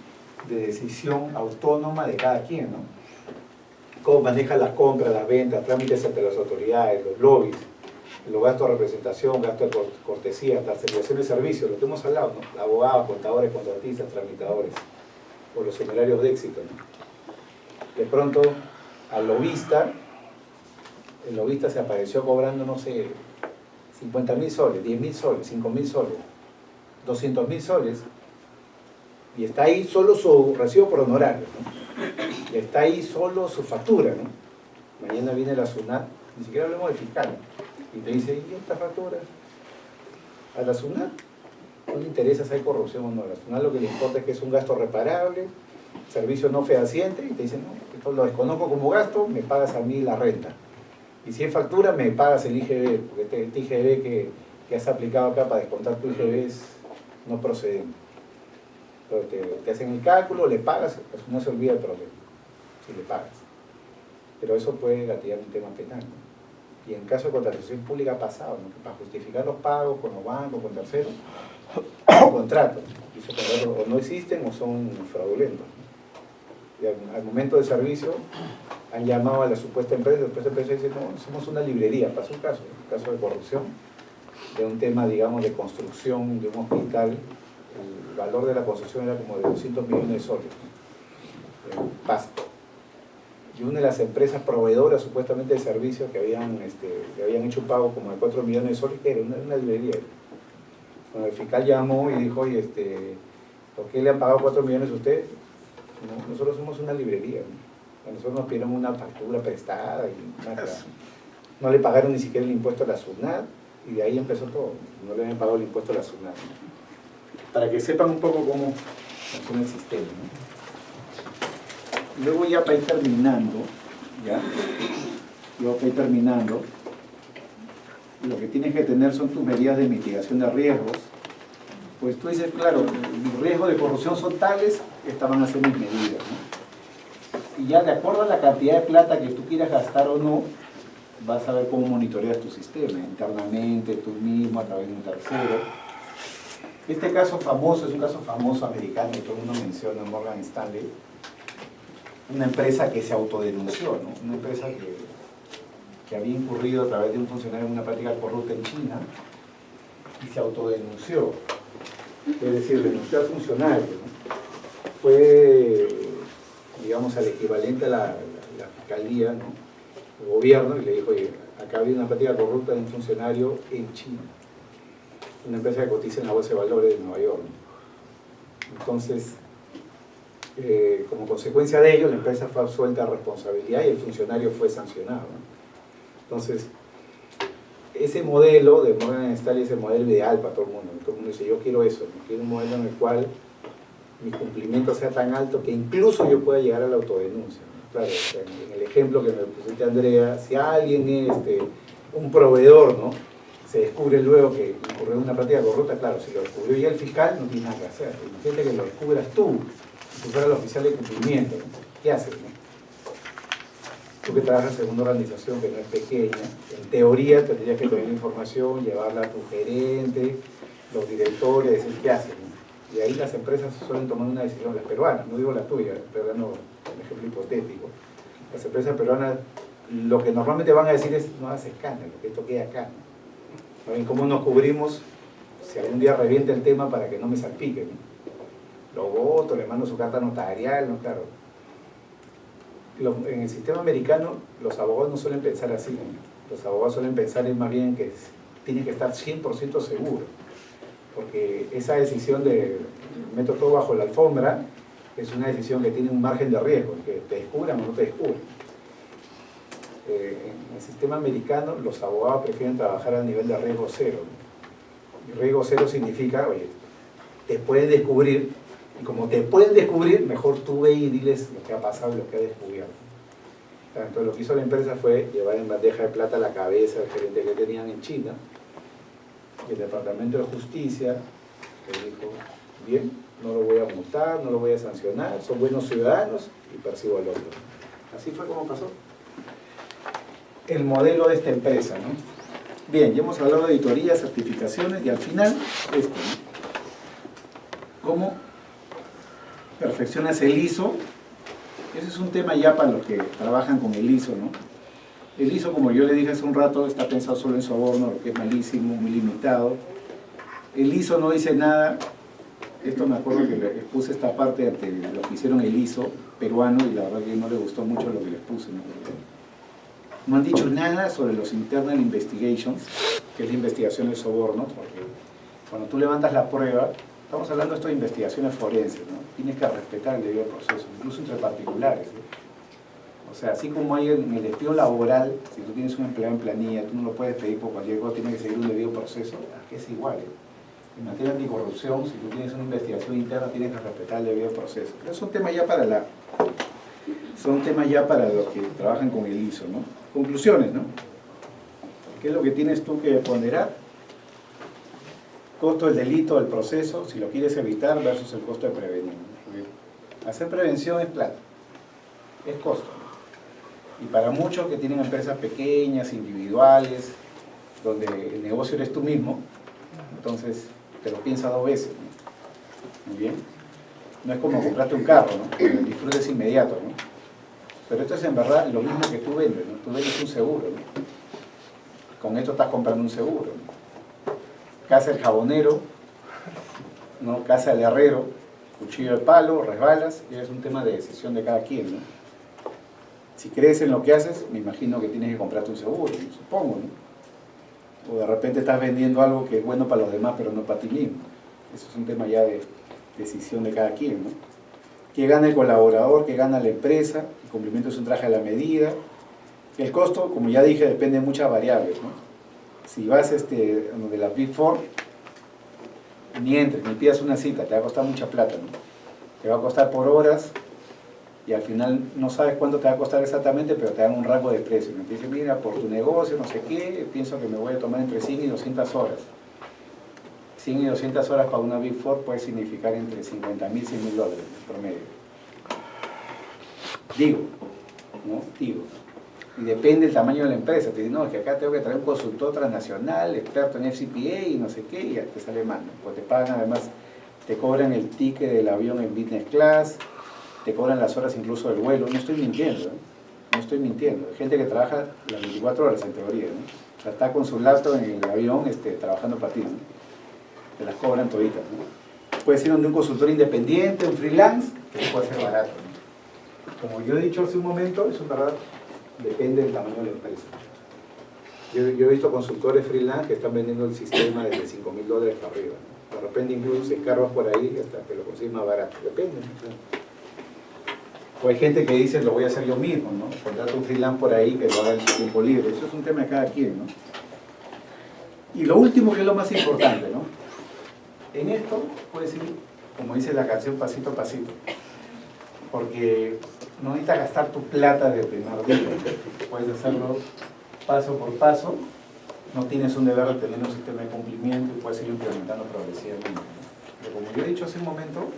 de decisión autónoma de cada quien, ¿no? Cómo maneja las compras, las ventas, trámites entre las autoridades, los lobbies, los gastos de representación, gastos de cortesía, tercerización de servicios, lo que hemos hablado, ¿no? Abogados, contadores, contratistas, tramitadores, o los seminarios de éxito, ¿no? De pronto, al lobista, el lobista se apareció cobrando, no sé, 50.000 soles, 10.000 soles, 5.000 soles, 200.000 soles, y está ahí solo su recibo por honorario, ¿no? Y está ahí solo su factura, ¿no? Mañana viene la SUNAT, ni siquiera hablamos de fiscal, ¿no? Y te dice, ¿y esta factura? A la SUNAT no le interesa si hay corrupción o no. A la SUNAT lo que le importa es que es un gasto reparable, servicio no fehaciente, y te dicen, no, esto lo desconozco como gasto, me pagas a mí la renta. Y si es factura, me pagas el IGB, porque este IGB que has aplicado acá para descontar tu IGB es no procedente. Pero te hacen el cálculo, le pagas, pues no se olvida el problema, si le pagas. Pero eso puede gatillar un tema penal, ¿no? Y en caso de contratación pública ha pasado, ¿no? Que para justificar los pagos con los bancos, con terceros, contratos. Y esos contratos o no existen o son fraudulentos, ¿no? Y al momento del servicio han llamado a la supuesta empresa dice, no, somos una librería. Pasó un caso de corrupción, de un tema, digamos, de construcción de un hospital. El valor de la construcción era como de 200 millones de soles, ¿no? En Pasto. Y una de las empresas proveedoras supuestamente de servicios que habían hecho un pago como de 4 millones de soles, era una librería. Cuando el fiscal llamó y dijo, oye, ¿por qué le han pagado 4 millones a usted? No, nosotros somos una librería, ¿no? A nosotros nos pidieron una factura prestada y nada. No le pagaron ni siquiera el impuesto a la SUNAT y de ahí empezó todo. No le habían pagado el impuesto a la SUNAT, ¿no? Para que sepan un poco cómo funciona el sistema, ¿no? Luego ya para ir terminando, lo que tienes que tener son tus medidas de mitigación de riesgos. Pues tú dices, claro, mis riesgos de corrupción son tales, estas van a ser mis medidas, ¿no? Y ya de acuerdo a la cantidad de plata que tú quieras gastar o no, vas a ver cómo monitoreas tu sistema, internamente, tú mismo, a través de un tercero. Este caso famoso, es un caso famoso americano que todo el mundo menciona, Morgan Stanley, una empresa que se autodenunció, ¿no? Una empresa que había incurrido a través de un funcionario en una práctica corrupta en China y se autodenunció, es decir, denunció al funcionario, ¿no? Fue, digamos, al equivalente a la fiscalía, ¿no? El gobierno, y le dijo, oye, acá había una práctica corrupta de un funcionario en China, una empresa que cotiza en la bolsa de valores de Nueva York, ¿no? Entonces, como consecuencia de ello, la empresa fue absuelta de responsabilidad y el funcionario fue sancionado, ¿no? Entonces, ese modelo de Morgan Stanley es el modelo ideal para todo el mundo. Todo el mundo dice, yo quiero eso, ¿no? Quiero un modelo en el cual mi cumplimiento sea tan alto que incluso yo pueda llegar a la autodenuncia, ¿no? Claro, en el ejemplo que me pusiste, Andrea, si alguien es un proveedor, ¿no?, se descubre luego que ocurrió una práctica corrupta, claro, si lo descubrió ya el fiscal, no tiene nada que hacer. Imagínate que lo descubras tú, si fuera el oficial de cumplimiento, ¿no? ¿Qué haces, no? Tú que trabajas en una organización que no es pequeña, en teoría tendrías que tener información, llevarla a tu gerente, los directores, decir qué haces, ¿no? Y ahí las empresas suelen tomar una decisión, las peruanas, no digo la tuya, pero no, un ejemplo hipotético. Las empresas peruanas lo que normalmente van a decir es, no hagas escándalo, que esto quede acá, ¿no? ¿Saben cómo nos cubrimos si algún día revienta el tema para que no me salpique, ¿no? Lo voto, le mando su carta notarial, ¿no? Claro. En el sistema americano los abogados no suelen pensar así, ¿no? Los abogados suelen pensar más bien que tiene que estar 100% seguro, porque esa decisión de meto todo bajo la alfombra es una decisión que tiene un margen de riesgo, que te descubran o no te descubran. En el sistema americano los abogados prefieren trabajar a nivel de riesgo cero, ¿no? Y riesgo cero significa, oye, te pueden descubrir, y como te pueden descubrir, mejor tú ve y diles lo que ha pasado y lo que ha descubierto. Entonces lo que hizo la empresa fue llevar en bandeja de plata la cabeza del gerente que tenían en China, y el Departamento de Justicia le dijo, bien, no lo voy a multar, no lo voy a sancionar, son buenos ciudadanos y persigo al otro. Así fue como pasó. El modelo de esta empresa, ¿no? Bien, ya hemos hablado de auditorías, certificaciones y al final esto, ¿no? ¿Cómo perfeccionas el ISO? Ese es un tema ya para los que trabajan con el ISO, ¿no? El ISO, como yo le dije hace un rato, está pensado solo en soborno, lo que es malísimo, muy limitado. El ISO no dice nada. Esto me acuerdo que les puse esta parte ante lo que hicieron el ISO peruano y la verdad que no les gustó mucho lo que les puse, ¿no? No han dicho nada sobre los internal investigations, que es la investigación de sobornos, porque cuando tú levantas la prueba, estamos hablando de esto de investigaciones forenses, ¿no? Tienes que respetar el debido proceso, incluso entre particulares, ¿no? O sea, así como hay en el despido laboral, si tú tienes un empleado en planilla, tú no lo puedes pedir por cualquier cosa, tiene que seguir un debido proceso, aquí es igual, ¿eh? En materia anticorrupción, si tú tienes una investigación interna, tienes que respetar el debido proceso. Pero es un tema ya para los que trabajan con el ISO, ¿no? Conclusiones, ¿no? ¿Qué es lo que tienes tú que ponderar? Costo del delito, del proceso, si lo quieres evitar versus el costo de prevenir, ¿no? Hacer prevención es plata, es costo, ¿no? Y para muchos que tienen empresas pequeñas, individuales, donde el negocio eres tú mismo, entonces te lo piensas 2 veces, ¿no? Muy bien. No es como comprarte un carro, ¿no? El disfrute es inmediato, ¿no? Pero esto es en verdad lo mismo que tú vendes, ¿no? Tú vendes un seguro, ¿no? Con esto estás comprando un seguro, ¿no? Casa del jabonero, ¿no? Casa del herrero, cuchillo de palo, resbalas, y es un tema de decisión de cada quien, ¿no? Si crees en lo que haces, me imagino que tienes que comprarte un seguro, ¿no? Supongo, ¿no? O de repente estás vendiendo algo que es bueno para los demás, pero no para ti mismo. Eso es un tema ya de decisión de cada quien, ¿no? ¿Qué gana el colaborador? ¿Qué gana la empresa? El cumplimiento es un traje a la medida. El costo, como ya dije, depende de muchas variables, ¿no? Si vas de las Big Four, ni entres, ni pidas una cita, te va a costar mucha plata, ¿no? Te va a costar por horas y al final no sabes cuánto te va a costar exactamente, pero te dan un rango de precio, ¿no? Te dicen, mira, por tu negocio, no sé qué, pienso que me voy a tomar entre 100 y 200 horas. 100 y 200 horas para una Big Four puede significar entre 50.000 y 100.000 dólares en promedio. Digo, ¿no? Digo. Y depende del tamaño de la empresa. Te dicen, no, es que acá tengo que traer un consultor transnacional, experto en FCPA y no sé qué, y ya te sale mal, ¿no? Pues te pagan además, te cobran el ticket del avión en business class, te cobran las horas incluso del vuelo. No estoy mintiendo, ¿eh? No estoy mintiendo. Hay gente que trabaja las 24 horas en teoría, ¿no? O sea, está con su laptop en el avión trabajando para ti, ¿no? Te las cobran toditas, ¿no? Puede ser de un consultor independiente, un freelance, que puede ser barato, ¿no? Como yo he dicho hace un momento, eso es verdad, depende del tamaño de la empresa. Yo he visto consultores freelance que están vendiendo el sistema desde 5.000 dólares para arriba, ¿no? De repente incluso si escarbas por ahí hasta que lo consigues más barato, depende, ¿no? O hay gente que dice, lo voy a hacer yo mismo, ¿no? Contrato un freelance por ahí que lo haga en su tiempo libre. Eso es un tema de cada quien, ¿no? Y lo último, que es lo más importante, ¿no? En esto puedes ir, como dice la canción, pasito a pasito. Porque no necesitas gastar tu plata de primer día. Puedes hacerlo paso por paso. No tienes un deber de tener un sistema de cumplimiento y puedes ir implementando progresivamente, ¿no? Pero como yo he dicho hace un momento,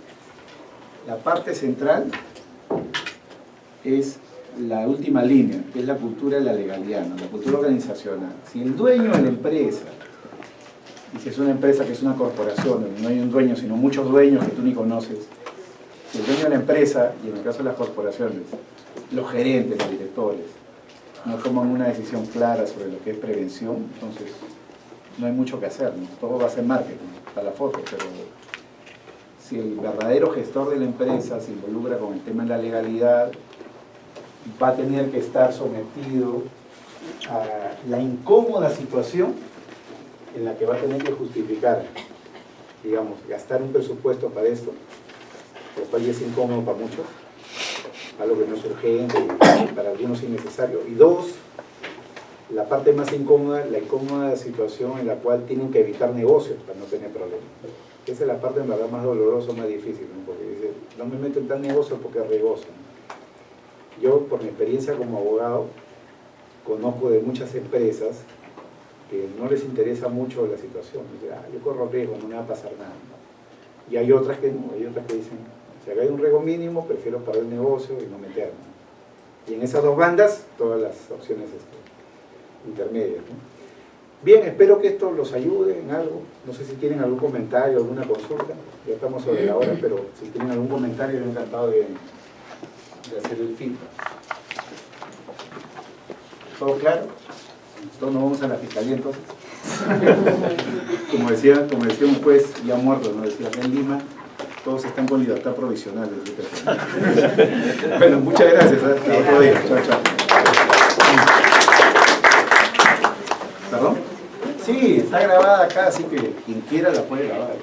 la parte central es la última línea, que es la cultura de la legalidad, ¿no? La cultura organizacional. Si el dueño de la empresa, y si es una empresa que es una corporación, no hay un dueño, sino muchos dueños que tú ni conoces, si el dueño de la empresa, y en el caso de las corporaciones, los gerentes, los directores, no toman una decisión clara sobre lo que es prevención, entonces no hay mucho que hacer, ¿no? Todo va a ser marketing, para la foto, pero si el verdadero gestor de la empresa se involucra con el tema de la legalidad, va a tener que estar sometido a la incómoda situación en la que va a tener que justificar, digamos, gastar un presupuesto para esto, lo cual ya es incómodo para muchos, algo que no es urgente, para algunos es innecesario. Y dos, la parte más incómoda, la incómoda situación en la cual tienen que evitar negocios para no tener problemas. Esa es la parte en verdad más dolorosa, más difícil, ¿no? Porque dice, no me meto en tal negocio porque es riesgoso, ¿no? Yo, por mi experiencia como abogado, conozco de muchas empresas que no les interesa mucho la situación. Dicen, yo corro riesgo, no me va a pasar nada, ¿no? Y hay otras que no, hay otras que dicen, si acá hay un riesgo mínimo, prefiero parar el negocio y no meterme, ¿no? Y en esas dos bandas, todas las opciones intermedias, ¿no? Bien, espero que esto los ayude en algo. No sé si tienen algún comentario, alguna consulta. Ya estamos sobre la hora, pero si tienen algún comentario, yo encantado de hacer el feedback. ¿Todo claro? Entonces nos vamos a la fiscalía entonces. Como decía un juez ya muerto, ¿no? Decía, acá en Lima todos están con libertad provisional. Bueno, muchas gracias. Hasta otro día. Chao, chao. ¿Perdón? Sí, está grabada acá, así que quien quiera la puede grabar.